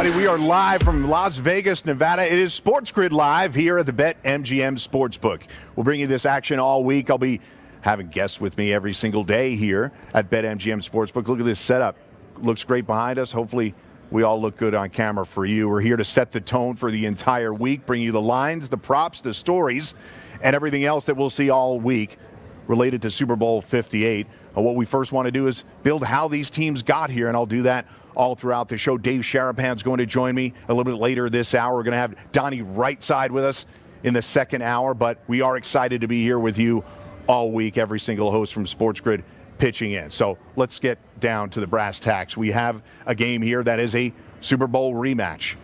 everybody. We are live from Las Vegas, Nevada. It is SportsGrid Live here at the BetMGM Sportsbook. We'll bring you this action all week. I'll be having guests with me every single day here at BetMGM Sportsbook. Look at this setup. Looks great behind us. Hopefully, we all look good on camera for you. We're here to set the tone for the entire week, bring you the lines, the props, the stories, and everything else that we'll see all week related to Super Bowl 58. What we first want to do is build how these teams got here, and I'll do that all throughout the show. Dave Sharapan's going to join me a little bit later this hour. We're going to have Donnie Rightside with us in the second hour, but we are excited to be here with you all week, every single host from SportsGrid pitching in. So let's get down to the brass tacks. We have a game here that is a Super Bowl rematch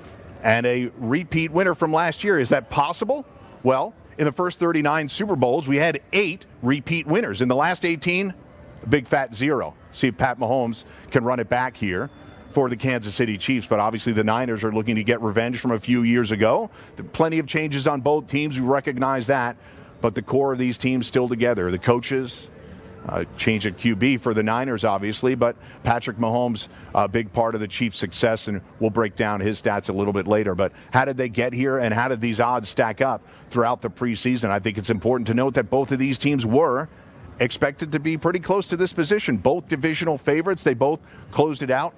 and a repeat winner from last year. Is that possible? Well, in the first 39 Super Bowls, we had 8 repeat winners. In the last 18, a big fat 0. See if Pat Mahomes can run it back here for the Kansas City Chiefs, but obviously the Niners are looking to get revenge from a few years ago. There are plenty of changes on both teams. We recognize that, but the core of these teams still together. The coaches, change at QB for the Niners, obviously, but Patrick Mahomes, a big part of the Chiefs' success, and we'll break down his stats a little bit later. But how did they get here, and how did these odds stack up throughout the preseason? I think it's important to note that both of these teams were expected to be pretty close to this position. Both divisional favorites. They both closed it out.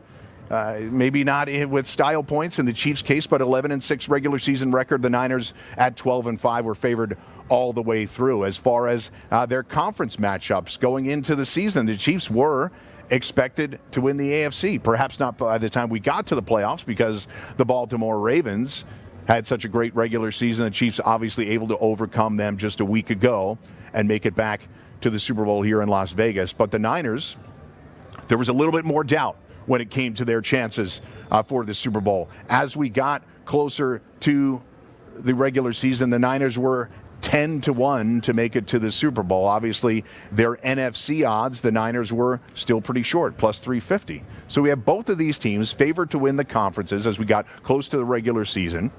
Maybe not with style points in the Chiefs' case, but 11-6 regular season record. The Niners at 12-5 were favored all the way through. As far as their conference matchups going into the season, the Chiefs were expected to win the AFC. Perhaps not by the time we got to the playoffs, because the Baltimore Ravens had such a great regular season. The Chiefs obviously able to overcome them just a week ago and make it back to the Super Bowl here in Las Vegas. But the Niners, there was a little bit more doubt when it came to their chances for the Super Bowl. As we got closer to the regular season, the Niners were 10-1 to make it to the Super Bowl. Obviously, their NFC odds, the Niners were still pretty short, plus 350. So we have both of these teams favored to win the conferences as we got close to the regular season,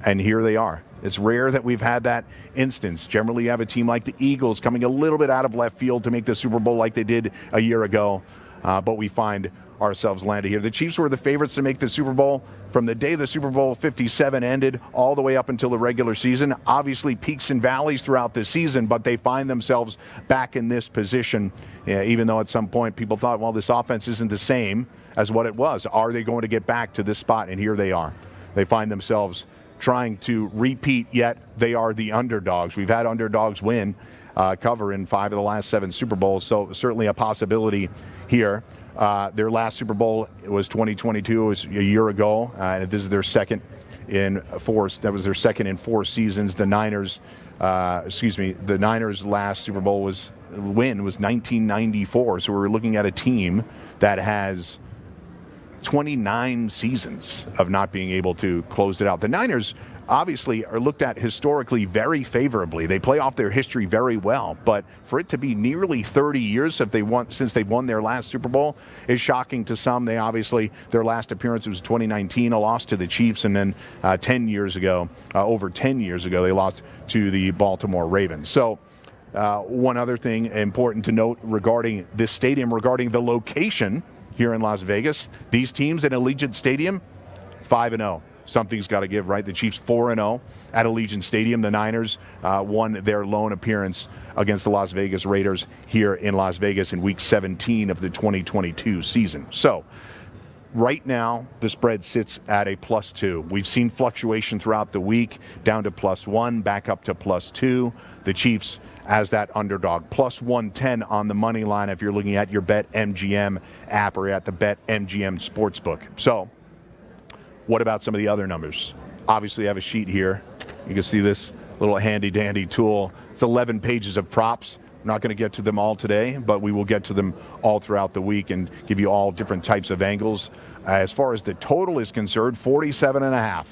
and here they are. It's rare that we've had that instance. Generally, you have a team like the Eagles coming a little bit out of left field to make the Super Bowl like they did a year ago, but we find ourselves landed here. The Chiefs were the favorites to make the Super Bowl from the day the Super Bowl 57 ended all the way up until the regular season. Obviously peaks and valleys throughout the season, but they find themselves back in this position, even though at some point people thought, well, this offense isn't the same as what it was. Are they going to get back to this spot? And here they are. They find themselves trying to repeat, yet they are the underdogs. We've had underdogs win, cover in 5 of the last 7 Super Bowls, so certainly a possibility here. Their last Super Bowl was 2022. It was a year ago, and this is their second in 4. That was their second in 4 seasons. The Niners' last Super Bowl was 1994. So we're looking at a team that has 29 seasons of not being able to close it out. The Niners obviously are looked at historically very favorably. They play off their history very well, but for it to be nearly 30 years since they won their last Super Bowl is shocking to some. They obviously, their last appearance was 2019, a loss to the Chiefs, and then over 10 years ago, they lost to the Baltimore Ravens. So one other thing important to note regarding this stadium, regarding the location here in Las Vegas, these teams at Allegiant Stadium, 5-0. Something's got to give, right? The Chiefs 4-0 at Allegiant Stadium. The Niners won their lone appearance against the Las Vegas Raiders here in Las Vegas in Week 17 of the 2022 season. So right now, the spread sits at a +2. We've seen fluctuation throughout the week, down to +1, back up to +2. The Chiefs as that underdog, +110 on the money line if you're looking at your BetMGM app or at the BetMGM Sportsbook. So what about some of the other numbers? Obviously, I have a sheet here. You can see this little handy-dandy tool. It's 11 pages of props. I'm not going to get to them all today, but we will get to them all throughout the week and give you all different types of angles. As far as the total is concerned, 47.5.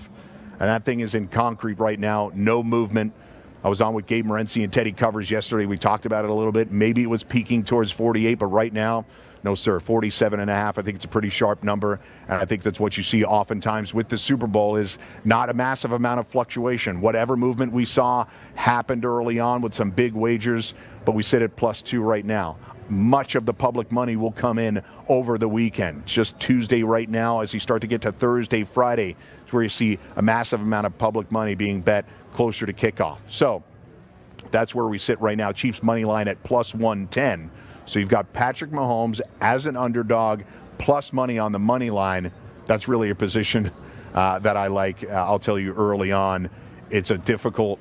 And that thing is in concrete right now, no movement. I was on with Gabe Morency and Teddy Covers yesterday. We talked about it a little bit. Maybe it was peaking towards 48, but right now, No, sir. 47.5. I think it's a pretty sharp number, and I think that's what you see oftentimes with the Super Bowl is not a massive amount of fluctuation. Whatever movement we saw happened early on with some big wagers, but we sit at +2 right now. Much of the public money will come in over the weekend. It's just Tuesday right now. As you start to get to Thursday, Friday, it's where you see a massive amount of public money being bet closer to kickoff. So that's where we sit right now. Chiefs money line at +110. So you've got Patrick Mahomes as an underdog, plus money on the money line. That's really a position that I like. I'll tell you early on, it's a difficult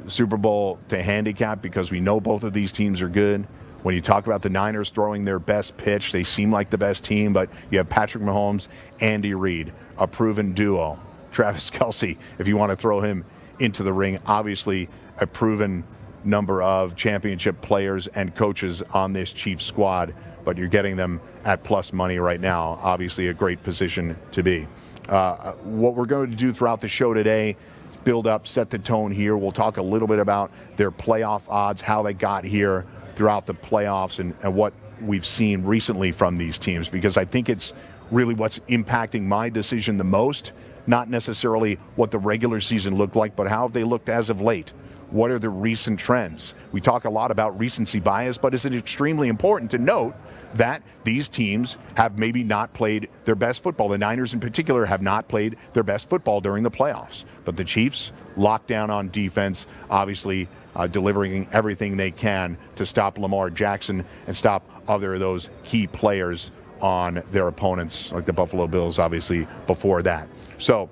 Super Bowl to handicap because we know both of these teams are good. When you talk about the Niners throwing their best pitch, they seem like the best team, but you have Patrick Mahomes, Andy Reid, a proven duo. Travis Kelce, if you want to throw him into the ring, obviously a proven number of championship players and coaches on this Chiefs squad, but you're getting them at plus money right now. Obviously a great position to be. What we're going to do throughout the show today, build up, set the tone here. We'll talk a little bit about their playoff odds, how they got here throughout the playoffs, and what we've seen recently from these teams, because I think it's really what's impacting my decision the most, not necessarily what the regular season looked like, but how have they looked as of late. What are the recent trends? We talk a lot about recency bias, but it's extremely important to note that these teams have maybe not played their best football. The Niners in particular have not played their best football during the playoffs. But the Chiefs locked down on defense, obviously delivering everything they can to stop Lamar Jackson and stop other of those key players on their opponents, like the Buffalo Bills, obviously, before that. So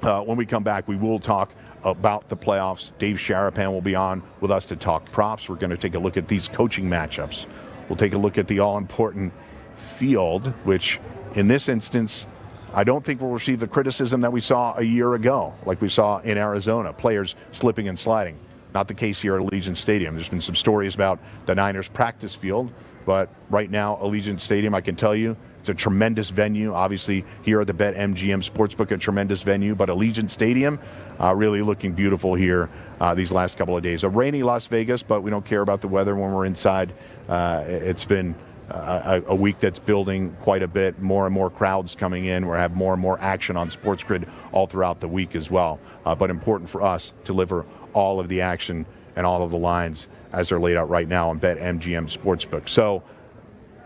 when we come back, we will talk about the playoffs. Dave Sharapan will be on with us to talk props. We're going to take a look at these coaching matchups. We'll take a look at the all-important field, which in this instance, I don't think will receive the criticism that we saw a year ago, like we saw in Arizona, players slipping and sliding. Not the case here at Allegiant Stadium. There's been some stories about the Niners practice field, but right now, Allegiant Stadium, I can tell you, it's a tremendous venue. Obviously, here at the BetMGM Sportsbook, a tremendous venue, but Allegiant Stadium really looking beautiful here these last couple of days. A rainy Las Vegas, but we don't care about the weather when we're inside. It's been a week that's building quite a bit, more and more crowds coming in. We'll have more and more action on SportsGrid all throughout the week as well. But important for us to deliver all of the action and all of the lines as they're laid out right now on BetMGM Sportsbook. So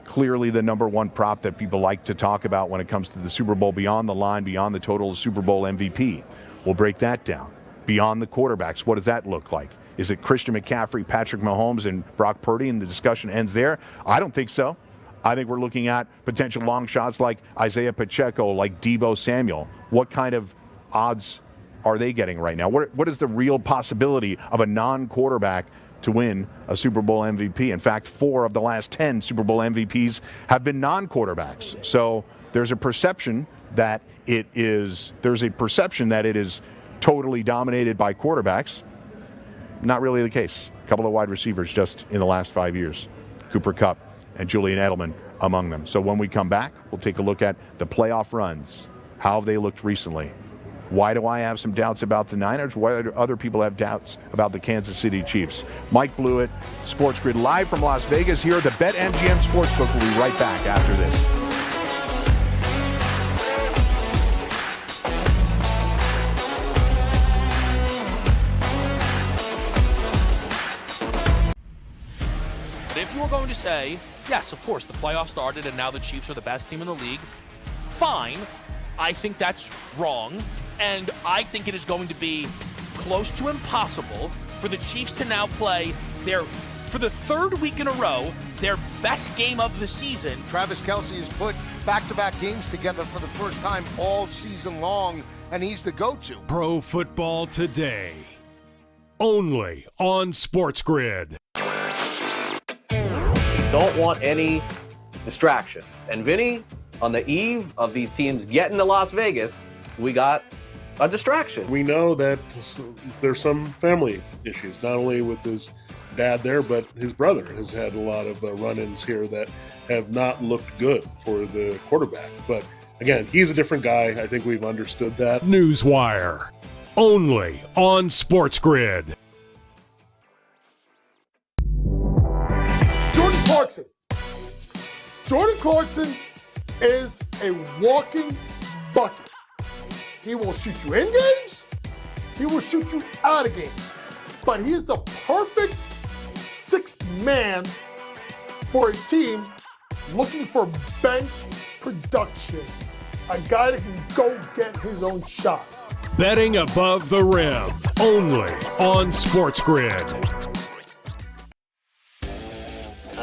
clearly the number one prop that people like to talk about when it comes to the Super Bowl, beyond the line, beyond the total, is Super Bowl MVP. We'll break that down. Beyond the quarterbacks, what does that look like? Is it Christian McCaffrey, Patrick Mahomes, and Brock Purdy, and the discussion ends there? I don't think so. I think we're looking at potential long shots like Isaiah Pacheco, like Deebo Samuel. What kind of odds are they getting right now? What is the real possibility of a non-quarterback to win a Super Bowl MVP? In fact, 4 of the last 10 Super Bowl MVPs have been non-quarterbacks. So there's a perception that it is totally dominated by quarterbacks. Not really the case. A couple of wide receivers just in the last 5 years. Cooper Kupp and Julian Edelman among them. So when we come back, we'll take a look at the playoff runs. How have they looked recently? Why do I have some doubts about the Niners? Why do other people have doubts about the Kansas City Chiefs? Mike Blewitt, SportsGrid, live from Las Vegas here at the BetMGM Sportsbook. We'll be right back after this. If you were going to say, yes, of course, the playoffs started and now the Chiefs are the best team in the league, fine. I think that's wrong. And I think it is going to be close to impossible for the Chiefs to now play for the third week in a row, their best game of the season. Travis Kelce has put back-to-back games together for the first time all season long, and he's the go-to. Pro Football Today, only on SportsGrid. Don't want any distractions. And Vinny, on the eve of these teams getting to Las Vegas, we got a distraction. We know that there's some family issues, not only with his dad there, but his brother has had a lot of run-ins here that have not looked good for the quarterback. But again, he's a different guy. I think we've understood that. Newswire, only on SportsGrid. Jordan Clarkson Jordan Clarkson is a walking bucket. He will shoot you in games. He will shoot you out of games. But he is the perfect sixth man for a team looking for bench production. A guy that can go get his own shot. Betting above the rim, only on SportsGrid.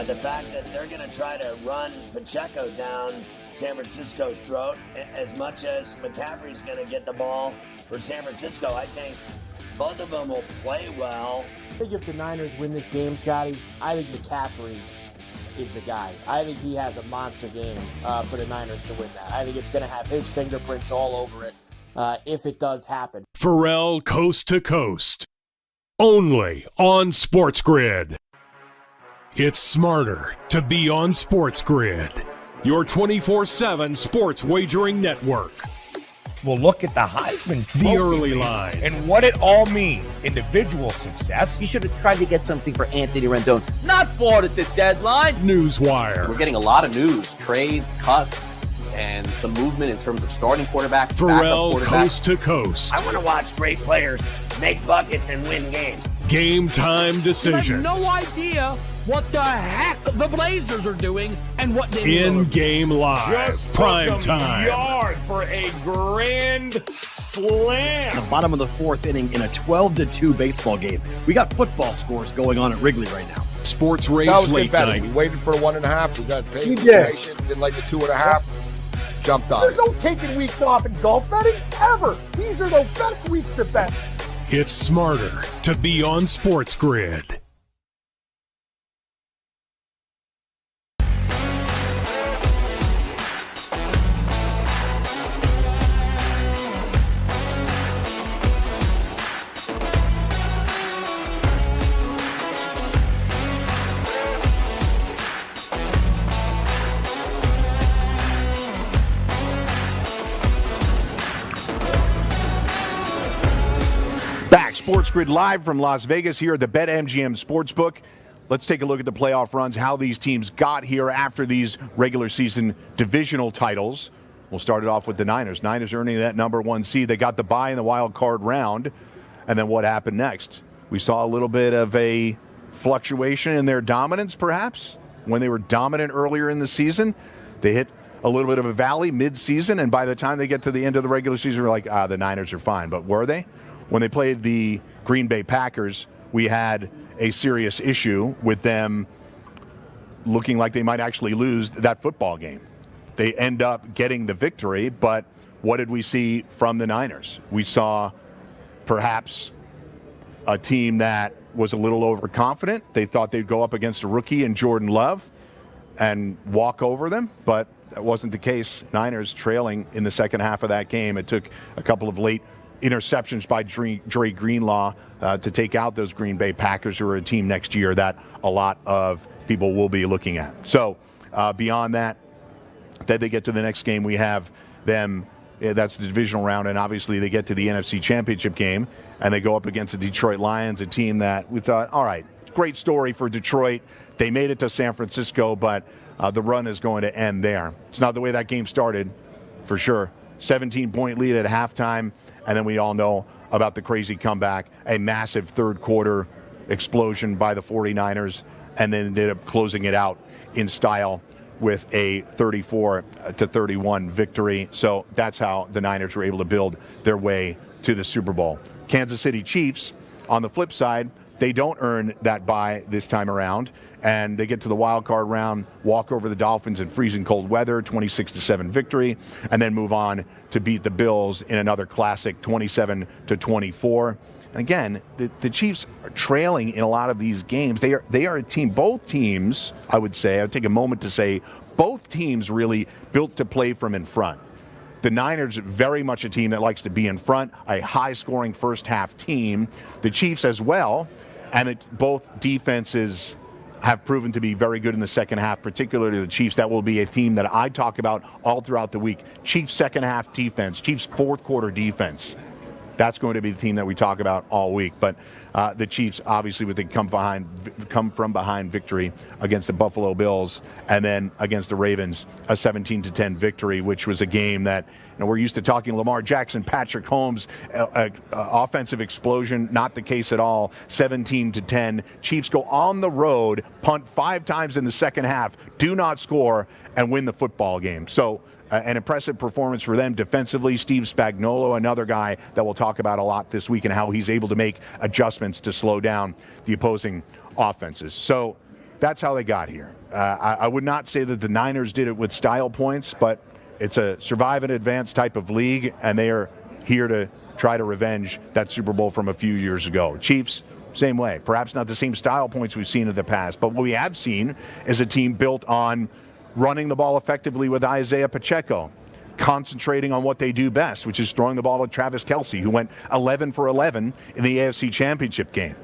The fact that they're going to try to run Pacheco down San Francisco's throat, as much as McCaffrey's going to get the ball for San Francisco, I think both of them will play well. I think if the Niners win this game, Scotty, I think McCaffrey is the guy. I think he has a monster game for the Niners to win that. I think it's going to have his fingerprints all over it if it does happen. Pharrell Coast to Coast, only on SportsGrid. It's smarter to be on SportsGrid, your 24/7 sports wagering network. We'll look at the Heisman Trophy The early line and what it all means. Individual success. You should have tried to get something for Anthony Rendon. Not bought at the deadline. Newswire. We're getting a lot of news, trades, cuts, and some movement in terms of starting quarterback, Pharrell backup quarterback. Coast to Coast. I want to watch great players make buckets and win games. Game time I have decisions. no idea what the heck the Blazers are doing and what they In-game live. Just Prime took 'em time. yard for a grand slam. The bottom of the fourth inning in a 12-2 baseball game. We got football scores going on at Wrigley right now. Sports Rage That was good Late betting. Night. We waited for 1.5. We got paid. We did. Didn't like the 2.5. Jumped on There's it. no taking weeks off in golf betting, ever. These are the best weeks to bet. It's smarter to be on SportsGrid. Back, SportsGrid live from Las Vegas here at the BetMGM Sportsbook. Let's take a look at the playoff runs, how these teams got here after these regular season divisional titles. We'll start it off with the Niners. Niners earning that number 1 seed. They got the bye in the wild card round. And then what happened next? We saw a little bit of a fluctuation in their dominance, perhaps. When they were dominant earlier in the season, they hit a little bit of a valley mid-season, and by the time they get to the end of the regular season, we're like, the Niners are fine. But were they? When they played the Green Bay Packers, we had a serious issue with them looking like they might actually lose that football game. They end up getting the victory, but what did we see from the Niners? We saw perhaps a team that was a little overconfident. They thought they'd go up against a rookie in Jordan Love and walk over them, but that wasn't the case. Niners trailing in the second half of that game. It took a couple of late interceptions by Dre Greenlaw to take out those Green Bay Packers, who are a team next year that a lot of people will be looking at. So beyond that, then they get to the next game. We have them, that's the divisional round, and obviously they get to the NFC Championship game, and they go up against the Detroit Lions, a team that we thought, all right, great story for Detroit. They made it to San Francisco, but the run is going to end there. It's not the way that game started, for sure. 17-point lead at halftime. And then we all know about the crazy comeback, a massive third quarter explosion by the 49ers, and then ended up closing it out in style with a 34-31 victory. So that's how the Niners were able to build their way to the Super Bowl. Kansas City Chiefs, on the flip side, they don't earn that bye this time around, and they get to the wild card round, walk over the Dolphins in freezing cold weather, 26-7 victory, and then move on to beat the Bills in another classic 27-24. And again, the Chiefs are trailing in a lot of these games. They are a team, both teams, I would say, I would take a moment to say, both teams really built to play from in front. The Niners are very much a team that likes to be in front, a high-scoring first-half team. The Chiefs as well, and both defenses have proven to be very good in the second half, particularly the Chiefs. That will be a theme that I talk about all throughout the week. Chiefs second half defense, Chiefs fourth quarter defense. That's going to be the team that we talk about all week. But the Chiefs, obviously, with the come from behind victory against the Buffalo Bills, and then against the Ravens, a 17-10 victory, which was a game that we're used to talking Lamar Jackson, Patrick Mahomes, offensive explosion. Not the case at all. 17-10. Chiefs go on the road, punt 5 times in the second half, do not score, and win the football game. So an impressive performance for them defensively. Steve Spagnuolo, another guy that we'll talk about a lot this week, and how he's able to make adjustments to slow down the opposing offenses. So that's how they got here. I would not say that the Niners did it with style points, but it's a survive and advance type of league, and they are here to try to revenge that Super Bowl from a few years ago. Chiefs, same way. Perhaps not the same style points we've seen in the past, but what we have seen is a team built on running the ball effectively with Isaiah Pacheco, concentrating on what they do best, which is throwing the ball at Travis Kelce, who went 11 for 11 in the AFC Championship game.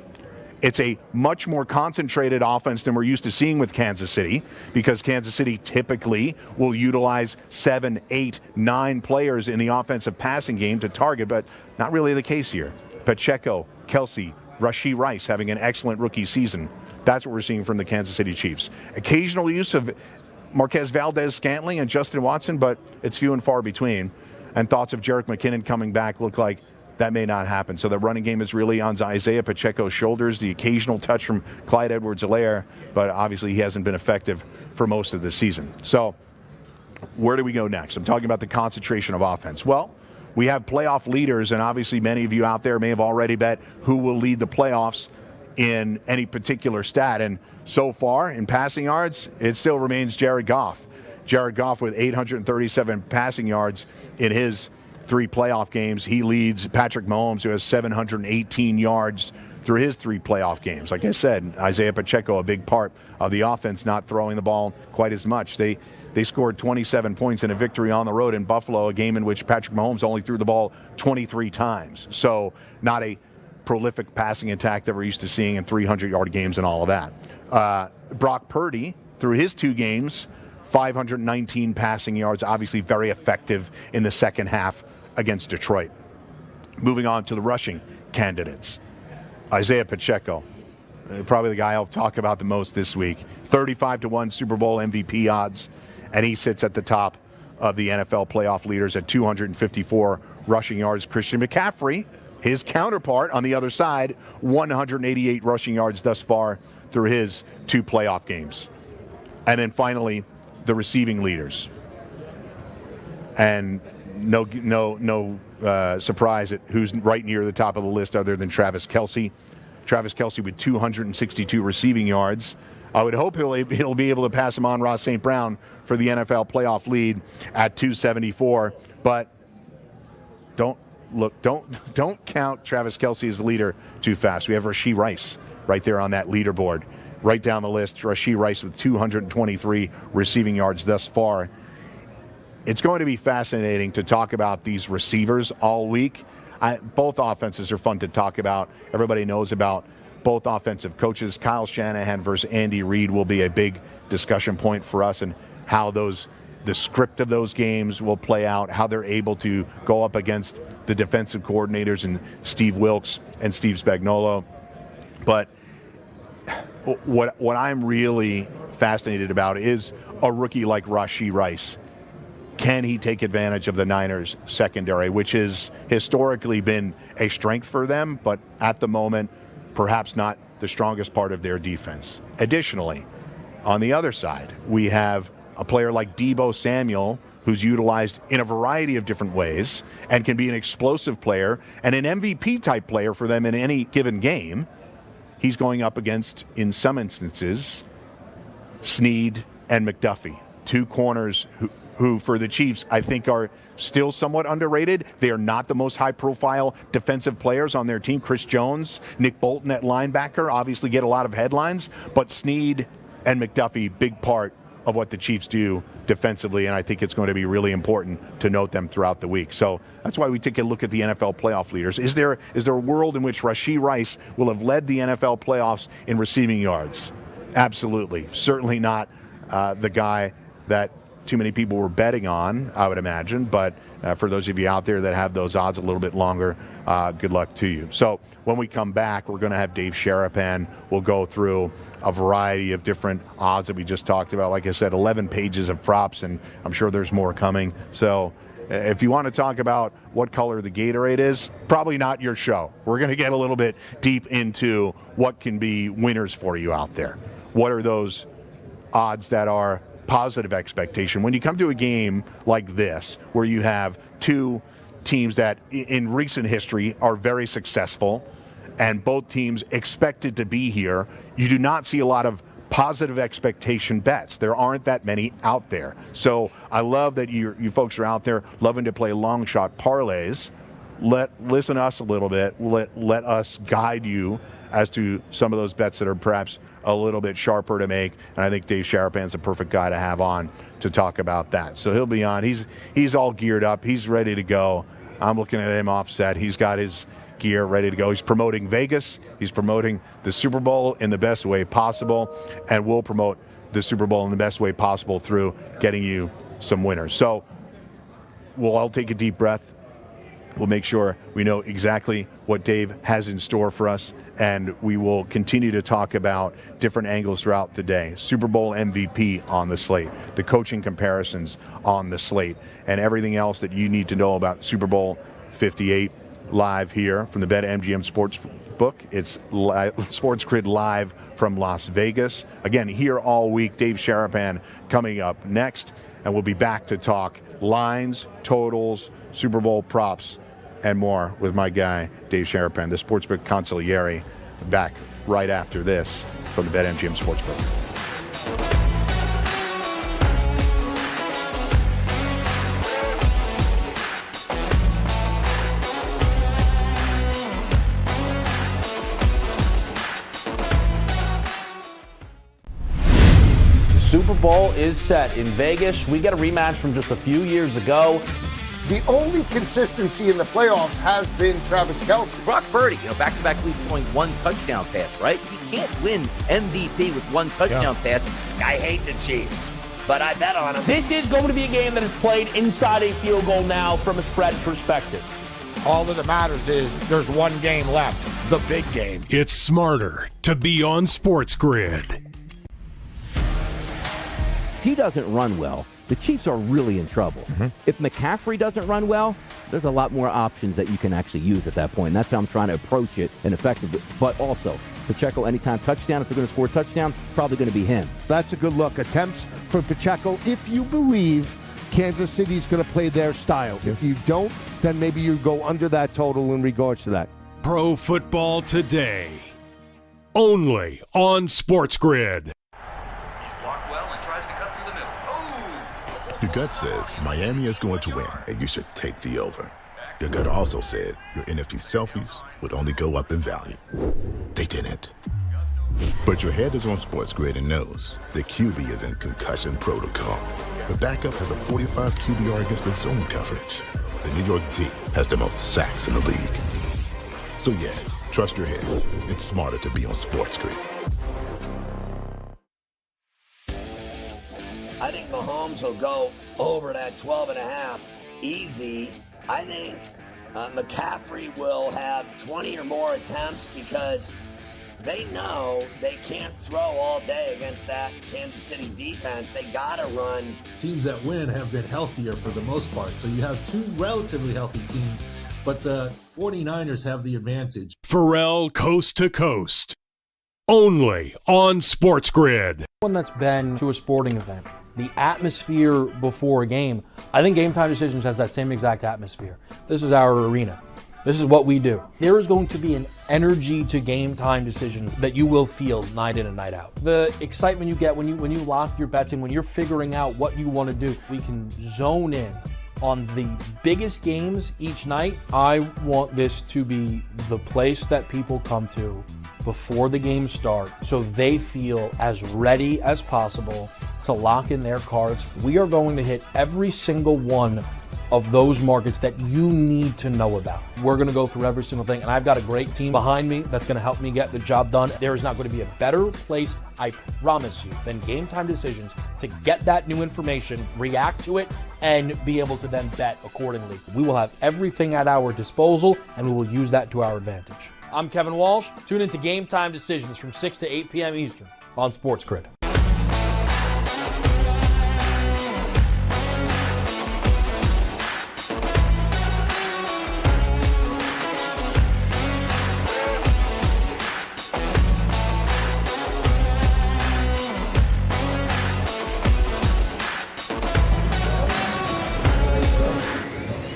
It's a much more concentrated offense than we're used to seeing with Kansas City, because Kansas City typically will utilize 7, 8, 9 players in the offensive passing game to target, but not really the case here. Pacheco, Kelce, Rashee Rice having an excellent rookie season. That's what we're seeing from the Kansas City Chiefs. Occasional use of Marquez Valdez-Scantling and Justin Watson, but it's few and far between. And thoughts of Jerick McKinnon coming back look like that may not happen. So the running game is really on Isaiah Pacheco's shoulders. The occasional touch from Clyde Edwards-Helaire, but obviously he hasn't been effective for most of the season. So where do we go next? I'm talking about the concentration of offense. Well, we have playoff leaders, and obviously many of you out there may have already bet who will lead the playoffs in any particular stat. And so far in passing yards, it still remains Jared Goff. Jared Goff with 837 passing yards in his 3 playoff games. He leads Patrick Mahomes, who has 718 yards through his 3 playoff games. Like I said, Isaiah Pacheco, a big part of the offense, not throwing the ball quite as much. They scored 27 points in a victory on the road in Buffalo, a game in which Patrick Mahomes only threw the ball 23 times. So not a prolific passing attack that we're used to seeing in 300-yard games and all of that. Brock Purdy, through his 2 games, 519 passing yards, obviously very effective in the second half against Detroit. Moving on to the rushing candidates. Isaiah Pacheco, probably the guy I'll talk about the most this week. 35-1 Super Bowl MVP odds, and he sits at the top of the NFL playoff leaders at 254 rushing yards. Christian McCaffrey, his counterpart on the other side, 188 rushing yards thus far through his 2 playoff games. And then finally, the receiving leaders. And no surprise at who's right near the top of the list other than Travis Kelce. Travis Kelce with 262 receiving yards. I would hope he'll be able to pass Amon-Ra St. Brown for the NFL playoff lead at 274. But don't count Travis Kelce as the leader too fast. We have Rashee Rice right there on that leaderboard. Right down the list, Rashee Rice with 223 receiving yards thus far. It's going to be fascinating to talk about these receivers all week. Both offenses are fun to talk about. Everybody knows about both offensive coaches. Kyle Shanahan versus Andy Reid will be a big discussion point for us, and how the script of those games will play out, how they're able to go up against the defensive coordinators and Steve Wilks and Steve Spagnuolo. But what I'm really fascinated about is a rookie like Rashee Rice. Can he take advantage of the Niners secondary, which has historically been a strength for them, but at the moment, perhaps not the strongest part of their defense. Additionally, on the other side, we have a player like Deebo Samuel, who's utilized in a variety of different ways and can be an explosive player and an MVP-type player for them in any given game. He's going up against, in some instances, Snead and McDuffie, 2 corners who for the Chiefs, I think are still somewhat underrated. They are not the most high-profile defensive players on their team. Chris Jones, Nick Bolton at linebacker obviously get a lot of headlines, but Snead and McDuffie, big part of what the Chiefs do defensively, and I think it's going to be really important to note them throughout the week. So that's why we take a look at the NFL playoff leaders. Is there a world in which Rashee Rice will have led the NFL playoffs in receiving yards? Absolutely. Certainly not the guy that too many people were betting on, I would imagine. But for those of you out there that have those odds a little bit longer, good luck to you. So when we come back, we're going to have Dave Sharapan. We'll go through a variety of different odds that we just talked about. Like I said, 11 pages of props, and I'm sure there's more coming. So if you want to talk about what color the Gatorade is, probably not your show. We're going to get a little bit deep into what can be winners for you out there. What are those odds that are positive expectation? When you come to a game like this, where you have two teams that in recent history are very successful, and both teams expected to be here, you do not see a lot of positive expectation bets. There aren't that many out there. So I love that you folks are out there loving to play long shot parlays. Listen to us a little bit. Let us guide you as to some of those bets that are perhaps a little bit sharper to make. And I think Dave Sharapan's the perfect guy to have on to talk about that. So he'll be on. He's all geared up. He's ready to go. I'm looking at him offset. He's got his gear ready to go. He's promoting Vegas. He's promoting the Super Bowl in the best way possible, and we'll promote the Super Bowl in the best way possible through getting you some winners. So we'll all take a deep breath. We'll make sure we know exactly what Dave has in store for us, and we will continue to talk about different angles throughout the day. Super Bowl MVP on the slate, the coaching comparisons on the slate, and everything else that you need to know about Super Bowl 58 live here from the BetMGM Sportsbook. It's SportsGrid live from Las Vegas. Again, here all week. Dave Sharapan coming up next, and we'll be back to talk lines, totals, Super Bowl props, and more with my guy, Dave Sharapan, the Sportsbook Consigliere, back right after this from the BetMGM Sportsbook. Super Bowl is set in Vegas. We get a rematch from just a few years ago. The only consistency in the playoffs has been Travis Kelce. Brock Purdy, back-to-back weeks throwing one touchdown pass, right? He can't win MVP with one touchdown pass. I hate the Chiefs, but I bet on them. This is going to be a game that is played inside a field goal now from a spread perspective. All that matters is there's one game left, the big game. It's smarter to be on SportsGrid. If he doesn't run well, the Chiefs are really in trouble. If McCaffrey doesn't run well, there's a lot more options that you can actually use at that point. And that's how I'm trying to approach it and effectively. But also, Pacheco, anytime touchdown, if they're going to score a touchdown, probably going to be him. That's a good look. Attempts from Pacheco if you believe Kansas City's going to play their style. If you don't, then maybe you go under that total in regards to that. Pro Football Today. Only on SportsGrid. Your gut says Miami is going to win, and you should take the over. Your gut also said your NFT selfies would only go up in value. They didn't. But your head is on SportsGrid and knows the QB is in concussion protocol. The backup has a 45 QBR against the zone coverage. The New York D has the most sacks in the league. So yeah, trust your head. It's smarter to be on SportsGrid. I think Mahomes will go over that 12.5 easy. I think McCaffrey will have 20 or more attempts because they know they can't throw all day against that Kansas City defense. They got to run. Teams that win have been healthier for the most part. So you have two relatively healthy teams, but the 49ers have the advantage. Pharrell Coast to Coast. Only on SportsGrid. One that's been to a sporting event. The atmosphere before a game, I think Game Time Decisions has that same exact atmosphere. This is our arena. This is what we do. There is going to be an energy to Game Time Decisions that you will feel night in and night out. The excitement you get when you lock your bets in, when you're figuring out what you want to do, we can zone in on the biggest games each night. I want this to be the place that people come to before the games start so they feel as ready as possible to lock in their cards. We are going to hit every single one of those markets that you need to know about. We're going to go through every single thing, and I've got a great team behind me that's going to help me get the job done. There is not going to be a better place, I promise you, than Game Time Decisions to get that new information, react to it, and be able to then bet accordingly. We will have everything at our disposal, and we will use that to our advantage. I'm Kevin Walsh. Tune into Game Time Decisions from 6 to 8 p.m. Eastern on SportsGrid.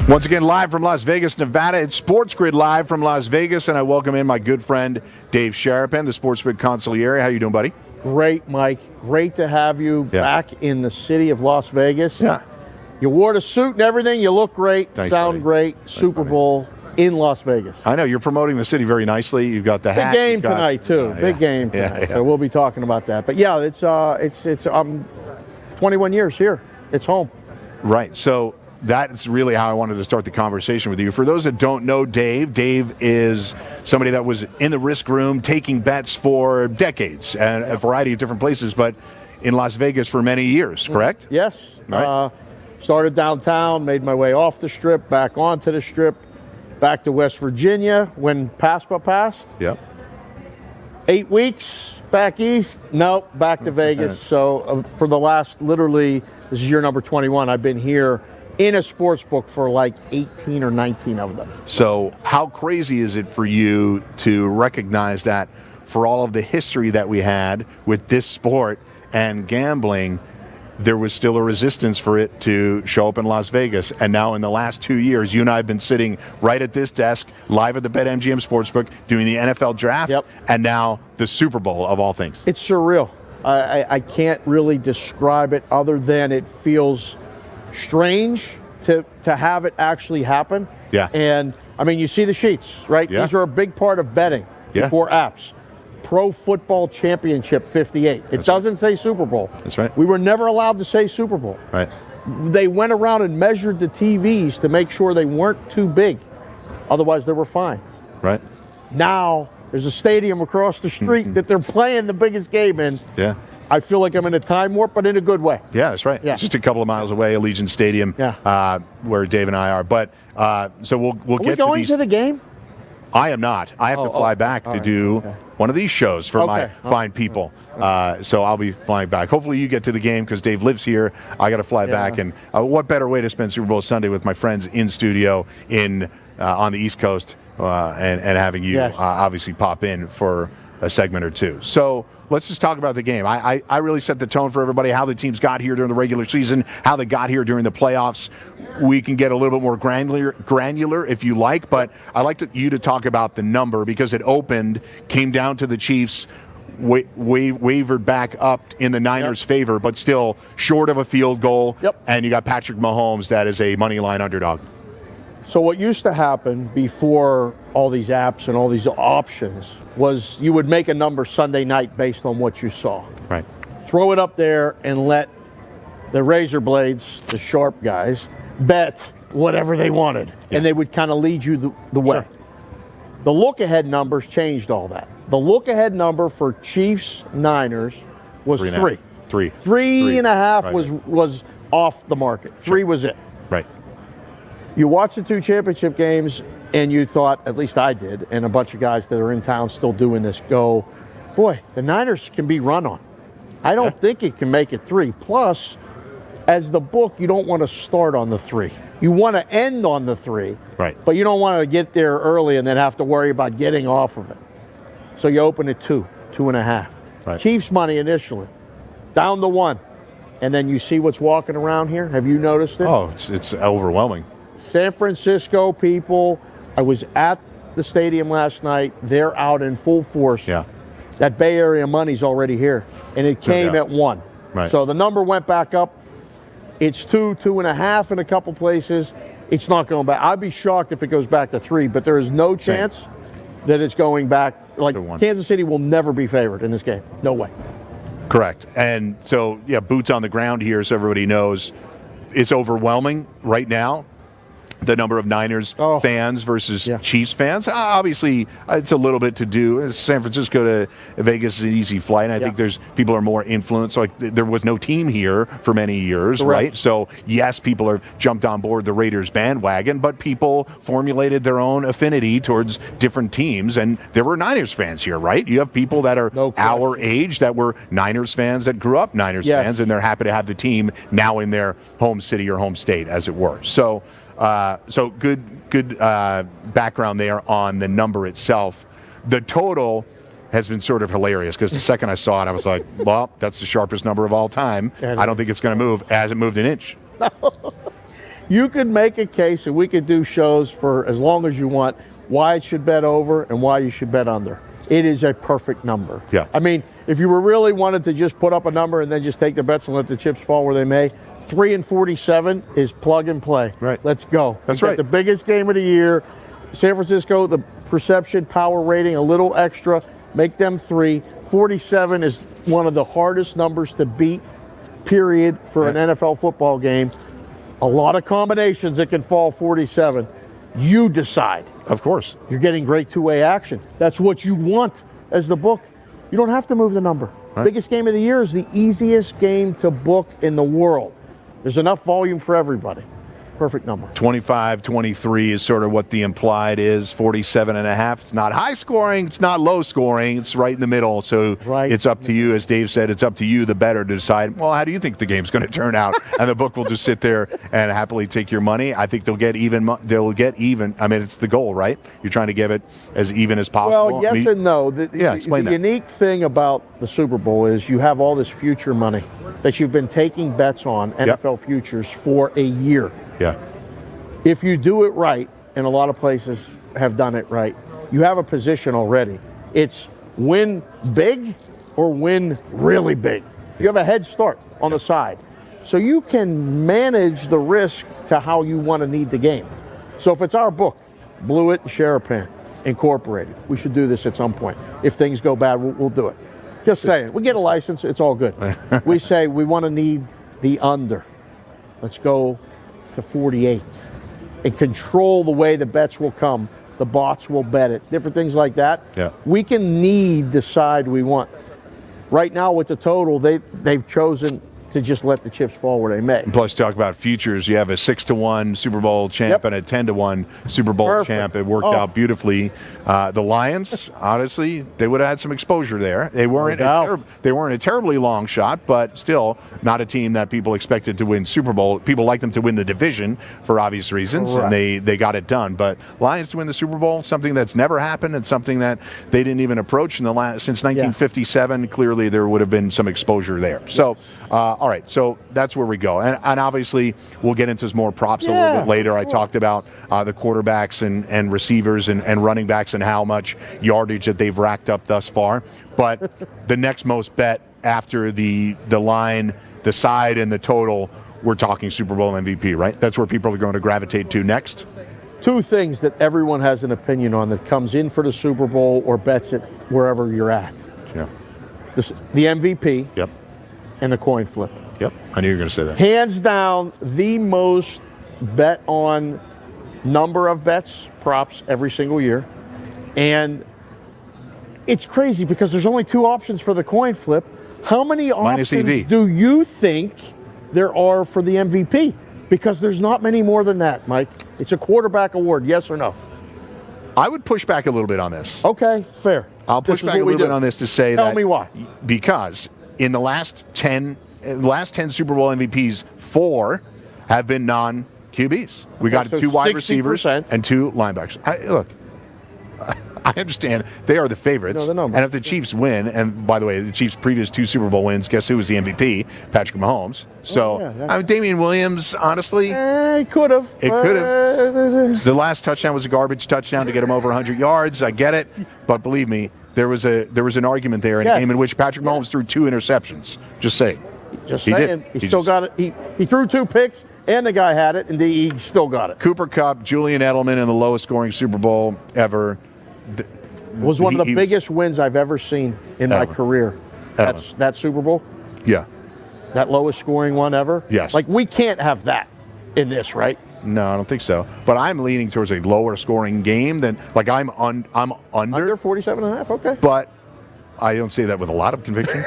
Once again, live from Las Vegas, Nevada. It's SportsGrid live from Las Vegas, and I welcome in my good friend Dave Sharapan, the SportsGrid consigliere. How you doing, buddy? Great, Mike. Great to have you back in the city of Las Vegas. Yeah. You wore the suit and everything. You look great. Thanks, sound buddy. Great. Super Bowl in Las Vegas. I know you're promoting the city very nicely. You've got the hat. Big game tonight too. Big game tonight. So we'll be talking about that. But yeah, it's 21 years here. It's home. Right. So that's really how I wanted to start the conversation with you. For those that don't know Dave, Dave is somebody that was in the risk room taking bets for decades and a variety of different places, but in Las Vegas for many years, correct? Yes. Right. Started downtown, made my way off the Strip, back onto the Strip, back to West Virginia when PASPA passed. Yep. 8 weeks back east. Nope, back to Vegas. So for the last, literally, this is year number 21, I've been here in a sports book for like 18 or 19 of them. So how crazy is it for you to recognize that for all of the history that we had with this sport and gambling, there was still a resistance for it to show up in Las Vegas? And now in the last 2 years, you and I have been sitting right at this desk, live at the BetMGM Sportsbook, doing the NFL draft, and now the Super Bowl of all things. It's surreal. I can't really describe it other than it feels strange to have it actually happen. Yeah. And, I mean, you see the sheets, right? Yeah. These are a big part of betting before apps. Pro Football Championship 58. It doesn't say Super Bowl. That's right. We were never allowed to say Super Bowl. Right. They went around and measured the TVs to make sure they weren't too big. Otherwise, there were fines. Right. Now, there's a stadium across the street that they're playing the biggest game in. Yeah. I feel like I'm in a time warp, but in a good way. Yeah, that's right. Yeah. Just a couple of miles away, Allegiant Stadium, where Dave and I are. But so we'll Are get we going to the game? I am not. I have to fly back to do one of these shows for my fine people. So I'll be flying back. Hopefully you get to the game because Dave lives here. I got to fly back. And what better way to spend Super Bowl Sunday with my friends in studio on the East Coast and having you obviously pop in for a segment or two. So let's just talk about the game. I really set the tone for everybody, how the teams got here during the regular season, how they got here during the playoffs. We can get a little bit more granular if you like, but I'd like you to talk about the number because it opened, came down to the Chiefs, wavered back up in the Niners' favor, but still short of a field goal. And you got Patrick Mahomes that is a money line underdog. So what used to happen before all these apps and all these options was you would make a number Sunday night based on what you saw. Right. Throw it up there and let the razor blades, the sharp guys, bet whatever they wanted. And they would kind of lead you the way. Sure. The look-ahead numbers changed all that. The look-ahead number for Chiefs-Niners was 3. 3. 3.5 was off the market. 3 was it. Right. You watched the 2 championship games, and you thought, at least I did, and a bunch of guys that are in town still doing this, go, boy, the Niners can be run on. I don't think it can make it 3. Plus, as the book, you don't want to start on the 3. You want to end on the 3. Right. But you don't want to get there early and then have to worry about getting off of it. So you open at 2, 2.5. Right. Chiefs money initially, down to 1. And then you see what's walking around here. Have you noticed it? Oh, it's overwhelming. San Francisco people, I was at the stadium last night. They're out in full force. Yeah. That Bay Area money's already here. And it came at 1. Right. So the number went back up. It's 2, 2.5 in a couple places. It's not going back. I'd be shocked if it goes back to 3, but there is no chance that it's going back. Like, Kansas City will never be favored in this game. No way. Correct. And so, boots on the ground here so everybody knows it's overwhelming right now. the number of Niners fans versus Chiefs fans. Obviously, it's a little bit to do. San Francisco to Vegas is an easy flight, and I think people are more influenced. Like there was no team here for many years, right? So yes, people are jumped on board the Raiders bandwagon, but people formulated their own affinity towards different teams, and there were Niners fans here, right? You have people that are our age that were Niners fans that grew up Niners fans, and they're happy to have the team now in their home city or home state, as it were. So good background there on the number itself. The total has been sort of hilarious because the second I saw it, I was like, well, that's the sharpest number of all time. I don't think it's going to move. It hasn't moved an inch. You could make a case, and we could do shows for as long as you want, why it should bet over and why you should bet under. It is a perfect number. Yeah. I mean, if you were really wanted to just put up a number and then just take the bets and let the chips fall where they may, 3 and 47 is plug and play. Right. Let's go. That's right. right. The biggest game of the year. San Francisco, the perception, power rating, a little extra. Make them 3. 47 is one of the hardest numbers to beat, period, for an NFL football game. A lot of combinations that can fall 47. You decide. Of course. You're getting great two-way action. That's what you want as the book. You don't have to move the number. Right. Biggest game of the year is the easiest game to book in the world. There's enough volume for everybody. Perfect number. 25-23 is sort of what the implied is. 47.5. It's not high scoring. It's not low scoring. It's right in the middle. So it's up to you. As Dave said, it's up to you, the bettor, to decide, well, how do you think the game's going to turn out? And the book will just sit there and happily take your money. I think they'll get even. I mean, it's the goal, right? You're trying to give it as even as possible. Well, yes and no. Explain the that. unique thing about the Super Bowl is you have all this future money that you've been taking bets on, NFL futures, for a year. Yeah. If you do it right, and a lot of places have done it right, you have a position already. It's win big or win really big. You have a head start on the side. So you can manage the risk to how you want to need the game. So if it's our book, Blewitt and Sherapan Incorporated, we should do this at some point. If things go bad, we'll do it. Just saying. We get a license, it's all good. We say we want to need the under. Let's go to 48 and control the way the bets will come. The bots will bet it. Different things like that. Yeah. We can need the side we want. Right now with the total, they've chosen to just let the chips fall where they may. And plus, talk about futures. You have a 6-1 Super Bowl champ and a 10-1 Super Bowl champ. It worked out beautifully. The Lions, honestly, they would have had some exposure there. They weren't a terribly long shot, but still not a team that people expected to win Super Bowl. People like them to win the division for obvious reasons, and they got it done. But Lions to win the Super Bowl, something that's never happened and something that they didn't even approach since 1957. Clearly, there would have been some exposure there. So. All right, so that's where we go. And obviously, we'll get into some more props a little bit later. I talked about the quarterbacks and receivers and running backs and how much yardage that they've racked up thus far. But the next most bet after the line, the side, and the total, we're talking Super Bowl MVP, right? That's where people are going to gravitate to next. Two things that everyone has an opinion on that comes in for the Super Bowl or bets it wherever you're at. Yeah. The MVP. Yep. And the coin flip. Yep, I knew you were going to say that. Hands down, the most bet on number of bets, props, every single year. And it's crazy because there's only 2 options for the coin flip. How many options do you think there are for the MVP? Because there's not many more than that, Mike. It's a quarterback award, yes or no? I would push back a little bit on this. Okay, fair. I'll push back a little bit on this to say Tell me why. Because in the last 10 Super Bowl MVPs, 4 have been non-QBs. We got 2 wide receivers and 2 linebackers. Look, I understand they are the favorites. And if the Chiefs win, and by the way, the Chiefs' previous 2 Super Bowl wins, guess who was the MVP? Patrick Mahomes. So, Damian Williams, honestly. He could have. It could have. The last touchdown was a garbage touchdown to get him over 100 yards. I get it. But believe me, there was an argument there in a game in which Patrick Mahomes threw 2 interceptions. Just saying. Just saying. He still got it. He threw 2 picks, and the guy had it, and he still got it. Cooper Kupp, Julian Edelman in the lowest scoring Super Bowl ever. Was one of the biggest wins I've ever seen in my career. That Super Bowl? Yeah. That lowest scoring one ever? Yes. Like, we can't have that in this, right? No, I don't think so. But I'm leaning towards a lower scoring game than like I'm under 47.5. Okay. But I don't say that with a lot of conviction.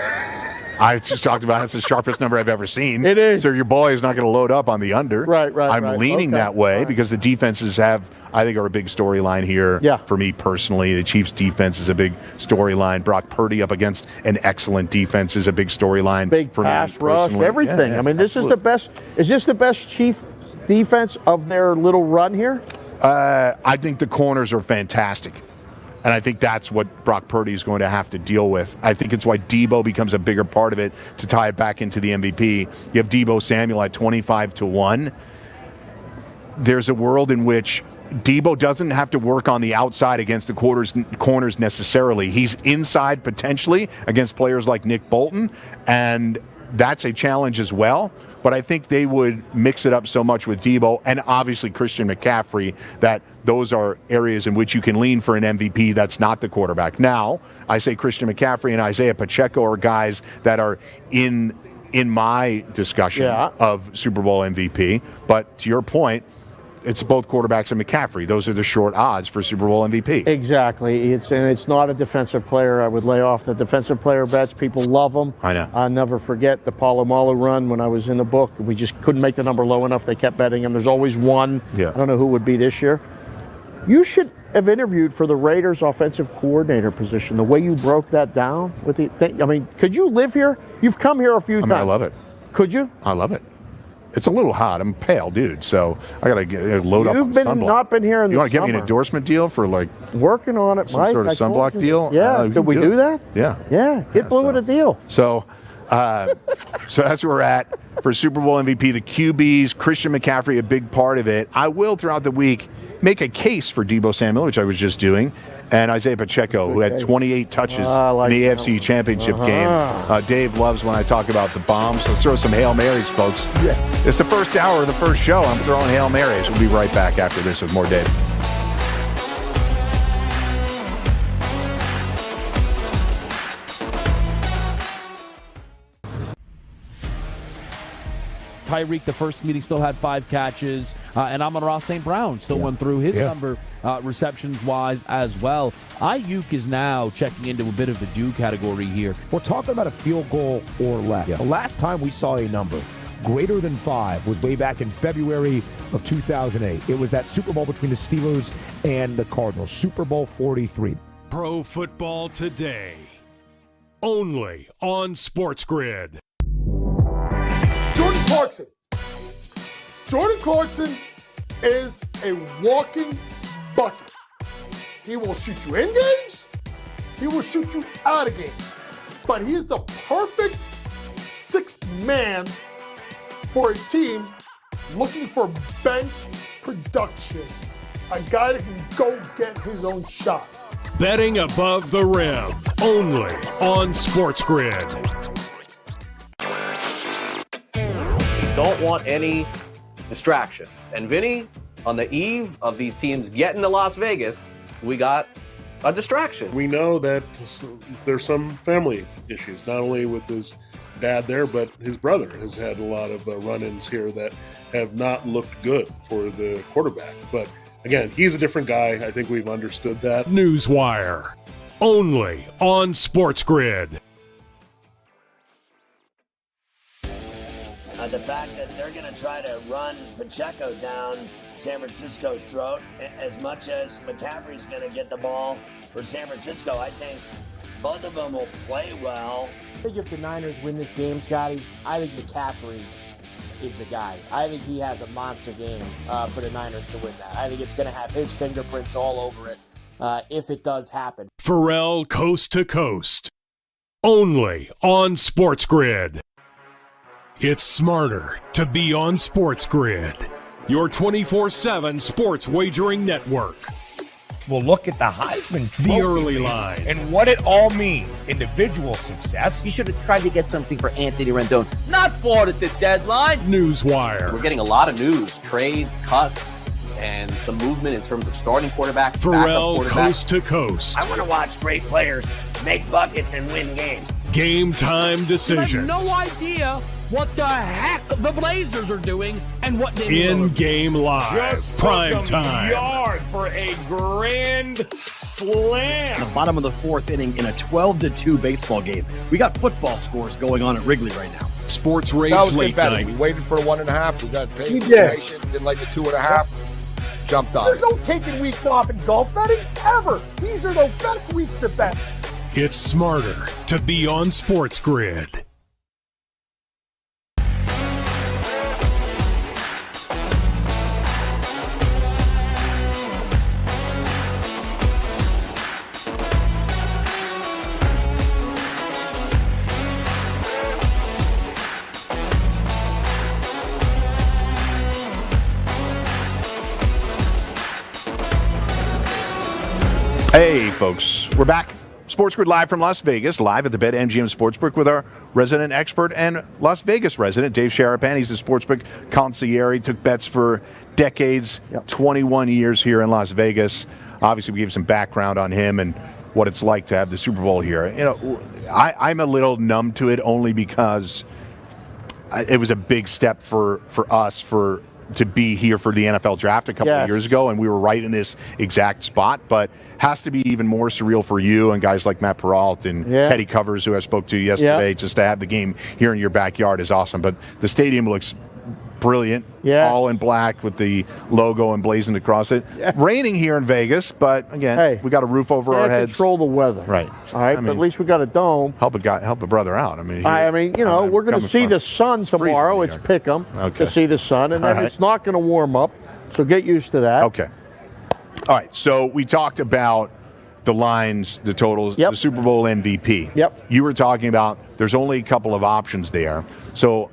I just talked about it's the sharpest number I've ever seen. It is. So your boy is not going to load up on the under. Right. I'm leaning that way because the defenses are a big storyline here. Yeah. For me personally, the Chiefs' defense is a big storyline. Brock Purdy up against an excellent defense is a big storyline. Big for pass me rush, personally. everything. Yeah, I mean, this is the best. Is this the best Chief defense of their little run here? I think the corners are fantastic. And I think that's what Brock Purdy is going to have to deal with. I think it's why Deebo becomes a bigger part of it to tie it back into the MVP. You have Deebo Samuel at 25-1. There's a world in which Deebo doesn't have to work on the outside against the corners necessarily. He's inside potentially against players like Nick Bolton, and that's a challenge as well. But I think they would mix it up so much with Deebo and obviously Christian McCaffrey that those are areas in which you can lean for an MVP that's not the quarterback. Now, I say Christian McCaffrey and Isaiah Pacheco are guys that are in my discussion of Super Bowl MVP. But to your point, it's both quarterbacks and McCaffrey. Those are the short odds for Super Bowl MVP. Exactly. It's not a defensive player. I would lay off the defensive player bets. People love them. I know. I'll never forget the Palomalu run when I was in the book. We just couldn't make the number low enough. They kept betting him. There's always one. Yeah. I don't know who would be this year. You should have interviewed for the Raiders offensive coordinator position. The way you broke that down with the thing. I mean, could you live here? You've come here a few times. I love it. Could you? I love it. It's a little hot. I'm a pale, dude, so I got to load up on sunblock. You've not been here in the You want to get me summer. an endorsement deal for like working on it, some Mike. sort of I told sunblock you. deal? Yeah. We Did can we do it. that? Yeah. Yeah. Get Blewitt a deal. So that's where we're at for Super Bowl MVP. The QBs, Christian McCaffrey, a big part of it. I will throughout the week make a case for Deebo Samuel, which I was just doing, and Isaiah Pacheco, who had 28 touches in the AFC Championship game. Dave loves when I talk about the bombs. Let's throw some Hail Marys, folks. Yeah. It's the first hour of the first show. I'm throwing Hail Marys. We'll be right back after this with more Dave. Tyreek, the first meeting, still had 5 catches. And Amon-Ra St. Brown still went through his number receptions-wise as well. Ayuk is now checking into a bit of the do category here. We're talking about a field goal or less. The last time we saw a number greater than 5 was way back in February of 2008. It was that Super Bowl between the Steelers and the Cardinals, Super Bowl 43. Pro Football Today, only on SportsGrid. Jordan Clarkson is a walking bucket. He will shoot you in games. He will shoot you out of games. But he is the perfect sixth man for a team looking for bench production. A guy that can go get his own shot. Betting above the rim, only on SportsGrid. Don't want any distractions. And Vinny, on the eve of these teams getting to Las Vegas, we got a distraction. We know that there's some family issues, not only with his dad there, but his brother has had a lot of run-ins here that have not looked good for the quarterback. But again, he's a different guy. I think we've understood that. Newswire, only on SportsGrid. The fact that they're going to try to run Pacheco down San Francisco's throat, as much as McCaffrey's going to get the ball for San Francisco, I think both of them will play well. I think if the Niners win this game, Scotty, I think McCaffrey is the guy. I think he has a monster game for the Niners to win that. I think it's going to have his fingerprints all over it if it does happen. Pharrell Coast to Coast, only on SportsGrid. It's smarter to be on SportsGrid, your 24/7 sports wagering network. We'll look at the Heisman Trophy, The early line, and what it all means. Individual success. You should have tried to get something for Anthony Rendon. Not bought at the deadline. Newswire. We're getting a lot of news, trades, cuts, and some movement in terms of starting quarterbacks, Pharrell backup quarterbacks. Coast to Coast. I want to watch great players make buckets and win games. Game time I have decisions. no idea what the heck the Blazers are doing and what they In-game live. Just Prime took them time. yard for a grand slam. The bottom of the fourth inning in a 12-2 baseball game. We got football scores going on at Wrigley right now. Sports Rage That was Late good betting. Night. We waited for 1.5. We got paid. We did. Patient, didn't like the 2.5. Jumped on There's it. no taking weeks off in golf betting ever. These are the best weeks to bet. It's smarter to be on SportsGrid. Hey, folks, we're back. SportsGrid live from Las Vegas, live at the BetMGM Sportsbook with our resident expert and Las Vegas resident, Dave Sharapan. He's a sportsbook concierge. He took bets for decades, 21 years here in Las Vegas. Obviously, we gave some background on him and what it's like to have the Super Bowl here. You know, I'm a little numb to it only because it was a big step for us to be here for the NFL draft a couple of years ago, and we were right in this exact spot. But has to be even more surreal for you and guys like Matt Peralt and Teddy Covers, who I spoke to yesterday. Just to have the game here in your backyard is awesome. But the stadium looks brilliant, all in black with the logo emblazoned across it. Raining here in Vegas, but again, we got a roof over our heads. Control the weather, right? All right, but at least we got a dome. Help a brother out. I mean, you know, we're going to see the sun tomorrow. It's pick 'em to see the sun, and then it's not going to warm up. So get used to that. Okay. All right. So we talked about the lines, the totals, the Super Bowl MVP. You were talking about there's only a couple of options there. So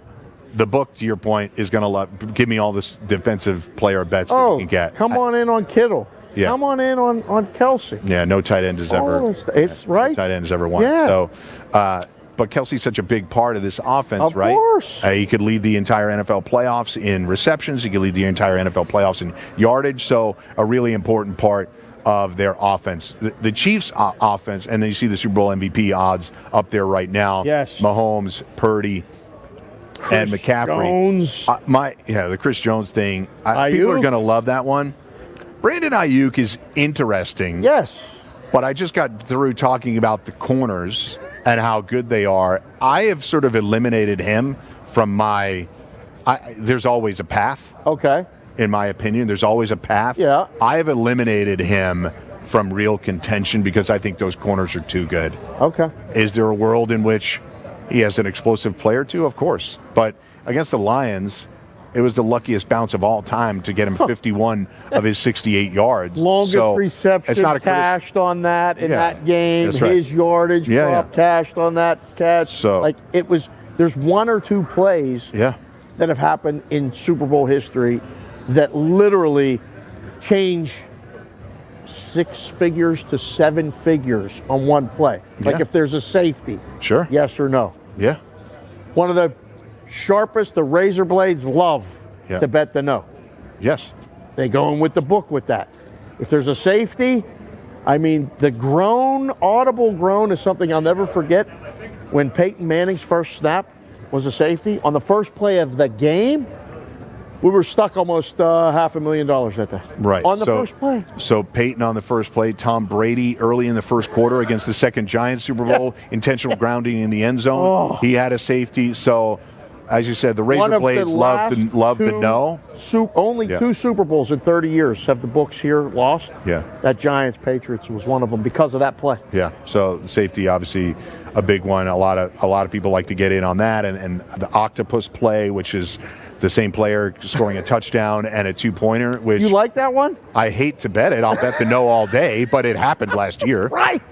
the book, to your point, is going to give me all this defensive player bets that you can get. Come on in on Kittle. Yeah. Come on in on Kelsey. Yeah, no tight end has ever. It's right. No tight end has ever won. Yeah. So, but Kelsey's such a big part of this offense, Of right? course. He could lead the entire NFL playoffs in receptions. He could lead the entire NFL playoffs in yardage. So, a really important part of their offense. The Chiefs' offense, and then you see the Super Bowl MVP odds up there right now. Yes. Mahomes, Purdy, and McCaffrey. Jones. The Chris Jones thing. People are going to love that one. Brandon Ayuk is interesting. Yes. But I just got through talking about the corners and how good they are. I have sort of eliminated him from my there's always a path. Okay. In my opinion, there's always a path. Yeah. I have eliminated him from real contention because I think those corners are too good. Okay. Is there a world in which he has an explosive player too? Of course. But against the Lions, it was the luckiest bounce of all time to get him 51 of his 68 yards. Longest reception it's not a cashed on that in that game. that's right. His yardage prop cashed on that catch. So it was. There's one or two plays that have happened in Super Bowl history that literally change 6 figures to 7 figures on one play. Like if there's a safety. Sure. Yes or no. Yeah. One of the sharpest the razor blades love to bet the no. Yes. They go in with the book with that. If there's a safety, I mean, the audible groan is something I'll never forget. When Peyton Manning's first snap was a safety, on the first play of the game, we were stuck almost $500,000 at that. Right. On the first play. So Peyton on the first play, Tom Brady early in the first quarter against the second Giants Super Bowl, intentional grounding in the end zone. He had a safety. So, as you said, the razor blades love the no. Only 2 Super Bowls in 30 years have the books here lost. Yeah. That Giants-Patriots was one of them because of that play. Yeah. So safety, obviously, a big one. A lot of people like to get in on that, and the octopus play, which is the same player scoring a touchdown and a 2-pointer. Which you like that one? I hate to bet it. I'll bet the no all day, but it happened last year. Right.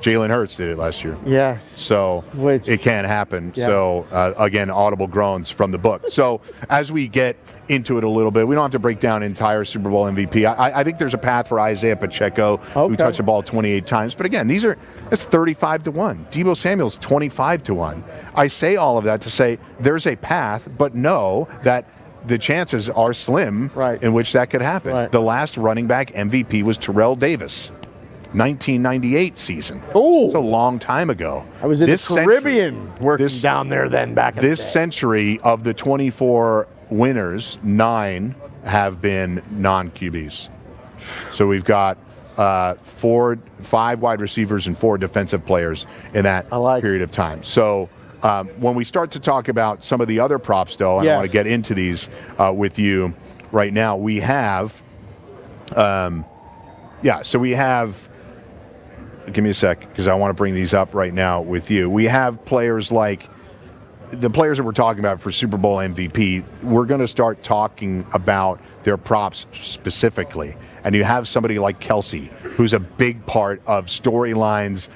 Jalen Hurts did it last year. Yes. So it can happen. Yeah. So, again, audible groans from the book. So as we get into it a little bit, we don't have to break down entire Super Bowl MVP. I think there's a path for Isaiah Pacheco, who touched the ball 28 times. But again, that's 35-1. Deebo Samuel's 25-1. I say all of that to say there's a path, but know that the chances are slim in which that could happen. Right. The last running back MVP was Terrell Davis. 1998 season. Oh, it's a long time ago. I was in the Caribbean working down there then back in the day. This century, of the 24 winners, 9 have been non-QBs. So we've got 5 wide receivers and 4 defensive players in that period of time. So when we start to talk about some of the other props, though, and I want to get into these with you right now, we have, so we have, give me a sec, because I want to bring these up right now with you. We have players like, the players that we're talking about for Super Bowl MVP, we're going to start talking about their props specifically. And you have somebody like Kelsey, who's a big part of storylines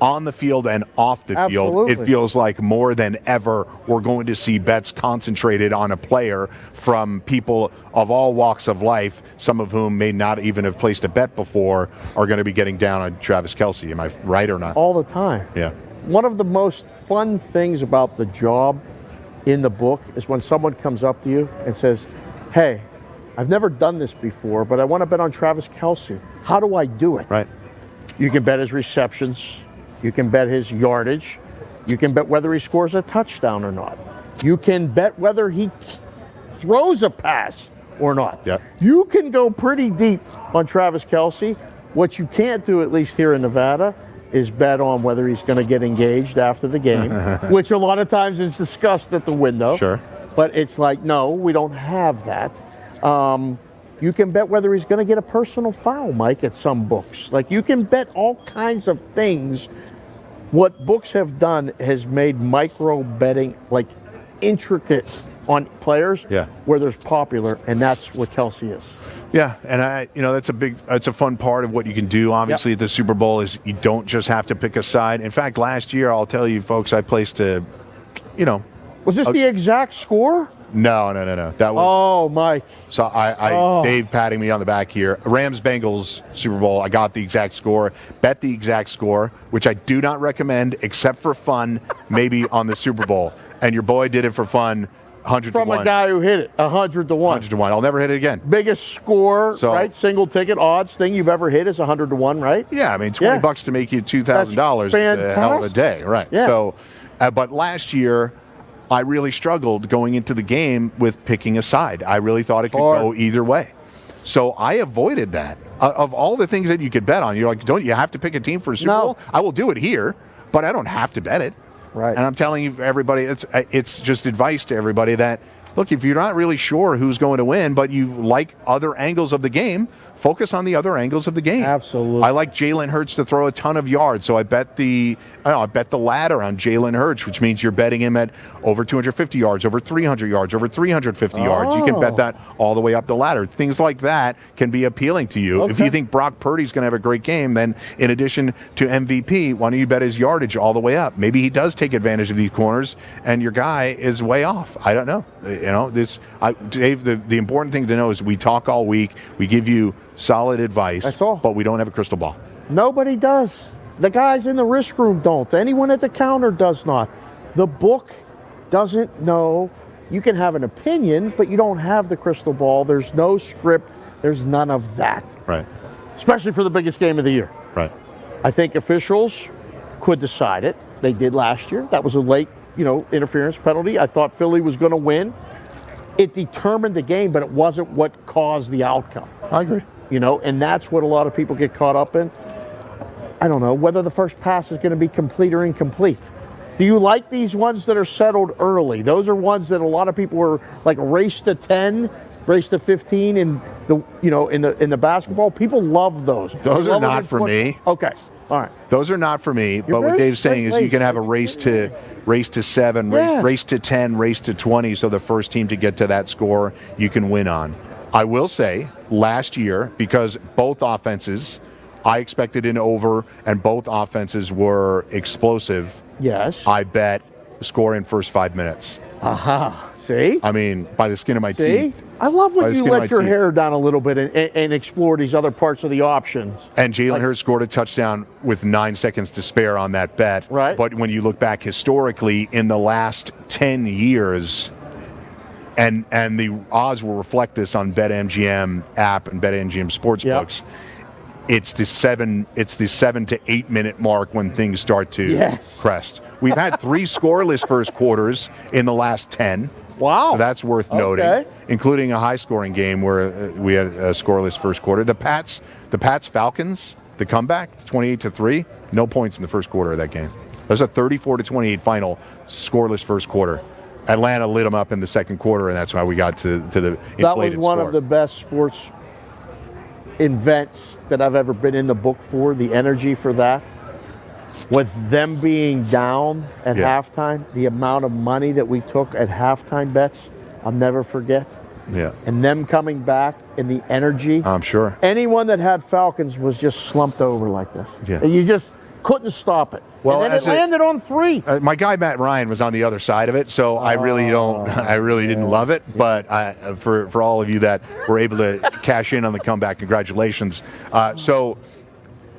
on the field and off the field. It feels like more than ever we're going to see bets concentrated on a player from people of all walks of life, some of whom may not even have placed a bet before, are going to be getting down on Travis Kelsey. Am I right or not? All the time. Yeah. One of the most fun things about the job in the book is when someone comes up to you and says, hey, I've never done this before, but I want to bet on Travis Kelsey. How do I do it? Right. You can bet his receptions. You can bet his yardage. You can bet whether he scores a touchdown or not. You can bet whether he throws a pass or not. Yep. You can go pretty deep on Travis Kelsey. What you can't do, at least here in Nevada, is bet on whether he's going to get engaged after the game, which a lot of times is discussed at the window. Sure. But it's like, no, we don't have that. You can bet whether he's going to get a personal foul, Mike, at some books. Like, you can bet all kinds of things. What books have done has made micro betting, like, intricate on players where there's popular, and that's what Kelsey is. Yeah, and that's a fun part of what you can do, obviously, at the Super Bowl, is you don't just have to pick a side. In fact, last year, I'll tell you, folks, I placed Was this the exact score? No. That was. Oh, Mike. So Dave patting me on the back here. Rams-Bengals Super Bowl. I got the exact score. Bet the exact score, which I do not recommend, except for fun, maybe on the Super Bowl. And your boy did it for fun, 100 From to 1. a guy who hit it, 100 to 1. 100 to 1. I'll never hit it again. Biggest score, right? Single ticket odds thing you've ever hit is 100 to 1, right? Yeah, I mean, $20 to make you $2,000 is a hell of a day, right? Yeah. So, but last year, I really struggled going into the game with picking a side. I really thought it could go either way. So I avoided that. Of all the things that you could bet on, you're like, don't you have to pick a team for a Super Bowl? I will do it here, but I don't have to bet it. Right. And I'm telling you, everybody, it's just advice to everybody that, look, if you're not really sure who's going to win, but you like other angles of the game, focus on the other angles of the game. Absolutely. I like Jalen Hurts to throw a ton of yards, so I bet the ladder on Jalen Hurts, which means you're betting him at over 250 yards, over 300 yards, over 350 yards. You can bet that all the way up the ladder. Things like that can be appealing to you. If you think Brock Purdy's going to have a great game, then in addition to MVP, why don't you bet his yardage all the way up? Maybe he does take advantage of these corners, and your guy is way off. I don't know. Dave, the important thing to know is we talk all week. We give you solid advice. That's all. But we don't have a crystal ball. Nobody does. The guys in the risk room don't. Anyone at the counter does not. The book doesn't know. You can have an opinion, but you don't have the crystal ball. There's no script. There's none of that. Right. Especially for the biggest game of the year. Right. I think officials could decide it. They did last year. That was a late, interference penalty. I thought Philly was going to win. It determined the game, but it wasn't what caused the outcome. I agree. And that's what a lot of people get caught up in. I don't know whether the first pass is going to be complete or incomplete. Do you like these ones that are settled early? Those are ones that a lot of people were like race to 10, race to 15 in the basketball. People love those. Those are not for me. Okay. All right. Those are not for me. But what Dave's saying is you can have a race to 7, race to 10, race to 20. So the first team to get to that score, you can win on. I will say last year, because both offenses, I expected an over, and both offenses were explosive. Yes. I bet score in first 5 minutes. Aha. See? I mean, by the skin of my teeth. I love when you let your hair down a little bit and explore these other parts of the options. And Jalen Hurts scored a touchdown with 9 seconds to spare on that bet. Right. But when you look back historically in the last 10 years, and the odds will reflect this on BetMGM app and BetMGM Sportsbooks, it's the 7 to 8 minute mark when things start to crest. We've had 3 scoreless first quarters in the last 10. Wow. So that's worth noting, including a high-scoring game where we had a scoreless first quarter. The Pats Falcons, the comeback, 28-3, no points in the first quarter of that game. It was a 34-28 final, scoreless first quarter. Atlanta lit them up in the second quarter, and that's why we got to the inflated That was one score. of the best sports events that I've ever been in the book for, the energy for that. With them being down at halftime, the amount of money that we took at halftime bets, I'll never forget. Yeah. And them coming back and the energy. I'm sure. Anyone that had Falcons was just slumped over like this. Yeah. And you just couldn't stop it. Well, and then it landed on 3. My guy Matt Ryan was on the other side of it, so I really didn't love it. But for all of you that were able to cash in on the comeback, congratulations. So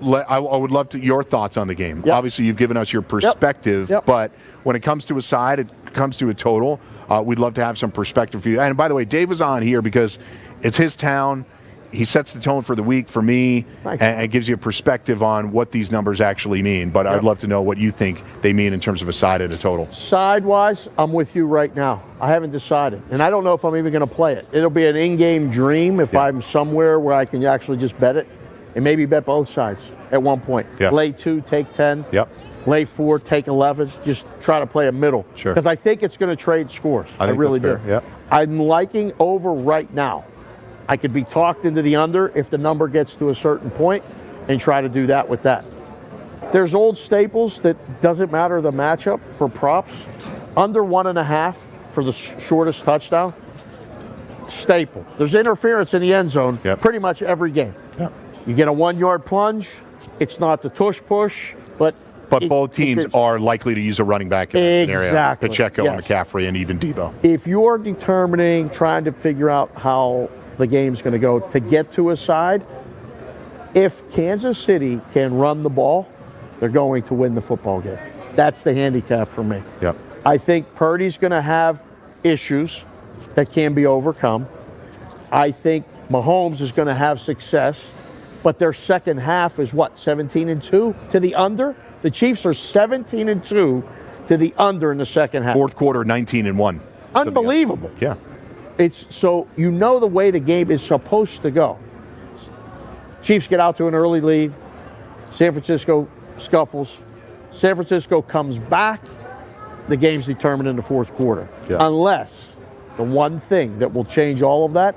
I would love your thoughts on the game. Yep. Obviously, you've given us your perspective, but when it comes to a side, it comes to a total. We'd love to have some perspective for you. And by the way, Dave was on here because it's his town. He sets the tone for the week for me and gives you a perspective on what these numbers actually mean. But I'd love to know what you think they mean in terms of a side and a total. Side-wise, I'm with you right now. I haven't decided. And I don't know if I'm even going to play it. It'll be an in-game dream if I'm somewhere where I can actually just bet it and maybe bet both sides at one point. Lay 2, take 10. Lay 4, take 11. Just try to play a middle. Sure. Because I think it's going to trade scores. I really do. I'm liking over right now. I could be talked into the under if the number gets to a certain point and try to do that with that. There's old staples that doesn't matter the matchup for props. Under 1.5 for the shortest touchdown. Staple. There's interference in the end zone pretty much every game. You get a 1-yard plunge. It's not the tush push, but both teams are likely to use a running back in that scenario. Pacheco and McCaffrey and even Debo. If you're determining, trying to figure out how the game's going to go to get to a side, if Kansas City can run the ball, they're going to win the football game. That's the handicap for me. I think Purdy's going to have issues that can be overcome. I think Mahomes is going to have success, but their second half is 17-2 to the under. The Chiefs are 17-2 to the under in the second half. Fourth quarter, 19-1. Unbelievable. Yeah. It's so the way the game is supposed to go. Chiefs get out to an early lead. San Francisco scuffles. San Francisco comes back. The game's determined in the fourth quarter. Unless the one thing that will change all of that,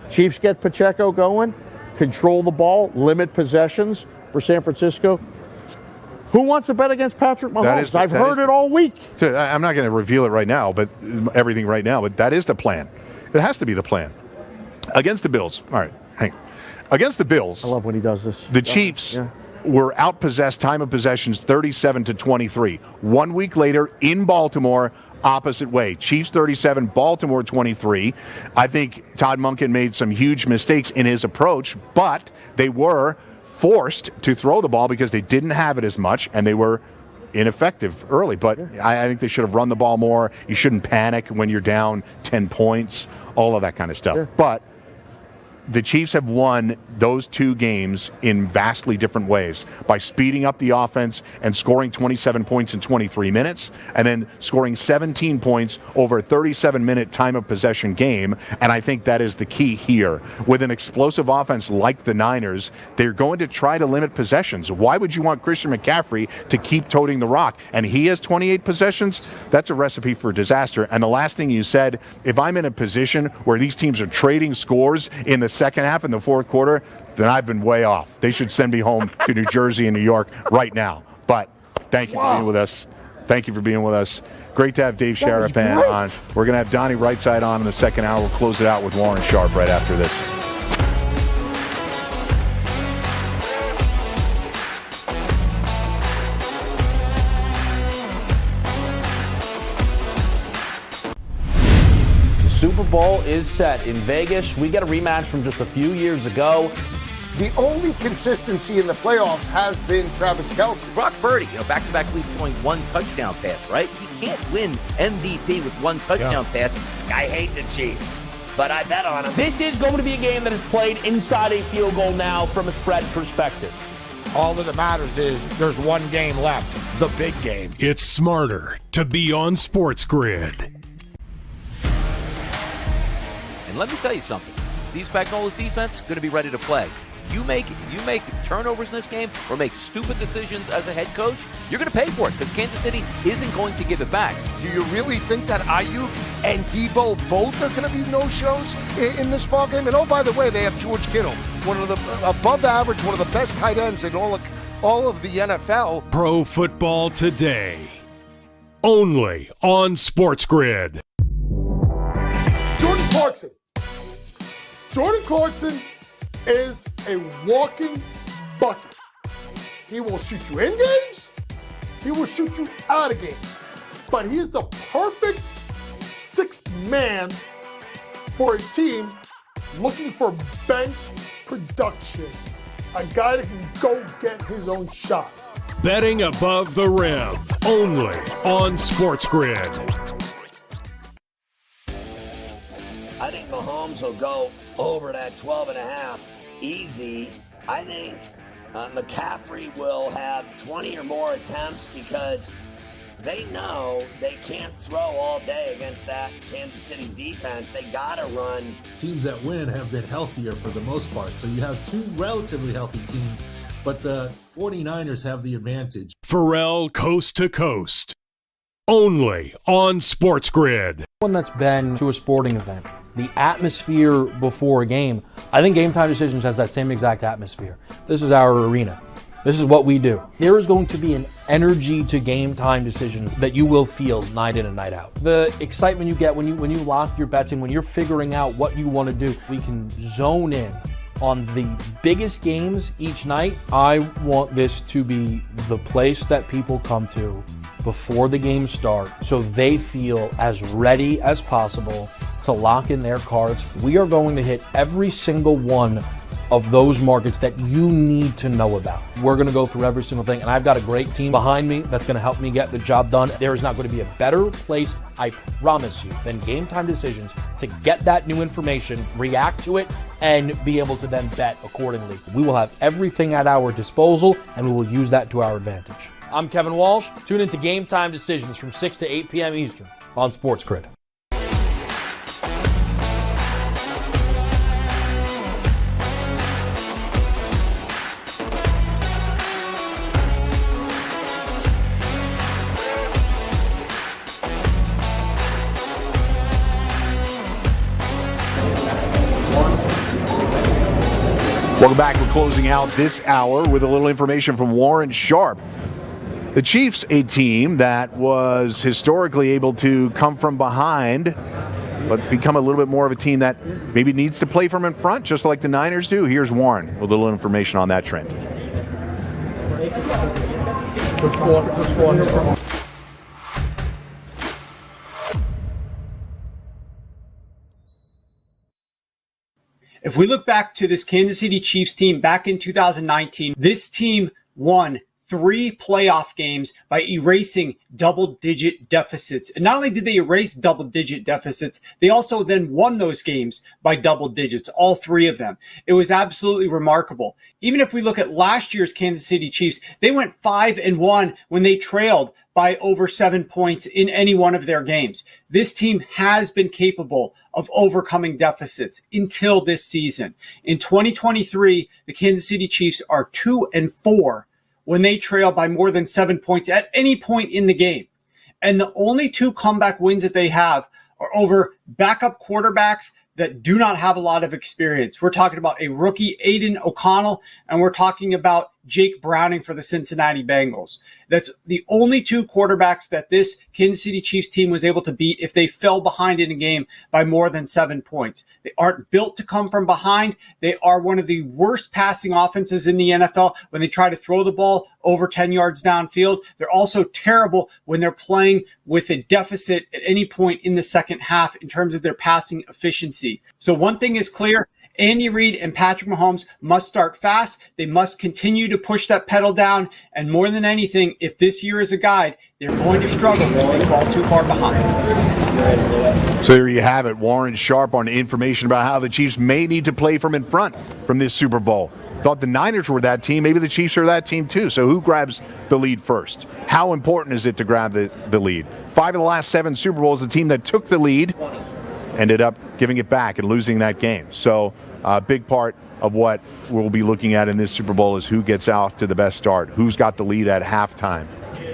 Chiefs get Pacheco going, control the ball, limit possessions for San Francisco. Who wants to bet against Patrick Mahomes? I've heard it all week. I'm not going to reveal it right now, but everything right now, but that is the plan. It has to be the plan. Against the Bills. All right, hang on. Against the Bills. I love when he does this. The Chiefs were outpossessed, time of possessions 37-23. 1 week later in Baltimore, opposite way. Chiefs 37, Baltimore 23. I think Todd Monken made some huge mistakes in his approach, but they were forced to throw the ball because they didn't have it as much, and they were ineffective early. But I think they should have run the ball more. You shouldn't panic when you're down 10 points, all of that kind of stuff. But the Chiefs have won those 2 games in vastly different ways by speeding up the offense and scoring 27 points in 23 minutes and then scoring 17 points over a 37-minute time of possession game. And I think that is the key here. With an explosive offense like the Niners, they're going to try to limit possessions. Why would you want Christian McCaffrey to keep toting the rock? And he has 28 possessions? That's a recipe for disaster. And the last thing you said, if I'm in a position where these teams are trading scores in the second half in the fourth quarter, then I've been way off. They should send me home to New Jersey and New York right now. But thank you for being with us. Thank you for being with us. Great to have Dave Sharapan on. We're going to have Donnie Rightside on in the second hour. We'll close it out with Warren Sharp right after this. Super Bowl is set in Vegas. We get a rematch from just a few years ago. The only consistency in the playoffs has been Travis Kelce. Brock Purdy, back-to-back weeks throwing 1 touchdown pass, right? He can't win MVP with 1 touchdown pass. I hate the Chiefs. but I bet on them. This is going to be a game that is played inside a field goal now from a spread perspective. All that matters is there's one game left, the big game. It's smarter to be on SportsGrid. And let me tell you something. Steve Spagnuolo's defense going to be ready to play. You make turnovers in this game or make stupid decisions as a head coach, you're going to pay for it because Kansas City isn't going to give it back. Do you really think that Ayuk and Debo both are going to be no-shows in this ball game? And oh, by the way, they have George Kittle, one of the above average, one of the best tight ends in all of the NFL. Pro Football Today. Only on SportsGrid. Jordan Clarkson is a walking bucket. He will shoot you in games. He will shoot you out of games. But he is the perfect sixth man for a team looking for bench production. A guy that can go get his own shot. Betting above the rim. Only on SportsGrid. I think Mahomes will go over that 12.5 easy. I think McCaffrey will have 20 or more attempts because they know they can't throw all day against that Kansas City defense. They got to run. Teams that win have been healthier for the most part. So you have two relatively healthy teams, but the 49ers have the advantage. Pharrell Coast to Coast. Only on SportsGrid. One that's been to a sporting event, the atmosphere before a game, I think Game Time Decisions has that same exact atmosphere. This is our arena. This is what we do. There is going to be an energy to Game Time Decisions that you will feel night in and night out. The excitement you get when you lock your bets in, when you're figuring out what you want to do, we can zone in on the biggest games each night. I want this to be the place that people come to before the games start so they feel as ready as possible to lock in their cards. We are going to hit every single one of those markets that you need to know about. We're going to go through every single thing, and I've got a great team behind me that's going to help me get the job done. There is not going to be a better place, I promise you, than Game Time Decisions to get that new information, react to it, and be able to then bet accordingly. We will have everything at our disposal, and we will use that to our advantage. I'm Kevin Walsh. Tune into Game Time Decisions from 6 to 8 p.m. Eastern on SportsGrid. Welcome back. We're closing out this hour with a little information from Warren Sharp. The Chiefs, a team that was historically able to come from behind, but become a little bit more of a team that maybe needs to play from in front, just like the Niners do. Here's Warren with a little information on that trend. If we look back to this Kansas City Chiefs team back in 2019, this team won 3 playoff games by erasing double-digit deficits. And not only did they erase double-digit deficits, they also then won those games by double digits, all 3 of them. It was absolutely remarkable. Even if we look at last year's Kansas City Chiefs, they went 5-1 when they trailed by over 7 points in any one of their games. This team has been capable of overcoming deficits until this season. In 2023, the Kansas City Chiefs are 2-4 when they trail by more than 7 points at any point in the game. And the only 2 comeback wins that they have are over backup quarterbacks that do not have a lot of experience. We're talking about a rookie, Aiden O'Connell, and we're talking about Jake Browning for the Cincinnati Bengals. That's the only 2 quarterbacks that this Kansas City Chiefs team was able to beat if they fell behind in a game by more than 7 points. They aren't built to come from behind. They are one of the worst passing offenses in the NFL when they try to throw the ball over 10 yards downfield. They're also terrible when they're playing with a deficit at any point in the second half in terms of their passing efficiency. So one thing is clear. Andy Reid and Patrick Mahomes must start fast. They must continue to push that pedal down. And more than anything, if this year is a guide, they're going to struggle if they fall too far behind. So there you have it. Warren Sharp on information about how the Chiefs may need to play from in front from this Super Bowl. Thought the Niners were that team. Maybe the Chiefs are that team too. So who grabs the lead first? How important is it to grab the lead? 5 of the last 7 Super Bowls, the team that took the lead ended up giving it back and losing that game. So a big part of what we'll be looking at in this Super Bowl is who gets off to the best start. Who's got the lead at halftime?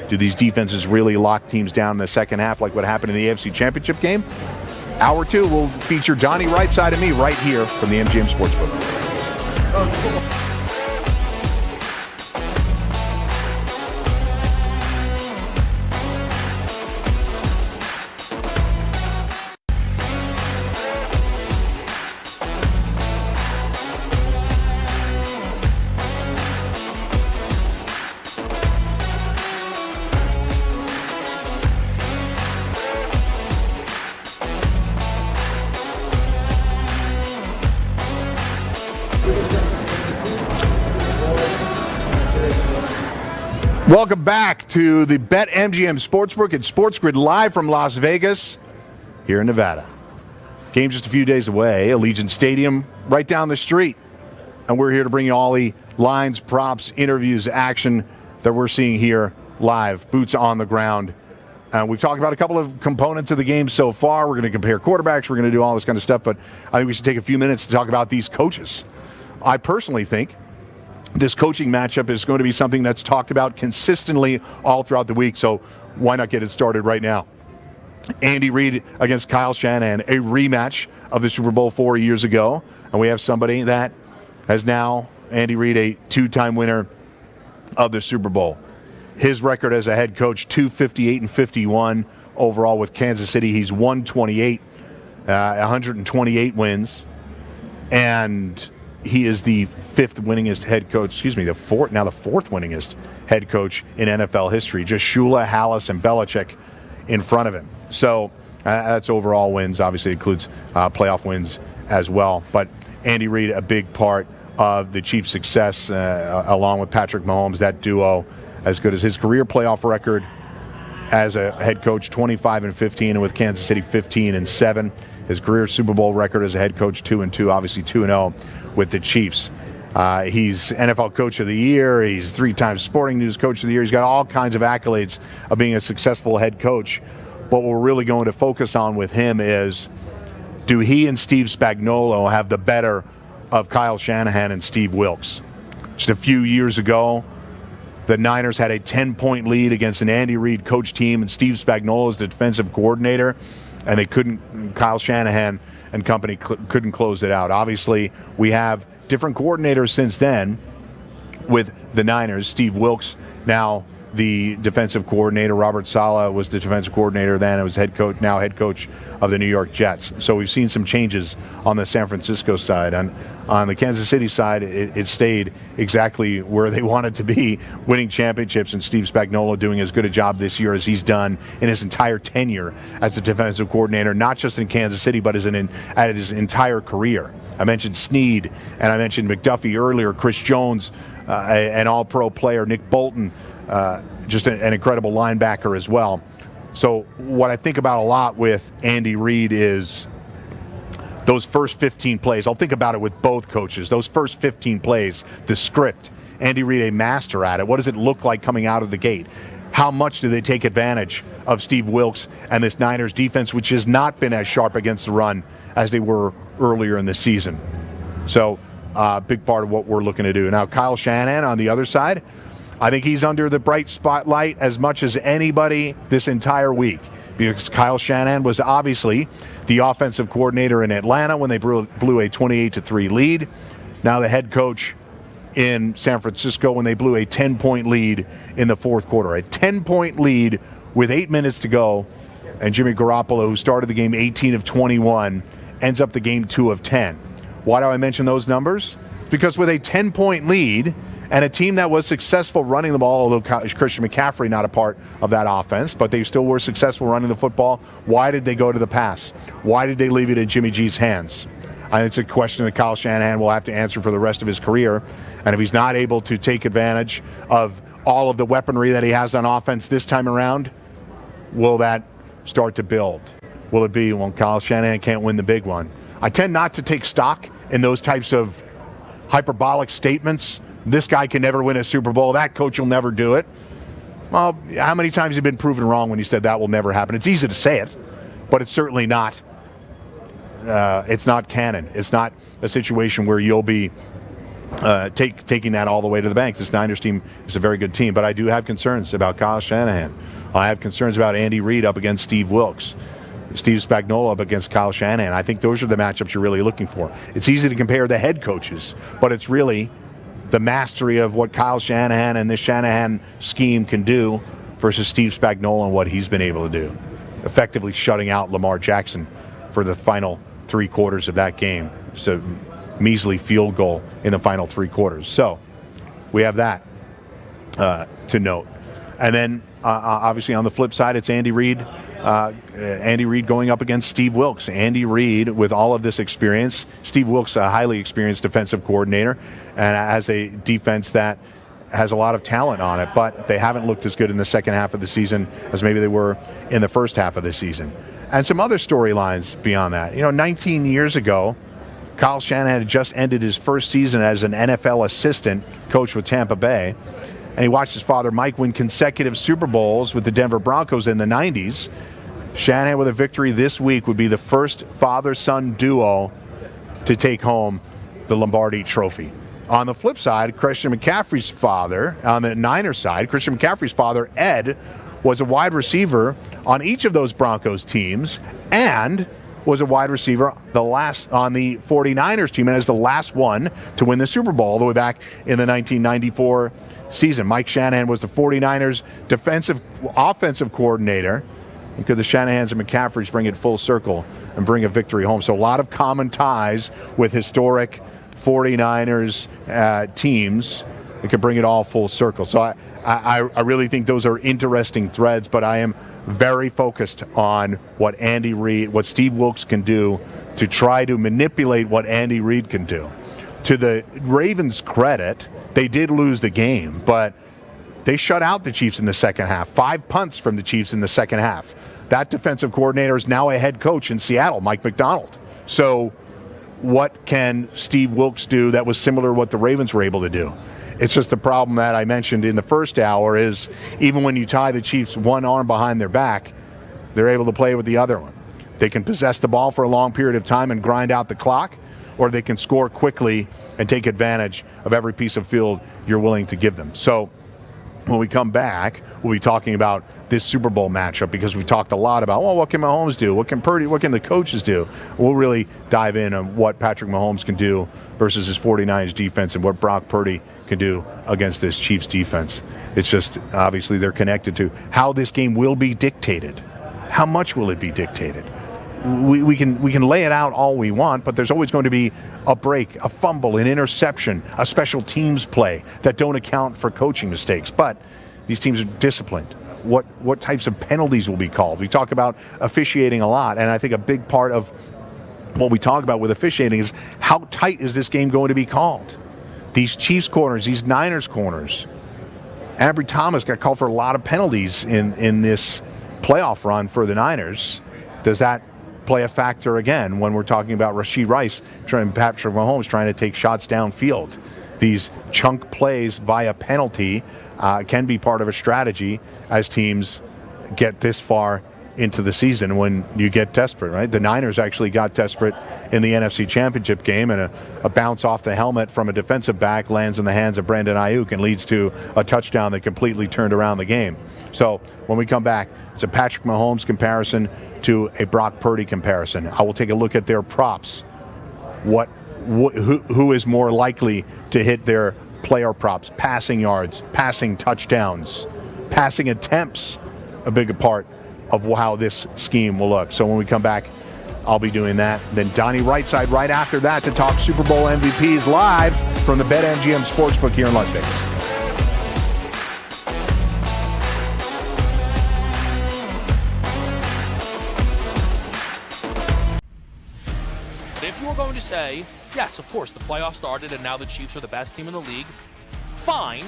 Do these defenses really lock teams down in the second half like what happened in the AFC Championship game? Hour 2 will feature Donnie right side of me right here from the MGM Sportsbook. Welcome back to the BetMGM Sportsbook at SportsGrid live from Las Vegas here in Nevada. Game just a few days away, Allegiant Stadium right down the street. And we're here to bring you all the lines, props, interviews, action that we're seeing here live, boots on the ground. We've talked about a couple of components of the game so far. We're going to compare quarterbacks. We're going to do all this kind of stuff. But I think we should take a few minutes to talk about these coaches. I personally think this coaching matchup is going to be something that's talked about consistently all throughout the week, so why not get it started right now? Andy Reid against Kyle Shanahan, a rematch of the Super Bowl 4 years ago, and we have somebody that has now, Andy Reid, a 2-time winner of the Super Bowl. His record as a head coach, 258-51 overall with Kansas City. He's 128, 128 wins, and he is the fourth winningest head coach head coach in NFL history. Just Shula, Hallis, and Belichick in front of him. So that's overall wins. Obviously includes playoff wins as well. But Andy Reid, a big part of the Chiefs' success, along with Patrick Mahomes, that duo, as good as his career playoff record as a head coach, 25-15, and with Kansas City, 15-7. His career Super Bowl record as a head coach, 2-2, obviously 2-0 with the Chiefs. He's NFL Coach of the Year. He's 3-time Sporting News Coach of the Year. He's got all kinds of accolades of being a successful head coach. But what we're really going to focus on with him is, do he and Steve Spagnuolo have the better of Kyle Shanahan and Steve Wilks? Just a few years ago, the Niners had a 10-point lead against an Andy Reid coach team, and Steve Spagnuolo is the defensive coordinator, and they Kyle Shanahan and company couldn't close it out. Obviously, we have different coordinators since then with the Niners. Steve Wilks, now the defensive coordinator. Robert Saleh was the defensive coordinator then. It was head coach of the New York Jets. So we've seen some changes on the San Francisco side. On the Kansas City side, it stayed exactly where they wanted to be, winning championships, and Steve Spagnuolo doing as good a job this year as he's done in his entire tenure as a defensive coordinator, not just in Kansas City, but at his entire career. I mentioned Snead, and I mentioned McDuffie earlier, Chris Jones, an all-pro player, Nick Bolton, just an incredible linebacker as well. So what I think about a lot with Andy Reid is those first 15 plays. I'll think about it with both coaches. Those first 15 plays, the script. Andy Reid, a master at it. What does it look like coming out of the gate? How much do they take advantage of Steve Wilks and this Niners defense, which has not been as sharp against the run as they were earlier in the season? So a big part of what we're looking to do. Now, Kyle Shanahan on the other side, I think he's under the bright spotlight as much as anybody this entire week, because Kyle Shanahan was obviously the offensive coordinator in Atlanta when they blew a 28-3 lead. Now the head coach in San Francisco when they blew a 10-point lead in the fourth quarter. A 10-point lead with 8 minutes to go, and Jimmy Garoppolo, who started the game 18 of 21, ends up the game 2 of 10. Why do I mention those numbers? Because with a 10-point lead and a team that was successful running the ball, although Christian McCaffrey not a part of that offense, but they still were successful running the football, why did they go to the pass? Why did they leave it in Jimmy G's hands? I think it's a question that Kyle Shanahan will have to answer for the rest of his career. And if he's not able to take advantage of all of the weaponry that he has on offense this time around, will that start to build? will it be when Kyle Shanahan can't win the big one? I tend not to take stock in those types of hyperbolic statements. This guy can never win a Super Bowl. That coach will never do it. Well, how many times have you been proven wrong when you said that will never happen? It's easy to say it, but it's certainly not. It's not canon. It's not a situation where you'll be taking that all the way to the bank. This Niners team is a very good team, but I do have concerns about Kyle Shanahan. I have concerns about Andy Reid up against Steve Wilks, Steve Spagnuolo up against Kyle Shanahan. I think those are the matchups you're really looking for. It's easy to compare the head coaches, but it's really the mastery of what Kyle Shanahan and this Shanahan scheme can do versus Steve Spagnuolo and what he's been able to do, effectively shutting out Lamar Jackson for the final 3 quarters of that game. So measly field goal in the final 3 quarters. So we have that to note. And then obviously on the flip side, it's Andy Reid. Andy Reid going up against Steve Wilks. Andy Reid with all of this experience. Steve Wilks, a highly experienced defensive coordinator, and has a defense that has a lot of talent on it, but they haven't looked as good in the second half of the season as maybe they were in the first half of the season. And some other storylines beyond that. 19 years ago, Kyle Shanahan had just ended his first season as an NFL assistant coach with Tampa Bay, and he watched his father Mike win consecutive Super Bowls with the Denver Broncos in the 90s. Shanahan with a victory this week would be the first father-son duo to take home the Lombardi Trophy. On the flip side, Christian McCaffrey's father, on the Niners side, Christian McCaffrey's father, Ed, was a wide receiver on each of those Broncos teams and was a wide receiver on the 49ers team and is the last one to win the Super Bowl all the way back in the 1994 season. Mike Shanahan was the 49ers offensive coordinator. And could the Shanahans and McCaffreys bring it full circle and bring a victory home? So a lot of common ties with historic 49ers teams that could bring it all full circle. So I really think those are interesting threads, but I am very focused on what Andy Reid, what Steve Wilks can do to try to manipulate what Andy Reid can do. To the Ravens' credit, they did lose the game, but they shut out the Chiefs in the second half. 5 punts from the Chiefs in the second half. That defensive coordinator is now a head coach in Seattle, Mike McDonald. So what can Steve Wilks do that was similar to what the Ravens were able to do? It's just the problem that I mentioned in the first hour is even when you tie the Chiefs one arm behind their back, they're able to play with the other one. They can possess the ball for a long period of time and grind out the clock, or they can score quickly and take advantage of every piece of field you're willing to give them. So when we come back, we'll be talking about this Super Bowl matchup because we talked a lot about, well, what can Mahomes do? What can Purdy, what can the coaches do? We'll really dive in on what Patrick Mahomes can do versus his 49ers defense and what Brock Purdy can do against this Chiefs defense. It's just, obviously, they're connected to how this game will be dictated. How much will it be dictated? We can lay it out all we want, but there's always going to be a break, a fumble, an interception, a special teams play that don't account for coaching mistakes. But these teams are disciplined. What types of penalties will be called? We talk about officiating a lot, and I think a big part of what we talk about with officiating is how tight is this game going to be called? These Chiefs corners, these Niners corners. Ambry Thomas got called for a lot of penalties in this playoff run for the Niners. Does that play a factor again when we're talking about Rashee Rice and Patrick Mahomes trying to take shots downfield? These chunk plays via penalty can be part of a strategy as teams get this far into the season when you get desperate, right? The Niners actually got desperate in the NFC Championship game, and a bounce off the helmet from a defensive back lands in the hands of Brandon Ayuk and leads to a touchdown that completely turned around the game. So when we come back, it's a Patrick Mahomes comparison to a Brock Purdy comparison. I will take a look at their props. Who is more likely to hit their player props, passing yards, passing touchdowns, passing attempts, a big part of how this scheme will look. So when we come back, I'll be doing that. Then Donnie Rightside right after that to talk Super Bowl MVPs live from the BetMGM Sportsbook here in Las Vegas. If you were going to say, yes, of course, the playoffs started and now the Chiefs are the best team in the league, fine.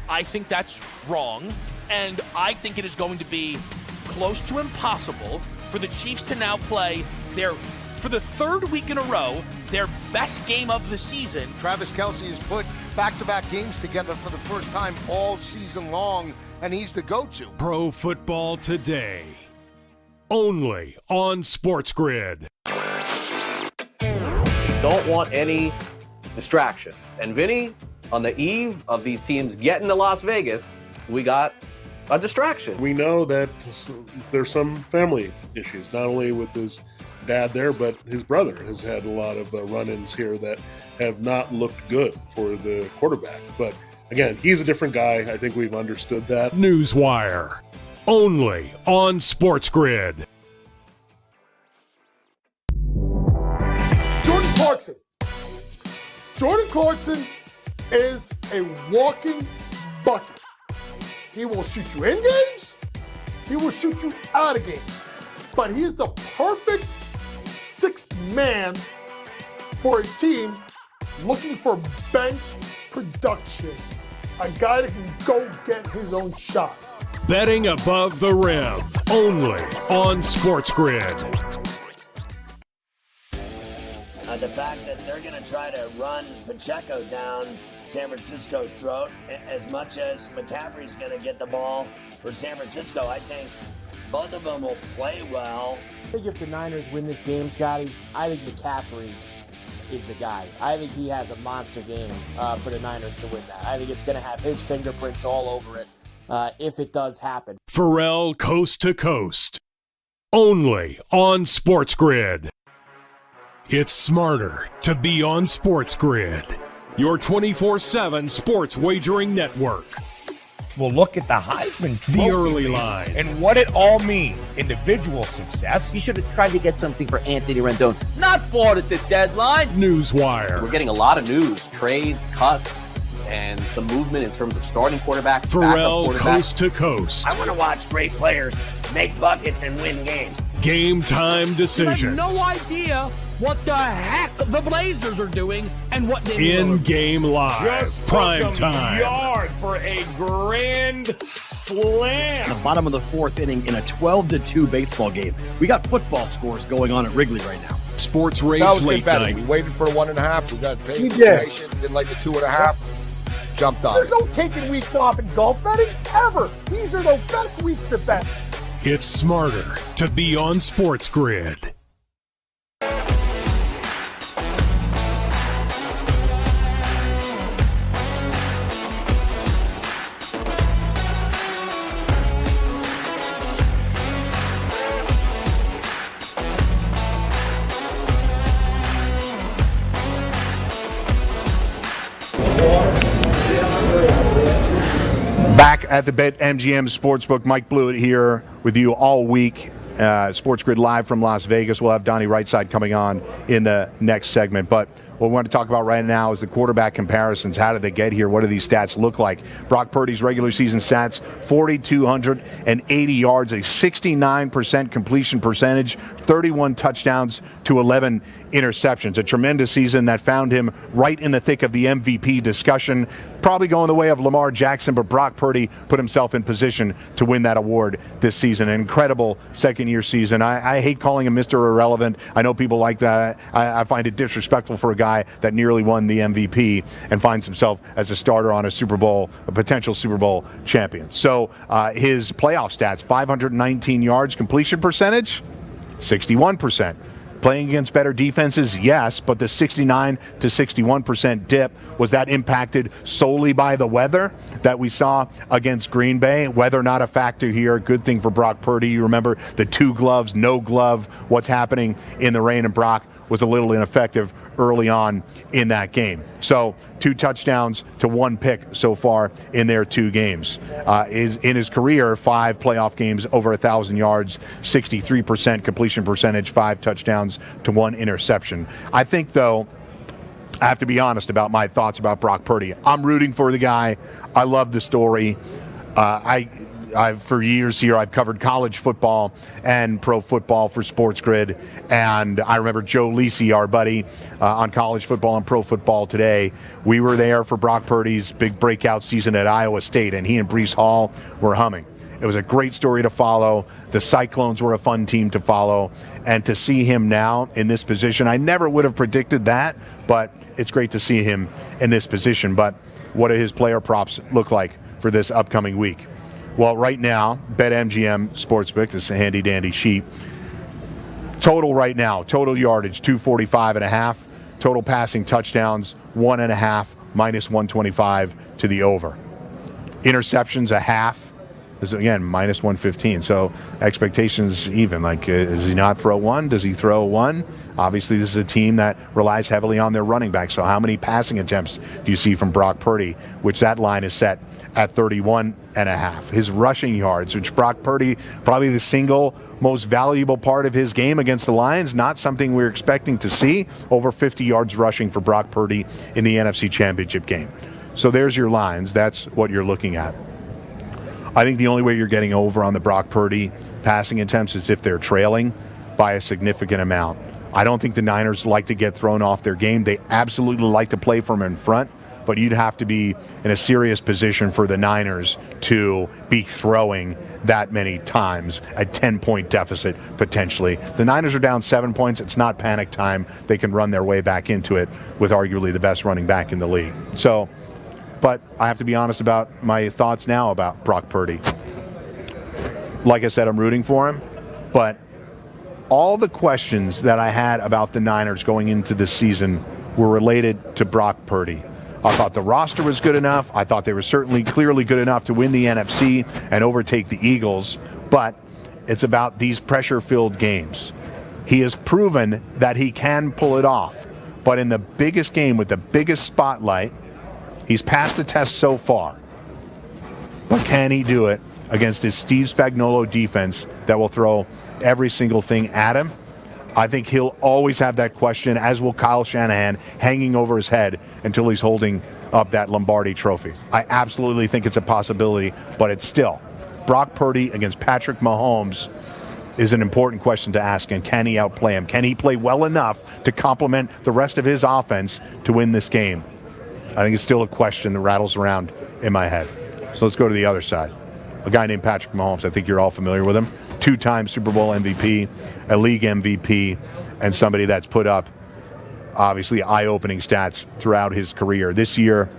I think that's wrong. And I think it is going to be close to impossible for the Chiefs to now play for the third week in a row, their best game of the season. Travis Kelce has put back-to-back games together for the first time all season long, and he's the go-to. Pro Football Today. Only on SportsGrid. Don't want any distractions. And Vinny, on the eve of these teams getting to Las Vegas, we got a distraction. We know that there's some family issues, not only with his dad there, but his brother has had a lot of run-ins here that have not looked good for the quarterback. But again, he's a different guy. I think we've understood that. Newswire. Only on SportsGrid. Jordan Clarkson. Jordan Clarkson is a walking bucket. He will shoot you in games. He will shoot you out of games. But he is the perfect sixth man for a team looking for bench production. A guy that can go get his own shot. Betting above the rim. Only on SportsGrid. The fact that they're going to try to run Pacheco down San Francisco's throat, as much as McCaffrey's going to get the ball for San Francisco, I think both of them will play well. I think if the Niners win this game, Scotty, I think McCaffrey is the guy. I think he has a monster game for the Niners to win that. I think it's going to have his fingerprints all over it if it does happen. Pharrell Coast to Coast. Only on SportsGrid. It's smarter to be on SportsGrid, your 24/7 sports wagering network. Well, look at the Heisman Trophy. The early line. And what it all means. Individual success. You should have tried to get something for Anthony Rendon. Not bought at the deadline. Newswire. We're getting a lot of news, trades, cuts, and some movement in terms of starting quarterbacks, Pharrell backup quarterbacks. Coast to Coast. I want to watch great players make buckets and win games. Game time I decisions. have no idea what the heck the Blazers are doing and what they In-game live. Just Prime took 'em time. yard for a grand slam. The bottom of the fourth inning in a 12-2 baseball game. We got football scores going on at Wrigley right now. Sports Rage That was late good betting. night. We waited for the 1.5. We got paid We for did. information. Didn't like the 2.5. Jumped on There's it. no taking weeks off in golf betting ever. These are the best weeks to bet. It's smarter to be on SportsGrid. Back at the BetMGM Sportsbook, Mike Blewitt here with you all week. SportsGrid live from Las Vegas. We'll have Donnie Rightside coming on in the next segment. But what we want to talk about right now is the quarterback comparisons. How did they get here? What do these stats look like? Brock Purdy's regular season stats, 4,280 yards, a 69% completion percentage, 31 touchdowns to 11 interceptions. A tremendous season that found him right in the thick of the MVP discussion. Probably going the way of Lamar Jackson, but Brock Purdy put himself in position to win that award this season. An incredible second-year season. I hate calling him Mr. Irrelevant. I know people like that. I find it disrespectful for a guy that nearly won the MVP and finds himself as a starter on a potential Super Bowl champion. So his playoff stats, 519 yards, completion percentage, 61%. Playing against better defenses, yes, but the 69 to 61% dip, was that impacted solely by the weather that we saw against Green Bay? Weather not a factor here. Good thing for Brock Purdy. You remember the 2 gloves, no glove, what's happening in the rain, and Brock was a little ineffective early on in that game. So 2 touchdowns to 1 pick so far in their 2 games. Is in his career, 5 playoff games over 1,000 yards, 63% completion percentage, 5 touchdowns to 1 interception. I think, though, I have to be honest about my thoughts about Brock Purdy. I'm rooting for the guy. I love the story. I've for years here, I've covered college football and pro football for SportsGrid, and I remember Joe Lisi, our buddy on College Football and Pro Football Today. We were there for Brock Purdy's big breakout season at Iowa State, and he and Breece Hall were humming. It was a great story to follow. The Cyclones were a fun team to follow. And to see him now in this position, I never would have predicted that, but it's great to see him in this position. But what do his player props look like for this upcoming week? Well, right now, BetMGM Sportsbook, this is a handy-dandy sheet. Total right now, total yardage, 245.5. Total passing touchdowns, 1.5, minus 125 to the over. Interceptions, a half. This is, again, minus 115. So expectations even. Like, does he not throw one? Does he throw one? Obviously, this is a team that relies heavily on their running back. So how many passing attempts do you see from Brock Purdy, which that line is set at 31.5? His rushing yards, which Brock Purdy, probably the single most valuable part of his game against the Lions, not something we're expecting to see. Over 50 yards rushing for Brock Purdy in the NFC Championship game. So there's your lines. That's what you're looking at. I think the only way you're getting over on the Brock Purdy passing attempts is if they're trailing by a significant amount. I don't think the Niners like to get thrown off their game. They absolutely like to play from in front, but you'd have to be in a serious position for the Niners to be throwing that many times, a 10-point deficit potentially. The Niners are down 7 points. It's not panic time. They can run their way back into it with arguably the best running back in the league. So, but I have to be honest about my thoughts now about Brock Purdy. Like I said, I'm rooting for him, but all the questions that I had about the Niners going into this season were related to Brock Purdy. I thought the roster was good enough. I thought they were certainly clearly good enough to win the NFC and overtake the Eagles, but it's about these pressure-filled games. He has proven that he can pull it off, but in the biggest game with the biggest spotlight, he's passed the test so far. But can he do it against his Steve Spagnuolo defense that will throw every single thing at him? I think he'll always have that question, as will Kyle Shanahan, hanging over his head until he's holding up that Lombardi trophy. I absolutely think it's a possibility, but it's still. Brock Purdy against Patrick Mahomes is an important question to ask, and can he outplay him? Can he play well enough to complement the rest of his offense to win this game? I think it's still a question that rattles around in my head. So let's go to the other side. A guy named Patrick Mahomes. I think you're all familiar with him. Two-time Super Bowl MVP, a league MVP, and somebody that's put up, obviously, eye-opening stats throughout his career. This year,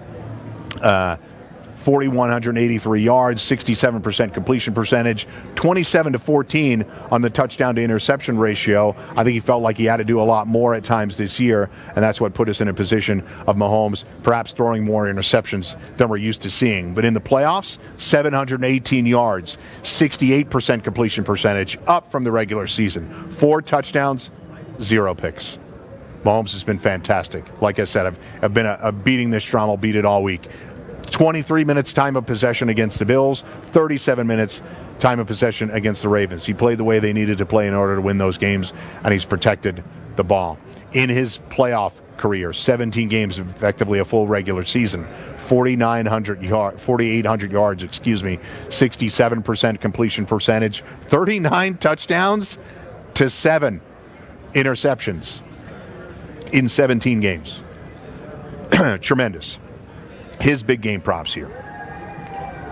4,183 yards, 67% completion percentage, 27-14 on the touchdown to interception ratio. I think he felt like he had to do a lot more at times this year, and that's what put us in a position of Mahomes perhaps throwing more interceptions than we're used to seeing. But in the playoffs, 718 yards, 68% completion percentage, up from the regular season. 4 touchdowns, 0 picks. Mahomes has been fantastic. Like I said, I've been beating this drum. I'll beat it all week. 23 minutes time of possession against the Bills, 37 minutes time of possession against the Ravens. He played the way they needed to play in order to win those games, and he's protected the ball. In his playoff career, 17 games, effectively a full regular season, 4,800 yards, 67% completion percentage, 39 touchdowns to 7 interceptions in 17 games. Tremendous. His big game props here.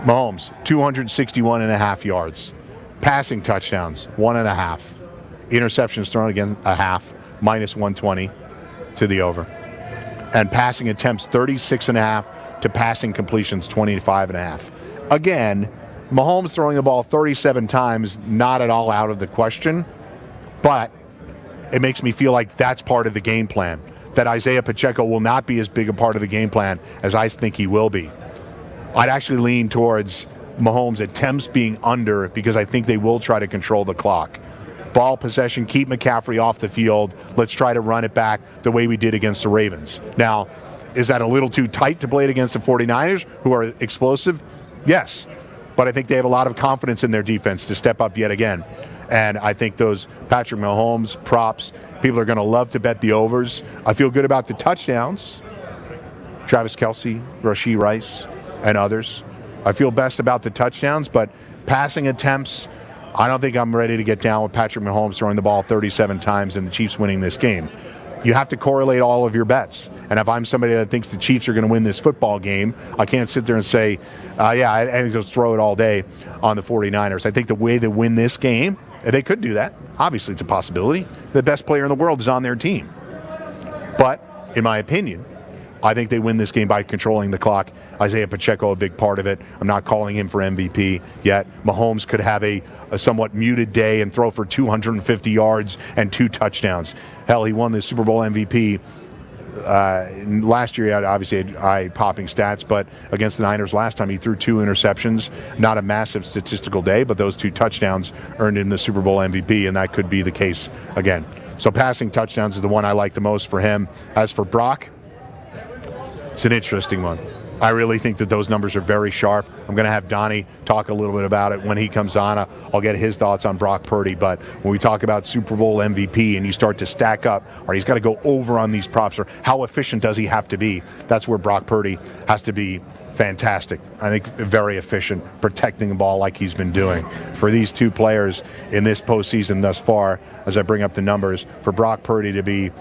Mahomes, 261.5 yards. Passing touchdowns, 1.5. Interceptions thrown again, a half, minus 120 to the over. And passing attempts, 36.5 to passing completions, 25.5. Again, Mahomes throwing the ball 37 times, not at all out of the question, but it makes me feel like that's part of the game plan. That Isaiah Pacheco will not be as big a part of the game plan as I think he will be. I'd actually lean towards Mahomes' attempts being under because I think they will try to control the clock. Ball possession, keep McCaffrey off the field. Let's try to run it back the way we did against the Ravens. Now, is that a little too tight to play it against the 49ers, who are explosive? Yes. But I think they have a lot of confidence in their defense to step up yet again. And I think those Patrick Mahomes props, people are going to love to bet the overs. I feel good about the touchdowns. Travis Kelce, Rashee Rice, and others. I feel best about the touchdowns, but passing attempts, I don't think I'm ready to get down with Patrick Mahomes throwing the ball 37 times and the Chiefs winning this game. you have to correlate all of your bets. And if I'm somebody that thinks the Chiefs are going to win this football game, I can't sit there and say, and just throw it all day on the 49ers. I think the way they win this game, they could do that. Obviously, it's a possibility. The best player in the world is on their team. But, in my opinion, I think they win this game by controlling the clock. Isaiah Pacheco, a big part of it. I'm not calling him for MVP yet. Mahomes could have a somewhat muted day and throw for 250 yards and 2 touchdowns. Hell, he won the Super Bowl MVP. Last year, he had obviously eye-popping stats, but against the Niners last time, he threw 2 interceptions. Not a massive statistical day, but those 2 touchdowns earned him the Super Bowl MVP, and that could be the case again. So passing touchdowns is the one I like the most for him. As for Brock, it's an interesting one. I really think that those numbers are very sharp. I'm going to have Donnie talk a little bit about it when he comes on. I'll get his thoughts on Brock Purdy. But when we talk about Super Bowl MVP and you start to stack up, or he's got to go over on these props, or how efficient does he have to be? That's where Brock Purdy has to be fantastic. I think very efficient, protecting the ball like he's been doing. For these 2 players in this postseason thus far, as I bring up the numbers, for Brock Purdy to be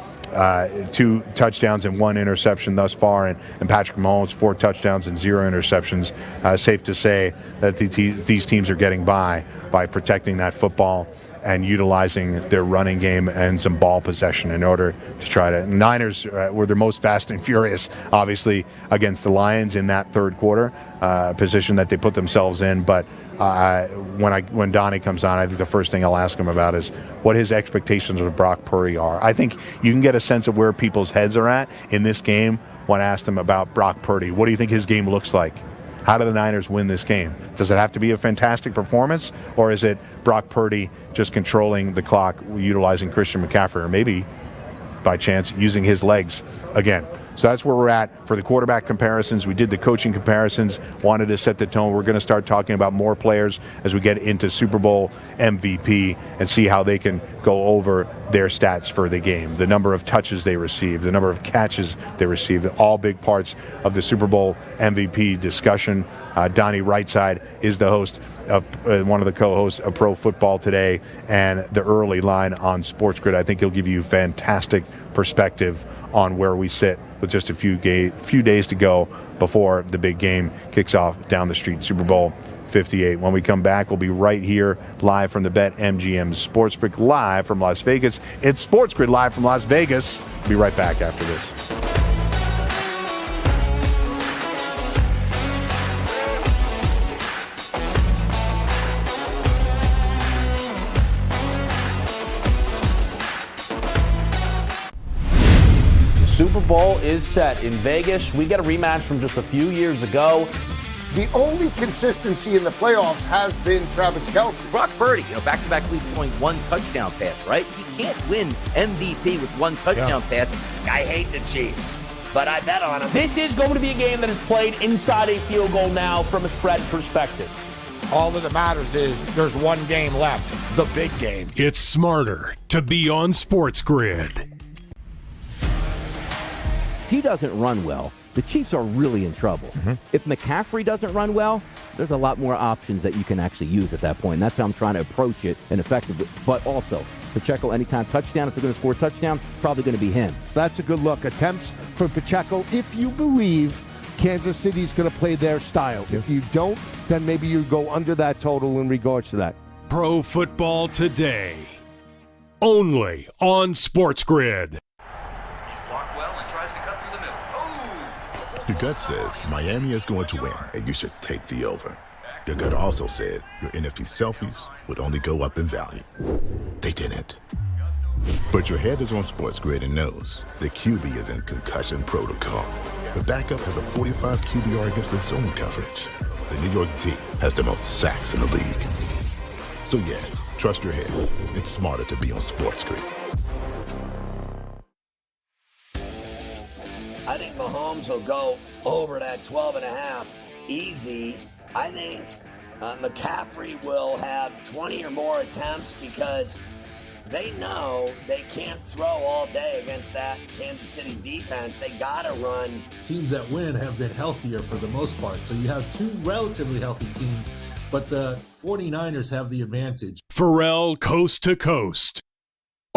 2 touchdowns and 1 interception thus far, and Patrick Mahomes 4 touchdowns and 0 interceptions. Safe to say that these teams are getting by protecting that football and utilizing their running game and some ball possession in order to try to. Niners were their most fast and furious, obviously, against the Lions in that third quarter position that they put themselves in. But when Donnie comes on, I think the first thing I'll ask him about is what his expectations of Brock Purdy are. I think you can get a sense of where people's heads are at in this game when I asked them about Brock Purdy. What do you think his game looks like? How do the Niners win this game? Does it have to be a fantastic performance, or is it Brock Purdy just controlling the clock, utilizing Christian McCaffrey, or maybe, by chance, using his legs again? So that's where we're at for the quarterback comparisons. We did the coaching comparisons, wanted to set the tone. We're going to start talking about more players as we get into Super Bowl MVP and see how they can go over their stats for the game. The number of touches they receive, the number of catches they receive, all big parts of the Super Bowl MVP discussion. Donnie Rightside is the host of one of the co-hosts of Pro Football Today and the early line on SportsGrid. I think he'll give you fantastic perspective on where we sit with just a few days to go before the big game kicks off down the street, Super Bowl 58. When we come back, we'll be right here live from the BetMGM Sportsbook, live from Las Vegas. It's SportsGrid live from Las Vegas. Be right back after this. Super Bowl is set in Vegas. We get a rematch from just a few years ago. The only consistency in the playoffs has been Travis Kelce. Brock Purdy, back-to-back weeks throwing 1 touchdown pass, right? You can't win MVP with 1 touchdown pass. I hate the Chiefs, but I bet on them. This is going to be a game that is played inside a field goal now from a spread perspective. All that matters is there's 1 game left, the big game. It's smarter to be on SportsGrid. If he doesn't run well, the Chiefs are really in trouble. If McCaffrey doesn't run well, there's a lot more options that you can actually use at that point. And that's how I'm trying to approach it and effectively. But also, Pacheco, anytime touchdown, if they're going to score a touchdown, probably going to be him. That's a good look. Attempts from Pacheco, if you believe Kansas City's going to play their style. If you don't, then maybe you go under that total in regards to that. Pro Football Today, only on SportsGrid. Your gut says Miami is going to win, and you should take the over. Your gut also said your NFT selfies would only go up in value. They didn't. But your head is on SportsGrid and knows the QB is in concussion protocol. The backup has a 45 QBR against the zone coverage. The New York D has the most sacks in the league. So yeah, trust your head. It's smarter to be on SportsGrid. I think Mahomes will go over that 12.5 easy. I think McCaffrey will have 20 or more attempts because they know they can't throw all day against that Kansas City defense. They got to run. Teams that win have been healthier for the most part. So you have 2 relatively healthy teams, but the 49ers have the advantage. Pharrell Coast to Coast,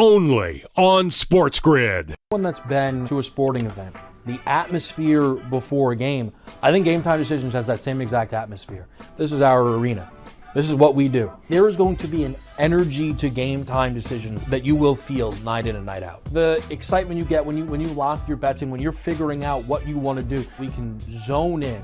only on SportsGrid. One that's been to a sporting event, the atmosphere before a game, I think Game Time Decisions has that same exact atmosphere. This is our arena. This is what we do. There is going to be an energy to Game Time Decisions that you will feel night in and night out. The excitement you get when you lock your bets in, when you're figuring out what you want to do, we can zone in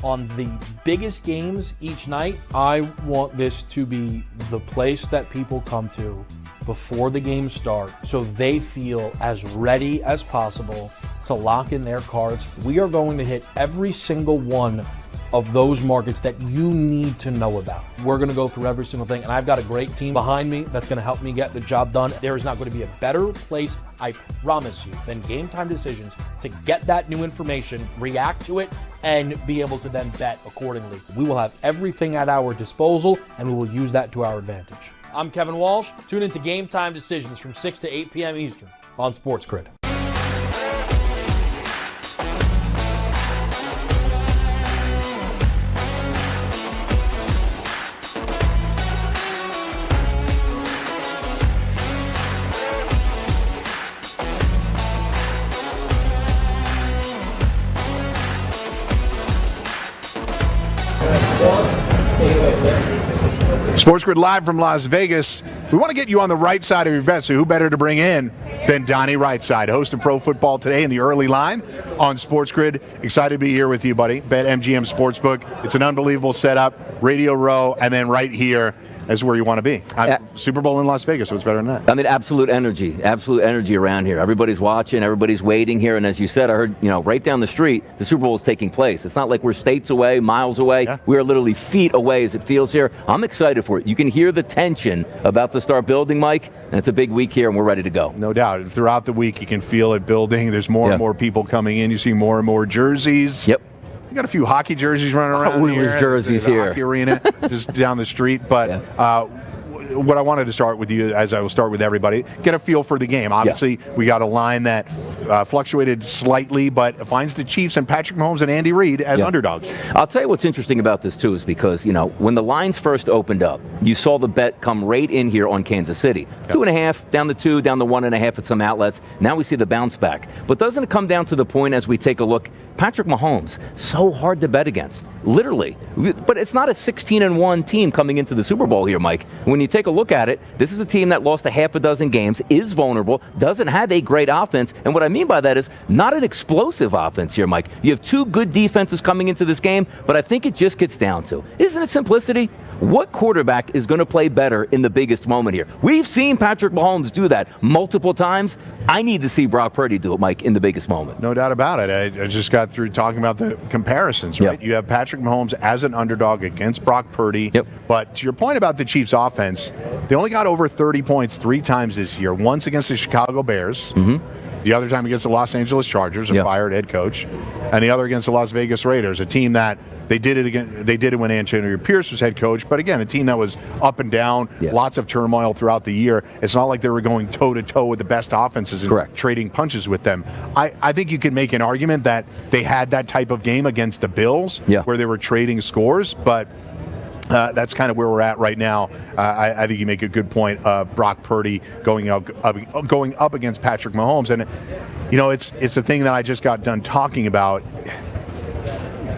on the biggest games each night. I want this to be the place that people come to before the games start so they feel as ready as possible to lock in their cards. We are going to hit every single one of those markets that you need to know about. We're going to go through every single thing, and I've got a great team behind me that's going to help me get the job done. There is not going to be a better place, I promise you, than Game Time Decisions to get that new information, react to it, and be able to then bet accordingly. We will have everything at our disposal, and we will use that to our advantage. I'm Kevin Walsh. Tune into Game Time Decisions from 6 to 8 p.m. Eastern on SportsGrid. SportsGrid live from Las Vegas. We want to get you on the right side of your bet, so who better to bring in than Donnie Rightside, host of Pro Football Today in the early line on SportsGrid. Excited to be here with you, buddy. BetMGM Sportsbook. It's an unbelievable setup. Radio Row, and then right here is where you want to be. Super Bowl in Las Vegas, what's better than that? I mean, absolute energy around here. Everybody's watching, everybody's waiting here, and as you said, I heard, right down the street, the Super Bowl is taking place. It's not like we're states away, miles away. Yeah. We are literally feet away as it feels here. I'm excited for it. You can hear the tension about to start building, Mike, and it's a big week here, and we're ready to go. No doubt. Throughout the week, you can feel it building. There's more and more people coming in. You see more and more jerseys. Yep. We got a few hockey jerseys running around here. Jerseys here. Hockey arena just down the street. But what I wanted to start with you, as I will start with everybody, get a feel for the game. Obviously, we got a line that fluctuated slightly, but finds the Chiefs and Patrick Mahomes and Andy Reid as underdogs. I'll tell you what's interesting about this, too, is because, when the lines first opened up, you saw the bet come right in here on Kansas City. 2.5, down to 2, down to 1.5 at some outlets. Now we see the bounce back. But doesn't it come down to the point as we take a look, Patrick Mahomes, so hard to bet against, literally. But it's not a 16-1 team coming into the Super Bowl here, Mike. When you take a look at it, this is a team that lost a half a dozen games, is vulnerable, doesn't have a great offense, and what I mean by that is not an explosive offense here, Mike. You have two good defenses coming into this game, but I think it just gets down to, isn't it simplicity? What quarterback is going to play better in the biggest moment here? We've seen Patrick Mahomes do that multiple times. I need to see Brock Purdy do it, Mike, in the biggest moment. No doubt about it. I just got through talking about the comparisons, right? You have Patrick Mahomes as an underdog against Brock Purdy. But to your point about the Chiefs' offense, they only got over 30 points 3 times this year. Once against the Chicago Bears. The other time against the Los Angeles Chargers, a fired head coach. And the other against the Las Vegas Raiders, a team that they did it again. They did it when Antonio Pierce was head coach, but again, a team that was up and down, lots of turmoil throughout the year. It's not like they were going toe-to-toe with the best offenses and trading punches with them. I think you can make an argument that they had that type of game against the Bills, where they were trading scores, but that's kind of where we're at right now. I think you make a good point. Brock Purdy going up against Patrick Mahomes, and it's a thing that I just got done talking about.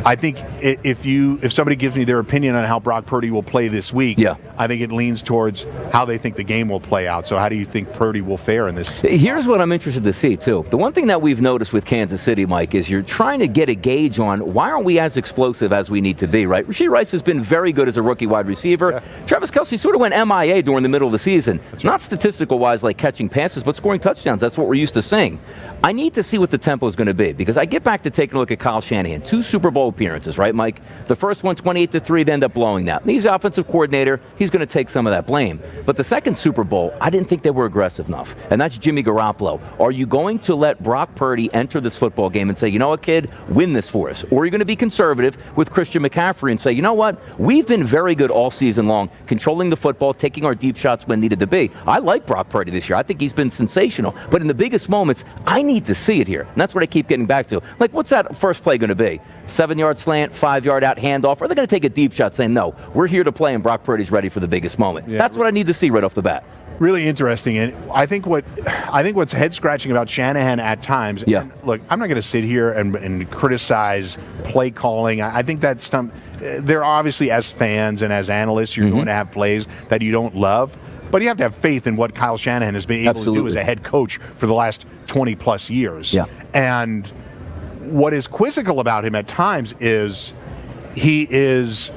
I think if somebody gives me their opinion on how Brock Purdy will play this week, I think it leans towards how they think the game will play out. So how do you think Purdy will fare in this? Here's what I'm interested to see, too. The one thing that we've noticed with Kansas City, Mike, is you're trying to get a gauge on why aren't we as explosive as we need to be, right? Rashee Rice has been very good as a rookie wide receiver. Travis Kelce sort of went MIA during the middle of the season. Not statistical-wise like catching passes, but scoring touchdowns. That's what we're used to seeing. I need to see what the tempo is going to be because I get back to taking a look at Kyle Shanahan. 2 Super Bowl appearances, right, Mike? The first one, 28-3, they end up blowing that. He's the offensive coordinator. He's going to take some of that blame. But the second Super Bowl, I didn't think they were aggressive enough, and that's Jimmy Garoppolo. Are you going to let Brock Purdy enter this football game and say, you know what, kid, win this for us? Or are you going to be conservative with Christian McCaffrey and say, you know what, we've been very good all season long, controlling the football, taking our deep shots when needed to be. I like Brock Purdy this year. I think he's been sensational. But in the biggest moments, I need to see it here. And that's what I keep getting back to. Like, what's that first play going to be? 7-yard slant, 5-yard out handoff? Or are they going to take a deep shot saying, no, we're here to play and Brock Purdy's ready for the biggest moment? That's what I need to see right off the bat. Really interesting, and I think what's head scratching about Shanahan at times. Yeah. And look, I'm not going to sit here and criticize play calling. I think that's they're obviously, as fans and as analysts, you're going to have plays that you don't love, but you have to have faith in what Kyle Shanahan has been able to do as a head coach for the last 20 plus years. Yeah. And what is quizzical about him at times is he is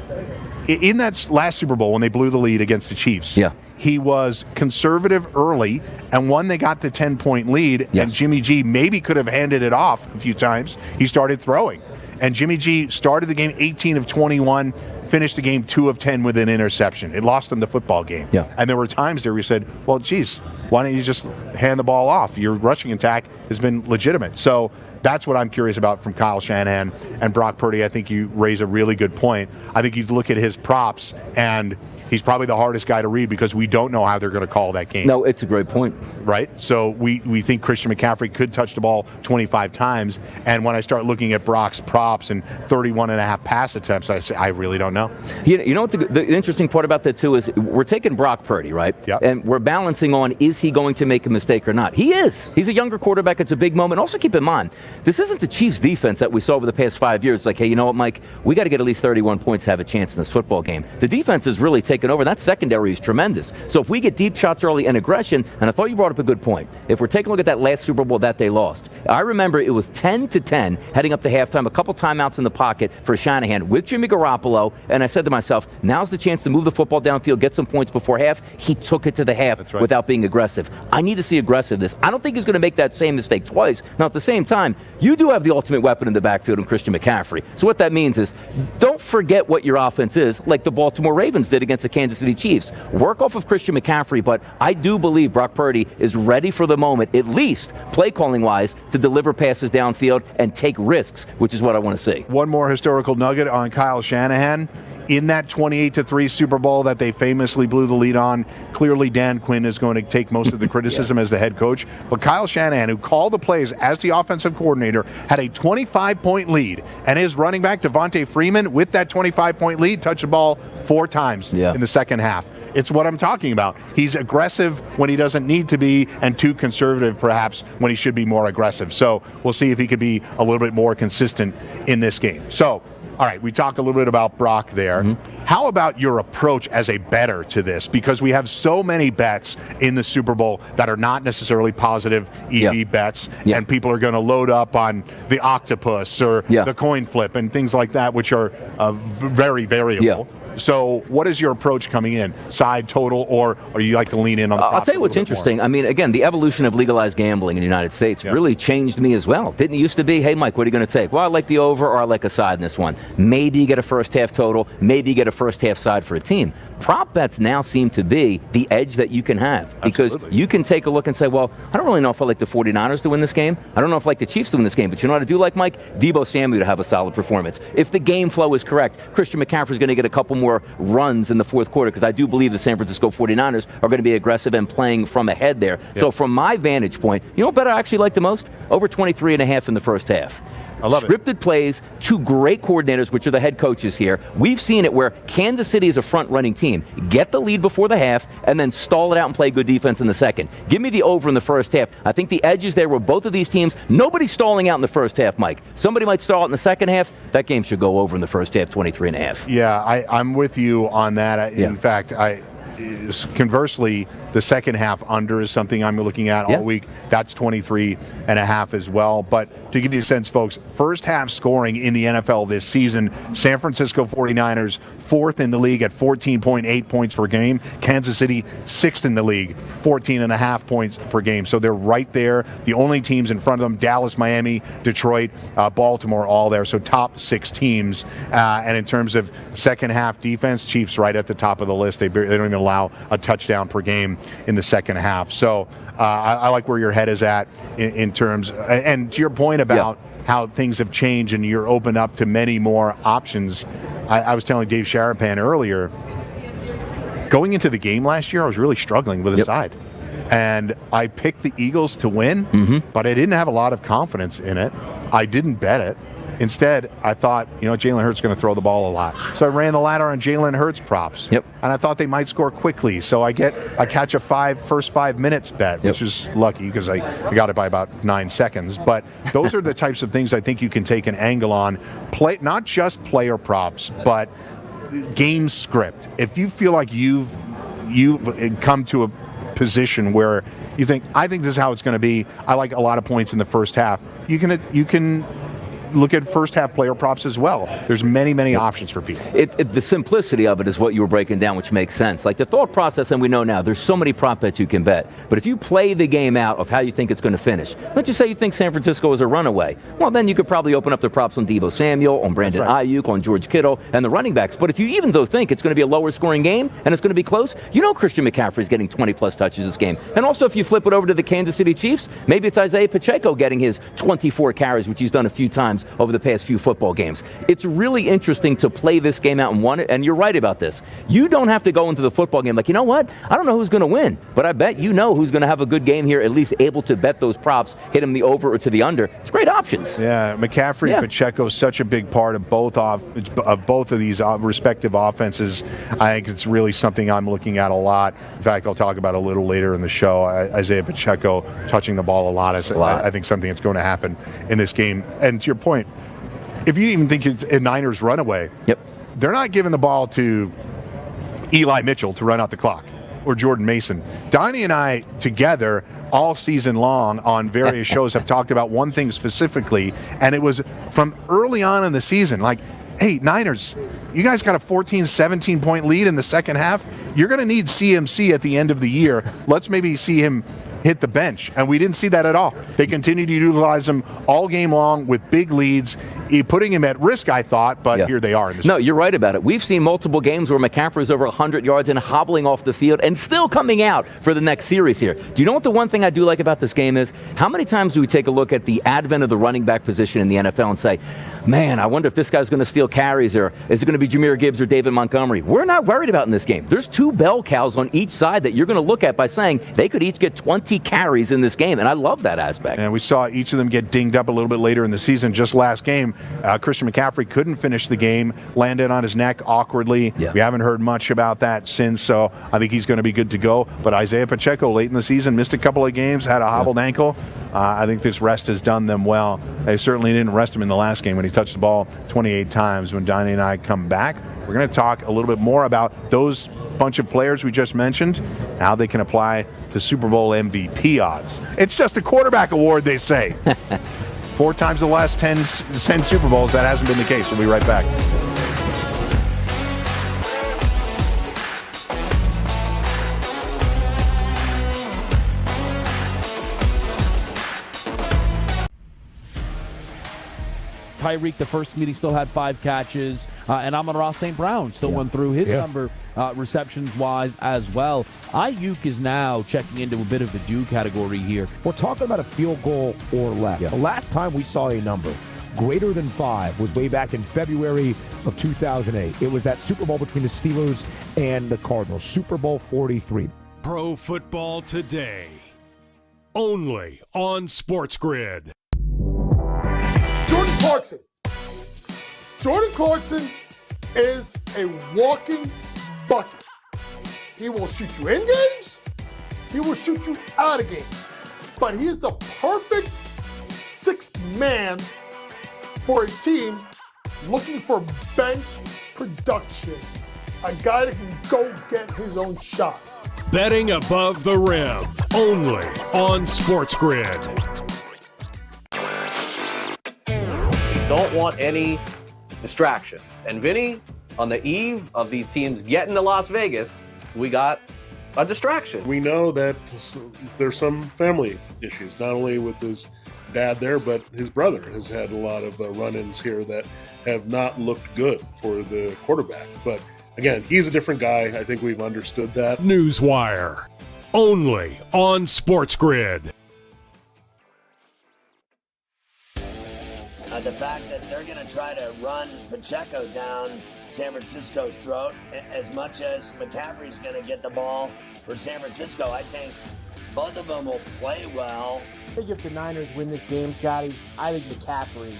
in that last Super Bowl when they blew the lead against the Chiefs. Yeah. He was conservative early, and when they got the 10-point lead, and Jimmy G maybe could have handed it off a few times, he started throwing. And Jimmy G started the game 18 of 21, finished the game 2 of 10 with an interception. It lost them the football game. Yeah. And there were times there where you said, well, geez, why don't you just hand the ball off? Your rushing attack has been legitimate. So that's what I'm curious about from Kyle Shanahan and Brock Purdy. I think you raise a really good point. I think you look at his props, and he's probably the hardest guy to read because we don't know how they're going to call that game. No, it's a great point. Right? So we think Christian McCaffrey could touch the ball 25 times, and when I start looking at Brock's props and 31.5 pass attempts, I say, I really don't know. You know what the interesting part about that, too, is we're taking Brock Purdy, right? Yep. And we're balancing on, is he going to make a mistake or not? He is. He's a younger quarterback. It's a big moment. Also, keep in mind, this isn't the Chiefs' defense that we saw over the past 5 years. It's like, hey, you know what, Mike? We got to get at least 31 points to have a chance in this football game. The defense has really taken over. That secondary is tremendous. So if we get deep shots early and aggression, and I thought you brought up a good point, if we're taking a look at that last Super Bowl that they lost, I remember it was 10-10 heading up to halftime, a couple timeouts in the pocket for Shanahan with Jimmy Garoppolo, and I said to myself, now's the chance to move the football downfield, get some points before half. He took it to the half without being aggressive. I need to see aggressiveness. I don't think he's going to make that same mistake twice. Now, at the same time, you do have the ultimate weapon in the backfield in Christian McCaffrey. So what that means is don't forget what your offense is, like the Baltimore Ravens did against the Kansas City Chiefs. Work off of Christian McCaffrey, but I do believe Brock Purdy is ready for the moment, at least play calling wise, to deliver passes downfield and take risks, which is what I want to see. One more historical nugget on Kyle Shanahan. In that 28-3 Super Bowl that they famously blew the lead on, clearly Dan Quinn is going to take most of the criticism as the head coach. But Kyle Shanahan, who called the plays as the offensive coordinator, had a 25-point lead. And his running back, Devontae Freeman, with that 25-point lead, touched the ball 4 times in the second half. It's what I'm talking about. He's aggressive when he doesn't need to be, and too conservative perhaps when he should be more aggressive. So we'll see if he could be a little bit more consistent in this game. So, all right, we talked a little bit about Brock there. How about your approach as a bettor to this? Because we have so many bets in the Super Bowl that are not necessarily positive EV bets, and people are going to load up on the octopus or the coin flip and things like that, which are very variable. So what is your approach coming in? Side, total, or you like to lean in on the props? I'll tell you what's interesting. I mean, again, the evolution of legalized gambling in the United States really changed me as well. Didn't it used to be, hey, Mike, what are you going to take? Well, I like the over or I like a side in this one. Maybe you get a first half total. Maybe you get a first half side for a team. Prop bets now seem to be the edge that you can have because you can take a look and say, well, I don't really know if I like the 49ers to win this game. I don't know if I like the Chiefs to win this game. But you know what I do like, Mike? Deebo Samuel to have a solid performance. If the game flow is correct, Christian McCaffrey is going to get a couple more runs in the fourth quarter because I do believe the San Francisco 49ers are going to be aggressive and playing from ahead there. So from my vantage point, you know what bet I actually like the most? Over 23.5 in the first half. I love it. Scripted plays, 2 great coordinators, which are the head coaches here. We've seen it where Kansas City is a front-running team. Get the lead before the half, and then stall it out and play good defense in the second. Give me the over in the first half. I think the edge is there with both of these teams. Nobody's stalling out in the first half, Mike. Somebody might stall out in the second half. That game should go over in the first half, 23.5. Yeah, I'm with you on that. In fact, conversely, the second half under is something I'm looking at all week. That's 23.5 as well. But to give you a sense, folks, first half scoring in the NFL this season, San Francisco 49ers 4th in the league at 14.8 points per game. Kansas City 6th in the league, 14.5 points per game. So they're right there. The only teams in front of them, Dallas, Miami, Detroit, Baltimore, all there. So top 6 teams. And in terms of second half defense, Chiefs right at the top of the list. They don't even allow a touchdown per game in the second half. So I like where your head is at in terms, and to your point about how things have changed and you're open up to many more options. I was telling Dave Sharapan earlier, going into the game last year, I was really struggling with a side. And I picked the Eagles to win, but I didn't have a lot of confidence in it. I didn't bet it. Instead, I thought, Jalen Hurts is going to throw the ball a lot. So I ran the ladder on Jalen Hurts props. Yep. And I thought they might score quickly. So I catch a first 5 minutes bet, which is lucky because I got it by about 9 seconds. But those are the types of things I think you can take an angle on. Not just player props, but game script. If you feel like you've come to a position where you think, I think this is how it's going to be. I like a lot of points in the first half. You can look at first half player props as well. There's many options for people. The simplicity of it is what you were breaking down, which makes sense. Like the thought process, and we know now, there's so many prop bets you can bet. But if you play the game out of how you think it's going to finish, let's just say you think San Francisco is a runaway. Well, then you could probably open up the props on Deebo Samuel, on Brandon Ayuk, on George Kittle, and the running backs. But if you even though think it's going to be a lower scoring game and it's going to be close, Christian McCaffrey is getting 20-plus touches this game. And also, if you flip it over to the Kansas City Chiefs, maybe it's Isaiah Pacheco getting his 24 carries, which he's done a few times over the past few football games. It's really interesting to play this game out and win it, and you're right about this. You don't have to go into the football game like, you know what? I don't know who's going to win, but I bet who's going to have a good game here, at least able to bet those props, hit him the over or to the under. It's great options. Yeah, McCaffrey and Pacheco is such a big part of both of these respective offenses. I think it's really something I'm looking at a lot. In fact, I'll talk about it a little later in the show. Isaiah Pacheco touching the ball a lot is, I think, something that's going to happen in this game. And to your point, if you even think it's a Niners runaway, they're not giving the ball to Eli Mitchell to run out the clock or Jordan Mason. Donnie and I together all season long on various shows have talked about one thing specifically, and it was from early on in the season, like, hey, Niners, you guys got a 14, 17-point lead in the second half. You're going to need CMC at the end of the year. Let's maybe see him hit the bench. And we didn't see that at all. They continued to utilize him all game long with big leads, putting him at risk, I thought, but here they are. No, you're right about it. We've seen multiple games where McCaffrey's over 100 yards and hobbling off the field and still coming out for the next series here. Do you know what the one thing I do like about this game is? How many times do we take a look at the advent of the running back position in the NFL and say, man, I wonder if this guy's going to steal carries, or is it going to be Jahmyr Gibbs or David Montgomery? We're not worried about in this game. There's two bell cows on each side that you're going to look at by saying they could each get 20 carries in this game, and I love that aspect. And we saw each of them get dinged up a little bit later in the season. Just last game, Christian McCaffrey couldn't finish the game, landed on his neck awkwardly. We haven't heard much about that since, so I think he's going to be good to go. But Isaiah Pacheco, late in the season, missed a couple of games, had a hobbled ankle. I think this rest has done them well. They certainly didn't rest him in the last game when he touched the ball 28 times. When Donnie and I come back, we're going to talk a little bit more about those bunch of players we just mentioned, how they can apply to Super Bowl MVP odds. It's just a quarterback award, they say. 4 times the last 10 Super Bowls, that hasn't been the case. We'll be right back. Tyreek, the first meeting, still had 5 catches. And Amon-Ra St. Brown still went through his number receptions-wise as well. Ayuk is now checking into a bit of the do category here. We're talking about a field goal or less. The last time we saw a number greater than 5 was way back in February of 2008. It was that Super Bowl between the Steelers and the Cardinals, Super Bowl 43. Pro Football Today, only on SportsGrid. Jordan Clarkson is a walking bucket. He will shoot you in games. He will shoot you out of games. But he is the perfect 6th man for a team looking for bench production. A guy that can go get his own shot. Betting above the rim, only on SportsGrid. Don't want any distractions. And Vinny, on the eve of these teams getting to Las Vegas, we got a distraction. We know that there's some family issues, not only with his dad there, but his brother has had a lot of run-ins here that have not looked good for the quarterback. But again, he's a different guy. I think we've understood that. Newswire, only on SportsGrid. The fact that they're going to try to run Pacheco down San Francisco's throat, as much as McCaffrey's going to get the ball for San Francisco, I think both of them will play well. I think if the Niners win this game, Scotty, I think McCaffrey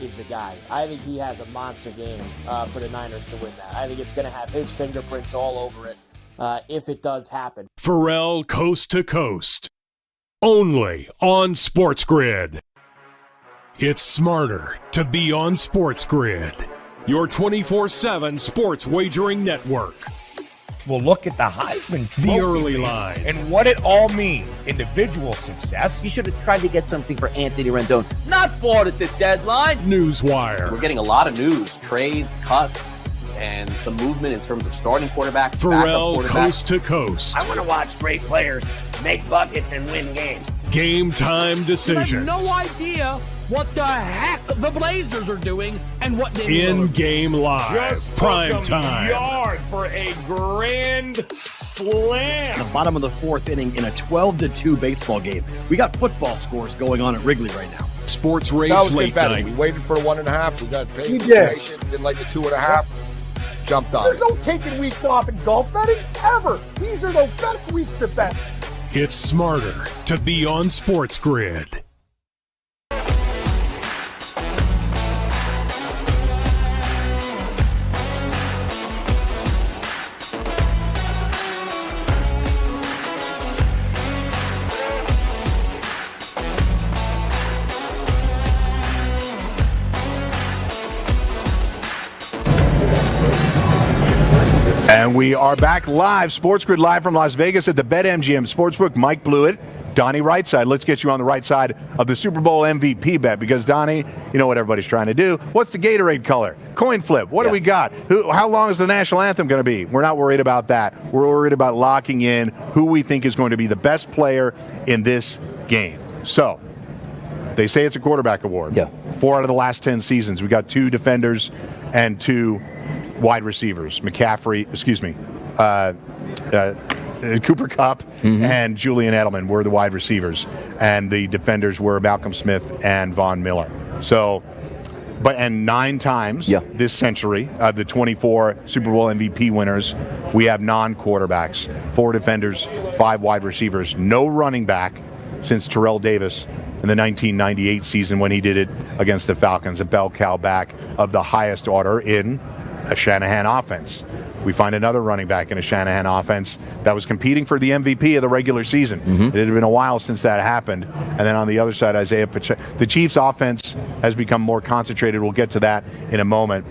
is the guy. I think he has a monster game for the Niners to win that. I think it's going to have his fingerprints all over it if it does happen. Pharrell Coast to Coast. Only on SportsGrid. It's smarter to be on SportsGrid. Your 24/7 sports wagering network. We'll look at the Heisman Trophy The early race line. and what it all means. Individual success. You should have tried to get something for Anthony Rendon. Not bought at the deadline. Newswire. We're getting a lot of news, trades, cuts, and some movement in terms of starting quarterbacks, backup Pharrell quarterbacks. Coast to Coast. I want to watch great players make buckets and win games. Game time You have decisions. no idea what the heck the Blazers are doing and what they In game live. Just Prime took 'em time. yard for a grand slam. The bottom of the fourth inning in a 12-2 baseball game. We got football scores going on at Wrigley right now. Sports Rage That was late good betting. night. We waited for 1.5. We got paid. We did. Patient, did like the 2.5. Jumped on There's it. no taking weeks off in golf betting ever. These are the best weeks to bet. It's smarter to be on SportsGrid. And we are back live, SportsGrid live from Las Vegas at the BetMGM Sportsbook. Mike Blewitt, Donnie right side. Let's get you on the right side of the Super Bowl MVP bet because, Donnie, you know what everybody's trying to do. What's the Gatorade color? Coin flip. What do we got? How long is the national anthem going to be? We're not worried about that. We're worried about locking in who we think is going to be the best player in this game. So, they say it's a quarterback award. Yeah. 4 out of the last 10 seasons. We got 2 defenders and 2 wide receivers. McCaffrey, Cooper Kupp and Julian Edelman were the wide receivers, and the defenders were Malcolm Smith and Von Miller. So, and 9 times this century, the 24 Super Bowl MVP winners, we have non-quarterbacks, 4 defenders, 5 wide receivers, no running back since Terrell Davis in the 1998 season when he did it against the Falcons, a bell cow back of the highest order in a Shanahan offense. We find another running back in a Shanahan offense that was competing for the MVP of the regular season. It had been a while since that happened. And then on the other side, Isaiah Pacheco. The Chiefs' offense has become more concentrated. We'll get to that in a moment.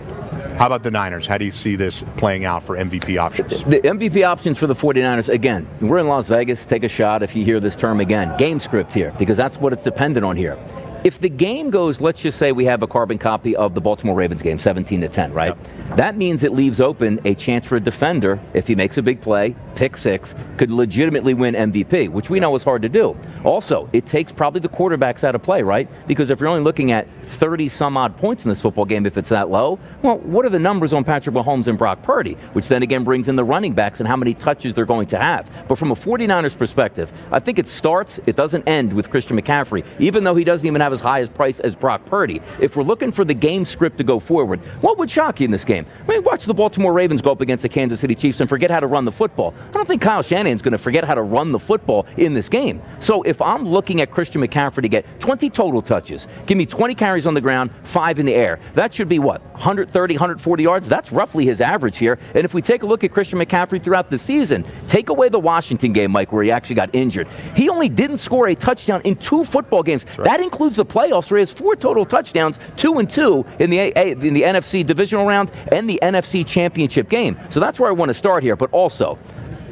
How about the Niners? How do you see this playing out for MVP options? The MVP options for the 49ers, again, we're in Las Vegas. Take a shot if you hear this term again. Game script here, because that's what it's dependent on here. If the game goes, let's just say we have a carbon copy of the Baltimore Ravens game, 17-10, right? Yep. That means it leaves open a chance for a defender, if he makes a big play, pick 6, could legitimately win MVP, which we know is hard to do. Also, it takes probably the quarterbacks out of play, right? Because if you're only looking at 30-some-odd points in this football game, if it's that low, well, what are the numbers on Patrick Mahomes and Brock Purdy? Which then again brings in the running backs and how many touches they're going to have. But from a 49ers perspective, I think it starts, it doesn't end with Christian McCaffrey, even though he doesn't even have as high as price as Brock Purdy. If we're looking for the game script to go forward, what would shock you in this game? I mean, watch the Baltimore Ravens go up against the Kansas City Chiefs and forget how to run the football. I don't think Kyle Shanahan's going to forget how to run the football in this game. So if I'm looking at Christian McCaffrey to get 20 total touches, give me 20 carries on the ground, 5 in the air, that should be what, 130, 140 yards? That's roughly his average here. And if we take a look at Christian McCaffrey throughout the season, take away the Washington game, Mike, where he actually got injured. He only didn't score a touchdown in 2 football games. Right. That includes the playoffs, where he has 4 total touchdowns, 2 and 2 in the NFC divisional round and the NFC championship game. So that's where I want to start here. But also,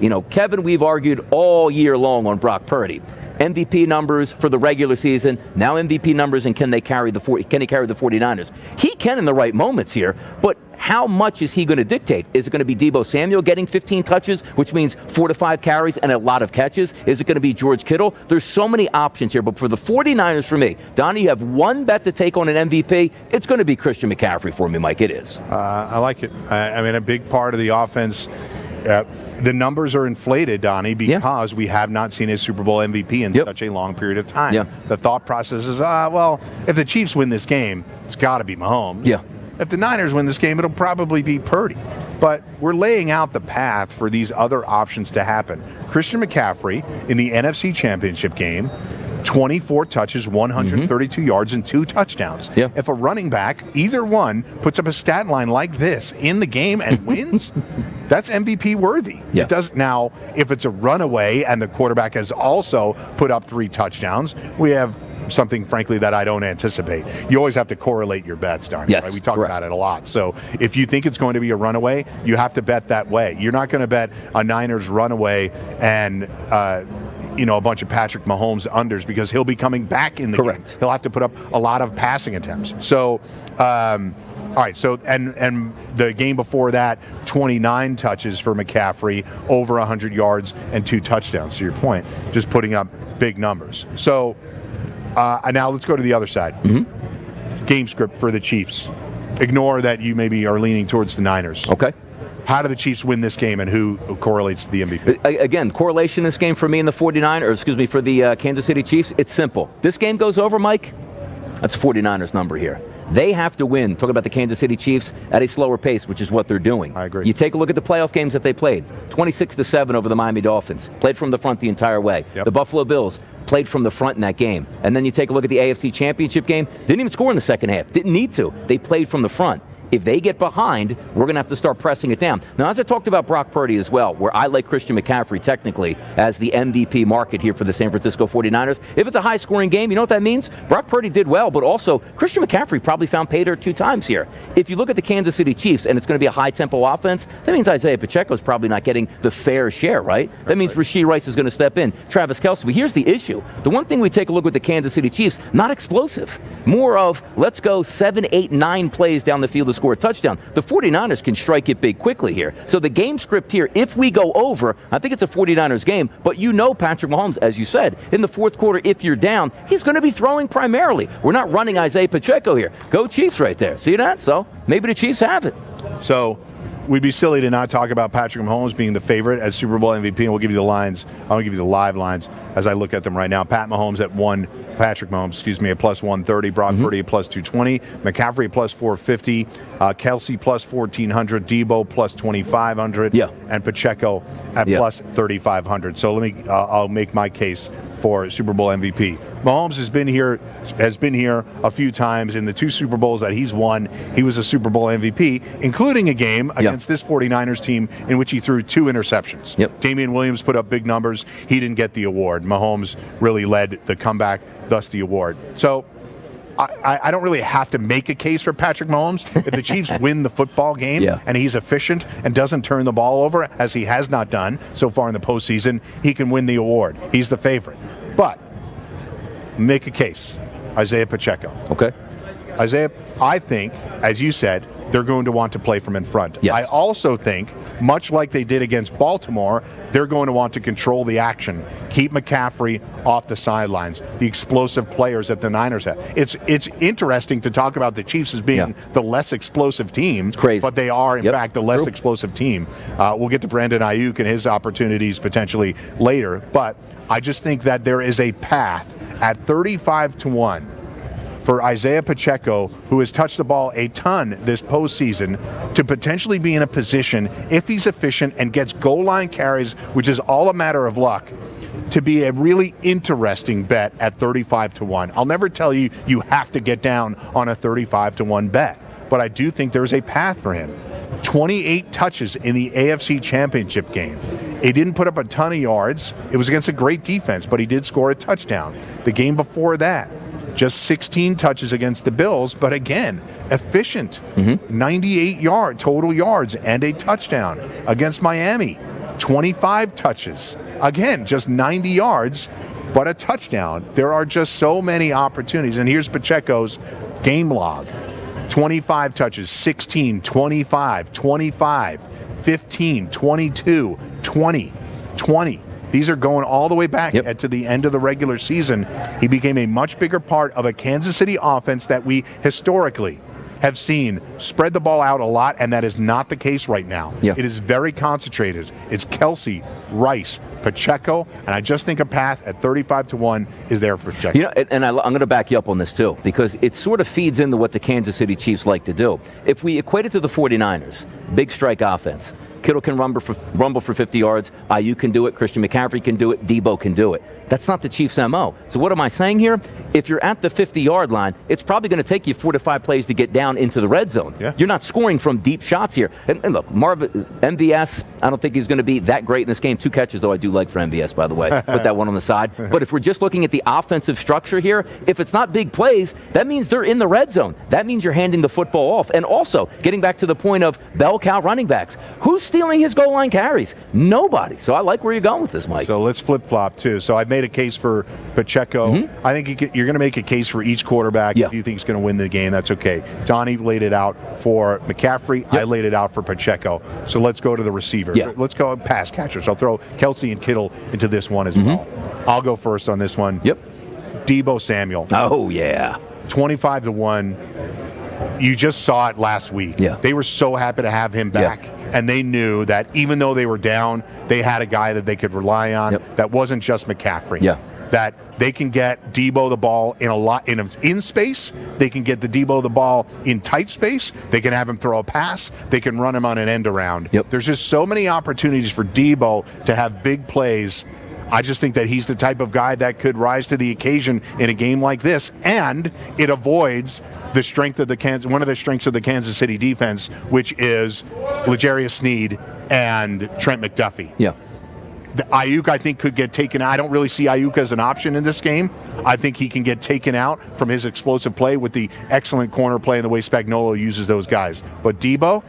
you know, Kevin, we've argued all year long on Brock Purdy. MVP numbers for the regular season, now MVP numbers, and can he carry the 49ers? He can in the right moments here, but how much is he going to dictate? Is it going to be Deebo Samuel getting 15 touches, which means 4 to 5 carries and a lot of catches? Is it going to be George Kittle? There's so many options here, but for the 49ers, for me, Donnie, you have one bet to take on an MVP. It's going to be Christian McCaffrey for me, Mike. It is. I like it. I mean, a big part of the offense. The numbers are inflated, Donnie, because we have not seen a Super Bowl MVP in such a long period of time. The thought process is, well, if the Chiefs win this game, it's got to be Mahomes. If the Niners win this game, it'll probably be Purdy. But we're laying out the path for these other options to happen. Christian McCaffrey in the NFC Championship game, 24 touches, 132 yards, and 2 touchdowns. Yeah. If a running back, either one, puts up a stat line like this in the game and wins, that's MVP worthy. Yeah. It does. Now, if it's a runaway and the quarterback has also put up 3 touchdowns, we have something, frankly, that I don't anticipate. You always have to correlate your bets, Darnie. Yes, right? We talk correct. about it a lot. So if you think it's going to be a runaway, you have to bet that way. You're not going to bet a Niners runaway and a bunch of Patrick Mahomes unders, because he'll be coming back in the game. He'll have to put up a lot of passing attempts. So, all right. So, and the game before that, 29 touches for McCaffrey, over 100 yards and 2 touchdowns. To your point, just putting up big numbers. So, now let's go to the other side. Game script for the Chiefs. Ignore that you maybe are leaning towards the Niners. Okay. How do the Chiefs win this game, and who correlates to the MVP? Again, correlation in this game for me and the for the Kansas City Chiefs, it's simple. This game goes over, Mike, that's 49ers number here. They have to win, talking about the Kansas City Chiefs, at a slower pace, which is what they're doing. I agree. You take a look at the playoff games that they played. 26-7 over the Miami Dolphins. Played from the front the entire way. Yep. The Buffalo Bills played from the front in that game. And then you take a look at the AFC Championship game. Didn't even score in the second half. Didn't need to. They played from the front. If they get behind, we're going to have to start pressing it down. Now, as I talked about Brock Purdy as well, where I like Christian McCaffrey technically as the MVP market here for the San Francisco 49ers, if it's a high-scoring game, you know what that means? Brock Purdy did well, but also Christian McCaffrey probably found pay dirt 2 times here. If you look at the Kansas City Chiefs and it's going to be a high-tempo offense, that means Isaiah Pacheco's probably not getting the fair share, right? That means Rashee Rice is going to step in, Travis Kelce. But here's the issue. The one thing we take a look with the Kansas City Chiefs, not explosive. More of, let's go 7, 8, 9 plays down the field to score a touchdown. The 49ers can strike it big quickly here. So the game script here, if we go over, I think it's a 49ers game, but you know Patrick Mahomes, as you said, in the fourth quarter, if you're down, he's going to be throwing primarily. We're not running Isaiah Pacheco here. Go Chiefs right there. See that? So maybe the Chiefs have it. So we'd be silly to not talk about Patrick Mahomes being the favorite as Super Bowl MVP, and we'll give you the lines. I'll give you the live lines as I look at them right now. Patrick Mahomes at plus 130, Brock Purdy at plus 220, McCaffrey at plus 450, Kelce plus 1,400, Debo plus 2,500, and Pacheco at plus 3,500. So I'll make my case for Super Bowl MVP. Mahomes has been here a few times in the 2 Super Bowls that he's won. He was a Super Bowl MVP, including a game against this 49ers team in which he threw 2 interceptions. Damian Williams put up big numbers. He didn't get the award. Mahomes really led the comeback, thus the award. So I don't really have to make a case for Patrick Mahomes. If the Chiefs win the football game and he's efficient and doesn't turn the ball over, as he has not done so far in the postseason, he can win the award. He's the favorite. But make a case. Isaiah Pacheco. Okay. Isaiah, I think, as you said, they're going to want to play from in front. Yes. I also think, much like they did against Baltimore, they're going to want to control the action, keep McCaffrey off the sidelines, the explosive players that the Niners have. It's interesting to talk about the Chiefs as being the less explosive team, but they are, in fact, the less explosive team. We'll get to Brandon Ayuk and his opportunities potentially later, but I just think that there is a path at 35-1 for Isaiah Pacheco, who has touched the ball a ton this postseason, to potentially be in a position, if he's efficient and gets goal line carries, which is all a matter of luck, to be a really interesting bet at 35-1. I'll never tell you you have to get down on a 35-1 bet, but I do think there's a path for him. 28 touches in the AFC Championship game. He didn't put up a ton of yards. It was against a great defense, but he did score a touchdown. The game before that, just 16 touches against the Bills, but again, efficient. 98 total yards and a touchdown. Against Miami, 25 touches. Again, just 90 yards, but a touchdown. There are just so many opportunities. And here's Pacheco's game log. 25 touches, 16, 25, 25, 15, 22, 20, 20. These are going all the way back to the end of the regular season. He became a much bigger part of a Kansas City offense that we historically have seen spread the ball out a lot, and that is not the case right now. It is very concentrated. It's Kelce, Rice, Pacheco, and I just think a path at 35-1 is there for Pacheco. You know, and I'm going to back you up on this too, because it sort of feeds into what the Kansas City Chiefs like to do. If we equate it to the 49ers, big strike offense, Kittle can rumble for 50 yards. Ayuk can do it. Christian McCaffrey can do it. Debo can do it. That's not the Chiefs' MO. So what am I saying here? If you're at the 50-yard line, it's probably going to take you 4 to 5 plays to get down into the red zone. Yeah. You're not scoring from deep shots here. And look, MVS, I don't think he's going to be that great in this game. 2 catches, though, I do like for MVS, by the way. Put that one on the side. But if we're just looking at the offensive structure here, if it's not big plays, that means they're in the red zone. That means you're handing the football off. And also, getting back to the point of bell cow running backs, who's stealing his goal line carries? Nobody. So I like where you're going with this, Mike. So let's flip-flop, too. So I've made a case for Pacheco. I think you're going to make a case for each quarterback. If you think he's going to win the game, that's okay. Donnie laid it out for McCaffrey. I laid it out for Pacheco. So let's go to the receiver. Let's go pass catchers. I'll throw Kelsey and Kittle into this one as well. I'll go first on this one. Deebo Samuel. Oh, yeah. 25-1. You just saw it last week. They were so happy to have him back. And they knew that even though they were down, they had a guy that they could rely on that wasn't just McCaffrey. That they can get Deebo the ball in space. They can get the Deebo the ball in tight space. They can have him throw a pass. They can run him on an end around. There's just so many opportunities for Deebo to have big plays. I just think that he's the type of guy that could rise to the occasion in a game like this, and it avoids the strength of one of the strengths of the Kansas City defense, which is L'Jarius Sneed and Trent McDuffie. The Ayuk, I think, could get taken out. I don't really see Ayuk as an option in this game. I think he can get taken out from his explosive play with the excellent corner play and the way Spagnuolo uses those guys. But Deebo,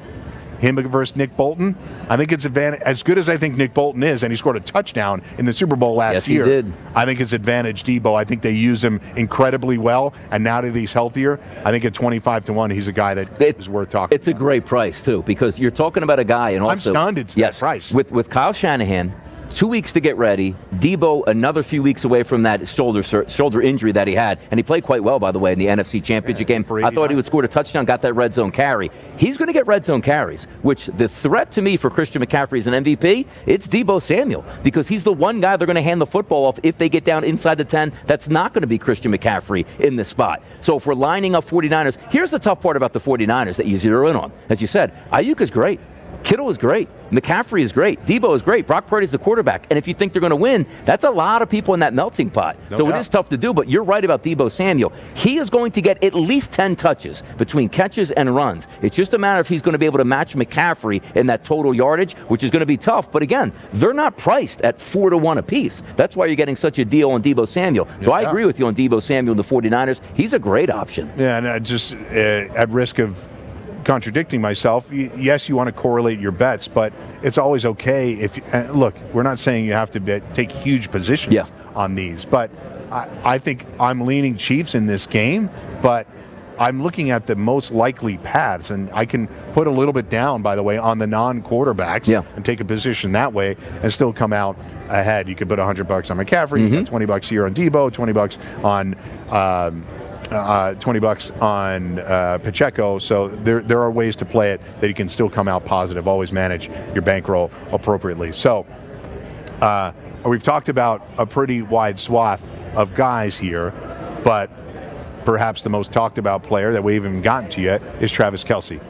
him versus Nick Bolton, I think it's advantage. As good as I think Nick Bolton is, and he scored a touchdown in the Super Bowl last year. He did. I think it's advantage Deebo. I think they use him incredibly well, and now that he's healthier, I think at 25-1, he's a guy that is worth talking It's a great price, too, because you're talking about a guy, and also... I'm stunned it's that price. With Kyle Shanahan, 2 weeks to get ready. Deebo, another few weeks away from that shoulder injury that he had. And he played quite well, by the way, in the NFC Championship game. I thought he would score a touchdown, got that red zone carry. He's going to get red zone carries, which the threat to me for Christian McCaffrey as an MVP, it's Deebo Samuel, because he's the one guy they're going to hand the football off if they get down inside the 10. That's not going to be Christian McCaffrey in this spot. So if we're lining up 49ers, here's the tough part about the 49ers that you zero in on. As you said, Ayuk is great. Kittle is great. McCaffrey is great. Deebo is great. Brock Purdy's the quarterback. And if you think they're going to win, that's a lot of people in that melting pot. So it is tough to do, but you're right about Deebo Samuel. He is going to get at least 10 touches between catches and runs. It's just a matter if he's going to be able to match McCaffrey in that total yardage, which is going to be tough. But again, they're not priced at 4-1 apiece. That's why you're getting such a deal on Deebo Samuel. So I agree with you on Deebo Samuel and the 49ers. He's a great option. Yeah, and just at risk of contradicting myself, yes, you want to correlate your bets, but it's always okay if look, we're not saying you have to take huge positions on these, but I think I'm leaning Chiefs in this game, but I'm looking at the most likely paths, and I can put a little bit down, by the way, on the non-quarterbacks and take a position that way and still come out ahead. You could put $100 on McCaffrey, you got $20 here on Deebo, $20 on $20 on Pacheco. So there are ways to play it that you can still come out positive. Always manage your bankroll appropriately. So we've talked about a pretty wide swath of guys here, but perhaps the most talked about player that we haven't gotten to yet is Travis Kelce.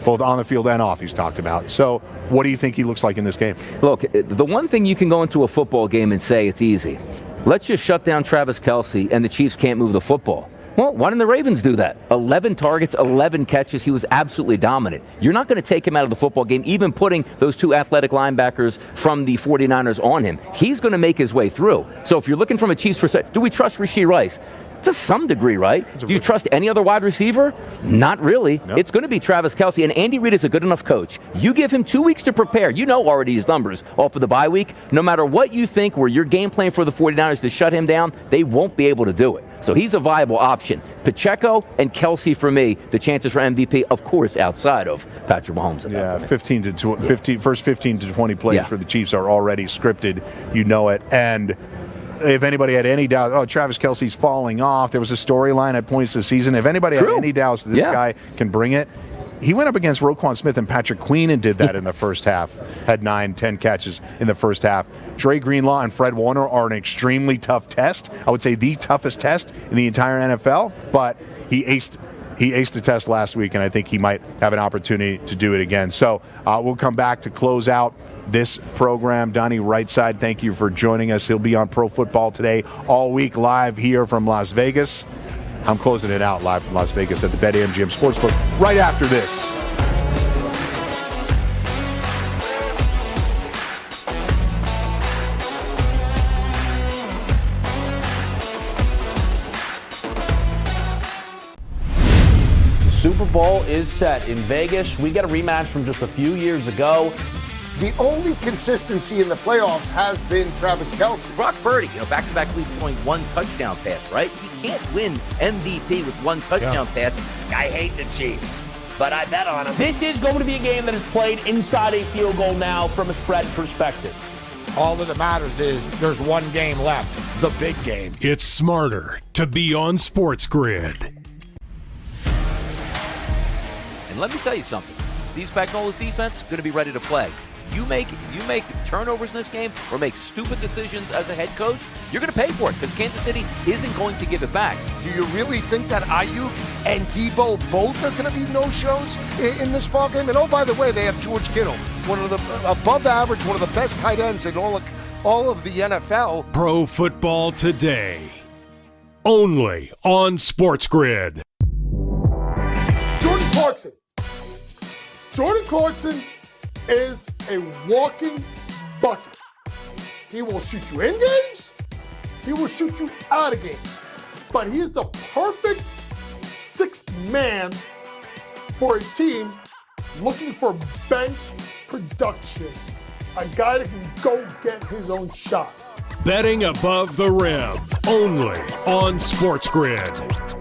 Both on the field and off, he's talked about. So what do you think he looks like in this game? Look, the one thing you can go into a football game and say it's easy. Let's just shut down Travis Kelce and the Chiefs can't move the football. Well, why didn't the Ravens do that? 11 targets, 11 catches. He was absolutely dominant. You're not going to take him out of the football game, even putting those 2 athletic linebackers from the 49ers on him. He's going to make his way through. So if you're looking from a Chiefs perspective, do we trust Rashee Rice? To some degree, right? Do you trust any other wide receiver? Not really. Nope. It's going to be Travis Kelce, and Andy Reid is a good enough coach. You give him 2 weeks to prepare. You know already his numbers off of the bye week. No matter what you think were your game plan for the 49ers to shut him down, they won't be able to do it. So he's a viable option. Pacheco and Kelce for me, the chances for MVP, of course, outside of Patrick Mahomes. Yeah, first 15 to 20 plays for the Chiefs are already scripted. You know it. And if anybody had any doubt, Travis Kelce's falling off. There was a storyline at points this season. If anybody had any doubts that this guy can bring it, he went up against Roquan Smith and Patrick Queen and did that in the first half. Had 9-10 catches in the first half. Dre Greenlaw and Fred Warner are an extremely tough test. I would say the toughest test in the entire NFL, but he aced he aced the test last week, and I think he might have an opportunity to do it again. So we'll come back to close out this program. Donnie Rightside, thank you for joining us. He'll be on Pro Football Today all week live here from Las Vegas. I'm closing it out live from Las Vegas at the BetMGM Sportsbook right after this. Super Bowl is set in Vegas. We get a rematch from just a few years ago. The only consistency in the playoffs has been Travis Kelce. Brock Purdy, back-to-back weeks throwing one touchdown pass, right? He can't win MVP with one touchdown pass. I hate the Chiefs, but I bet on them. This is going to be a game that is played inside a field goal now from a spread perspective. All that matters is there's one game left, the big game. It's smarter to be on SportsGrid. And let me tell you something. Steve Spagnuolo's defense going to be ready to play. You make turnovers in this game or make stupid decisions as a head coach, you're going to pay for it because Kansas City isn't going to give it back. Do you really think that Ayuk and Debo both are going to be no-shows in this ballgame? And oh, by the way, they have George Kittle, one of the above average, one of the best tight ends in all of the NFL. Pro Football Today, only on SportsGrid. Jordan Clarkson is a walking bucket. He will shoot you in games. He will shoot you out of games. But he is the perfect sixth man for a team looking for bench production. A guy that can go get his own shot. Betting above the rim, only on SportsGrid.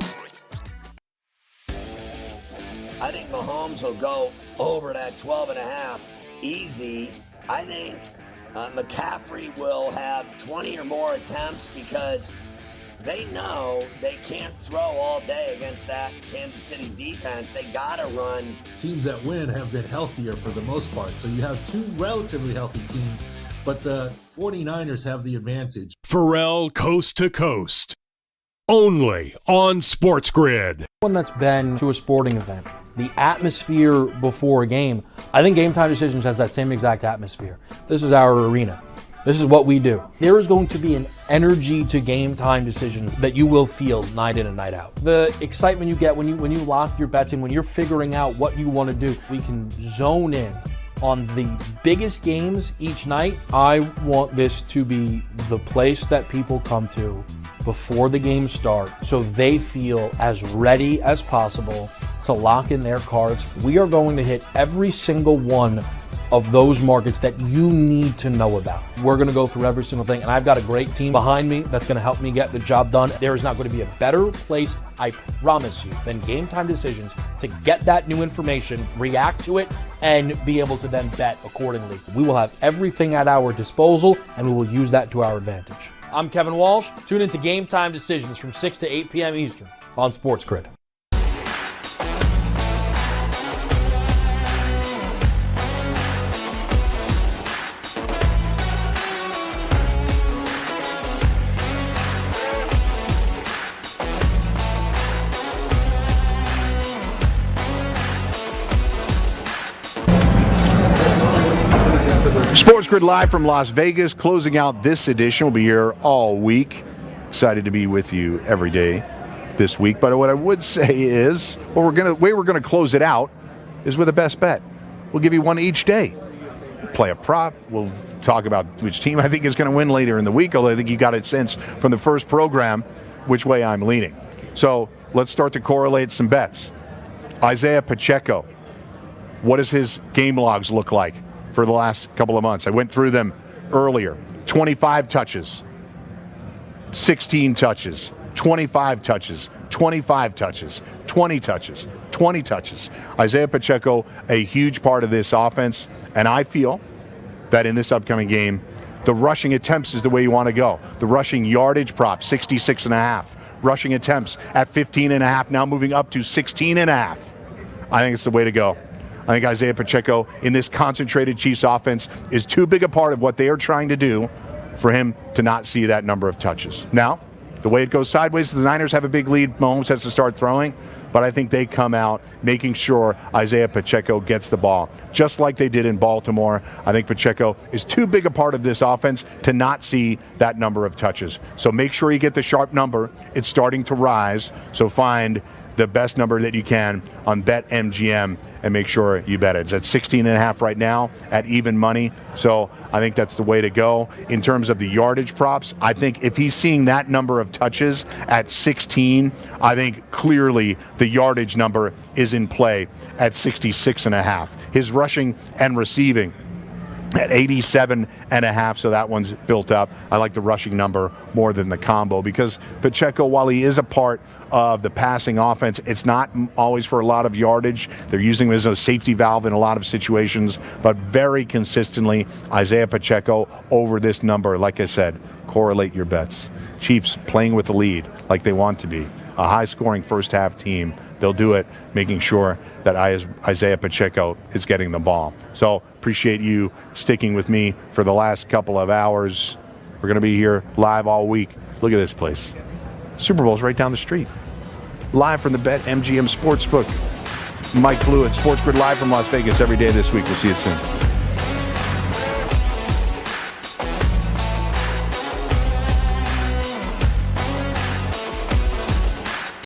I think Mahomes will go over that 12.5 easy. I think McCaffrey will have 20 or more attempts because they know they can't throw all day against that Kansas City defense. They got to run. Teams that win have been healthier for the most part. So you have two relatively healthy teams, but the 49ers have the advantage. Pharrell Coast to Coast, only on SportsGrid. One that's been to a sporting event, the atmosphere before a game, I think Game Time Decisions has that same exact atmosphere. This is our arena. This is what we do. There is going to be an energy to Game Time Decisions that you will feel night in and night out. The excitement you get when you lock your bets in, when you're figuring out what you want to do, we can zone in on the biggest games each night. I want this to be the place that people come to before the games start so they feel as ready as possible to lock in their cards. We are going to hit every single one of those markets that you need to know about. We're going to go through every single thing, and I've got a great team behind me that's going to help me get the job done. There is not going to be a better place, I promise you, than Game Time Decisions to get that new information, react to it, and be able to then bet accordingly. We will have everything at our disposal, and we will use that to our advantage. I'm Kevin Walsh. Tune into Game Time Decisions from 6 to 8 p.m. Eastern on SportsGrid. SportsGrid live from Las Vegas, closing out this edition. We'll be here all week. Excited to be with you every day this week. But what I would say is, the way we're gonna close it out is with a best bet. We'll give you one each day. Play a prop. We'll talk about which team I think is going to win later in the week. Although I think you got a sense from the first program which way I'm leaning. So let's start to correlate some bets. Isaiah Pacheco. What does his game logs look like for the last couple of months? I went through them earlier. 25 touches, 16 touches, 25 touches, 25 touches, 20 touches, 20 touches. Isaiah Pacheco, a huge part of this offense, and I feel that in this upcoming game, the rushing attempts is the way you want to go. The rushing yardage prop, 66.5. Rushing attempts at 15.5, now moving up to 16.5. I think it's the way to go. I think Isaiah Pacheco in this concentrated Chiefs offense is too big a part of what they are trying to do for him to not see that number of touches. Now, The way it goes sideways, the Niners have a big lead. Mahomes has to start throwing. But I think they come out making sure Isaiah Pacheco gets the ball, just like they did in Baltimore. I think Pacheco is too big a part of this offense to not see that number of touches. So make sure you get the sharp number. It's starting to rise. So find the best number that you can on BetMGM and make sure you bet it. It's at 16.5 right now at even money. So I think that's the way to go. In terms of the yardage props, I think if he's seeing that number of touches at 16, I think clearly the yardage number is in play at 66.5. His rushing and receiving at 87.5, so that one's built up. I like the rushing number more than the combo because Pacheco, while he is a part of the passing offense, it's not always for a lot of yardage. They're using him as a safety valve in a lot of situations, but very consistently, Isaiah Pacheco over this number. Like I said, correlate your bets. Chiefs playing with the lead like they want to be. A high-scoring first-half team. They'll do it making sure that Isaiah Pacheco is getting the ball. So appreciate you sticking with me for the last couple of hours. We're going to be here live all week. Look at this place. Super Bowl's right down the street. Live from the BetMGM Sportsbook. Mike Blewitt, SportsGrid live from Las Vegas every day this week. We'll see you soon.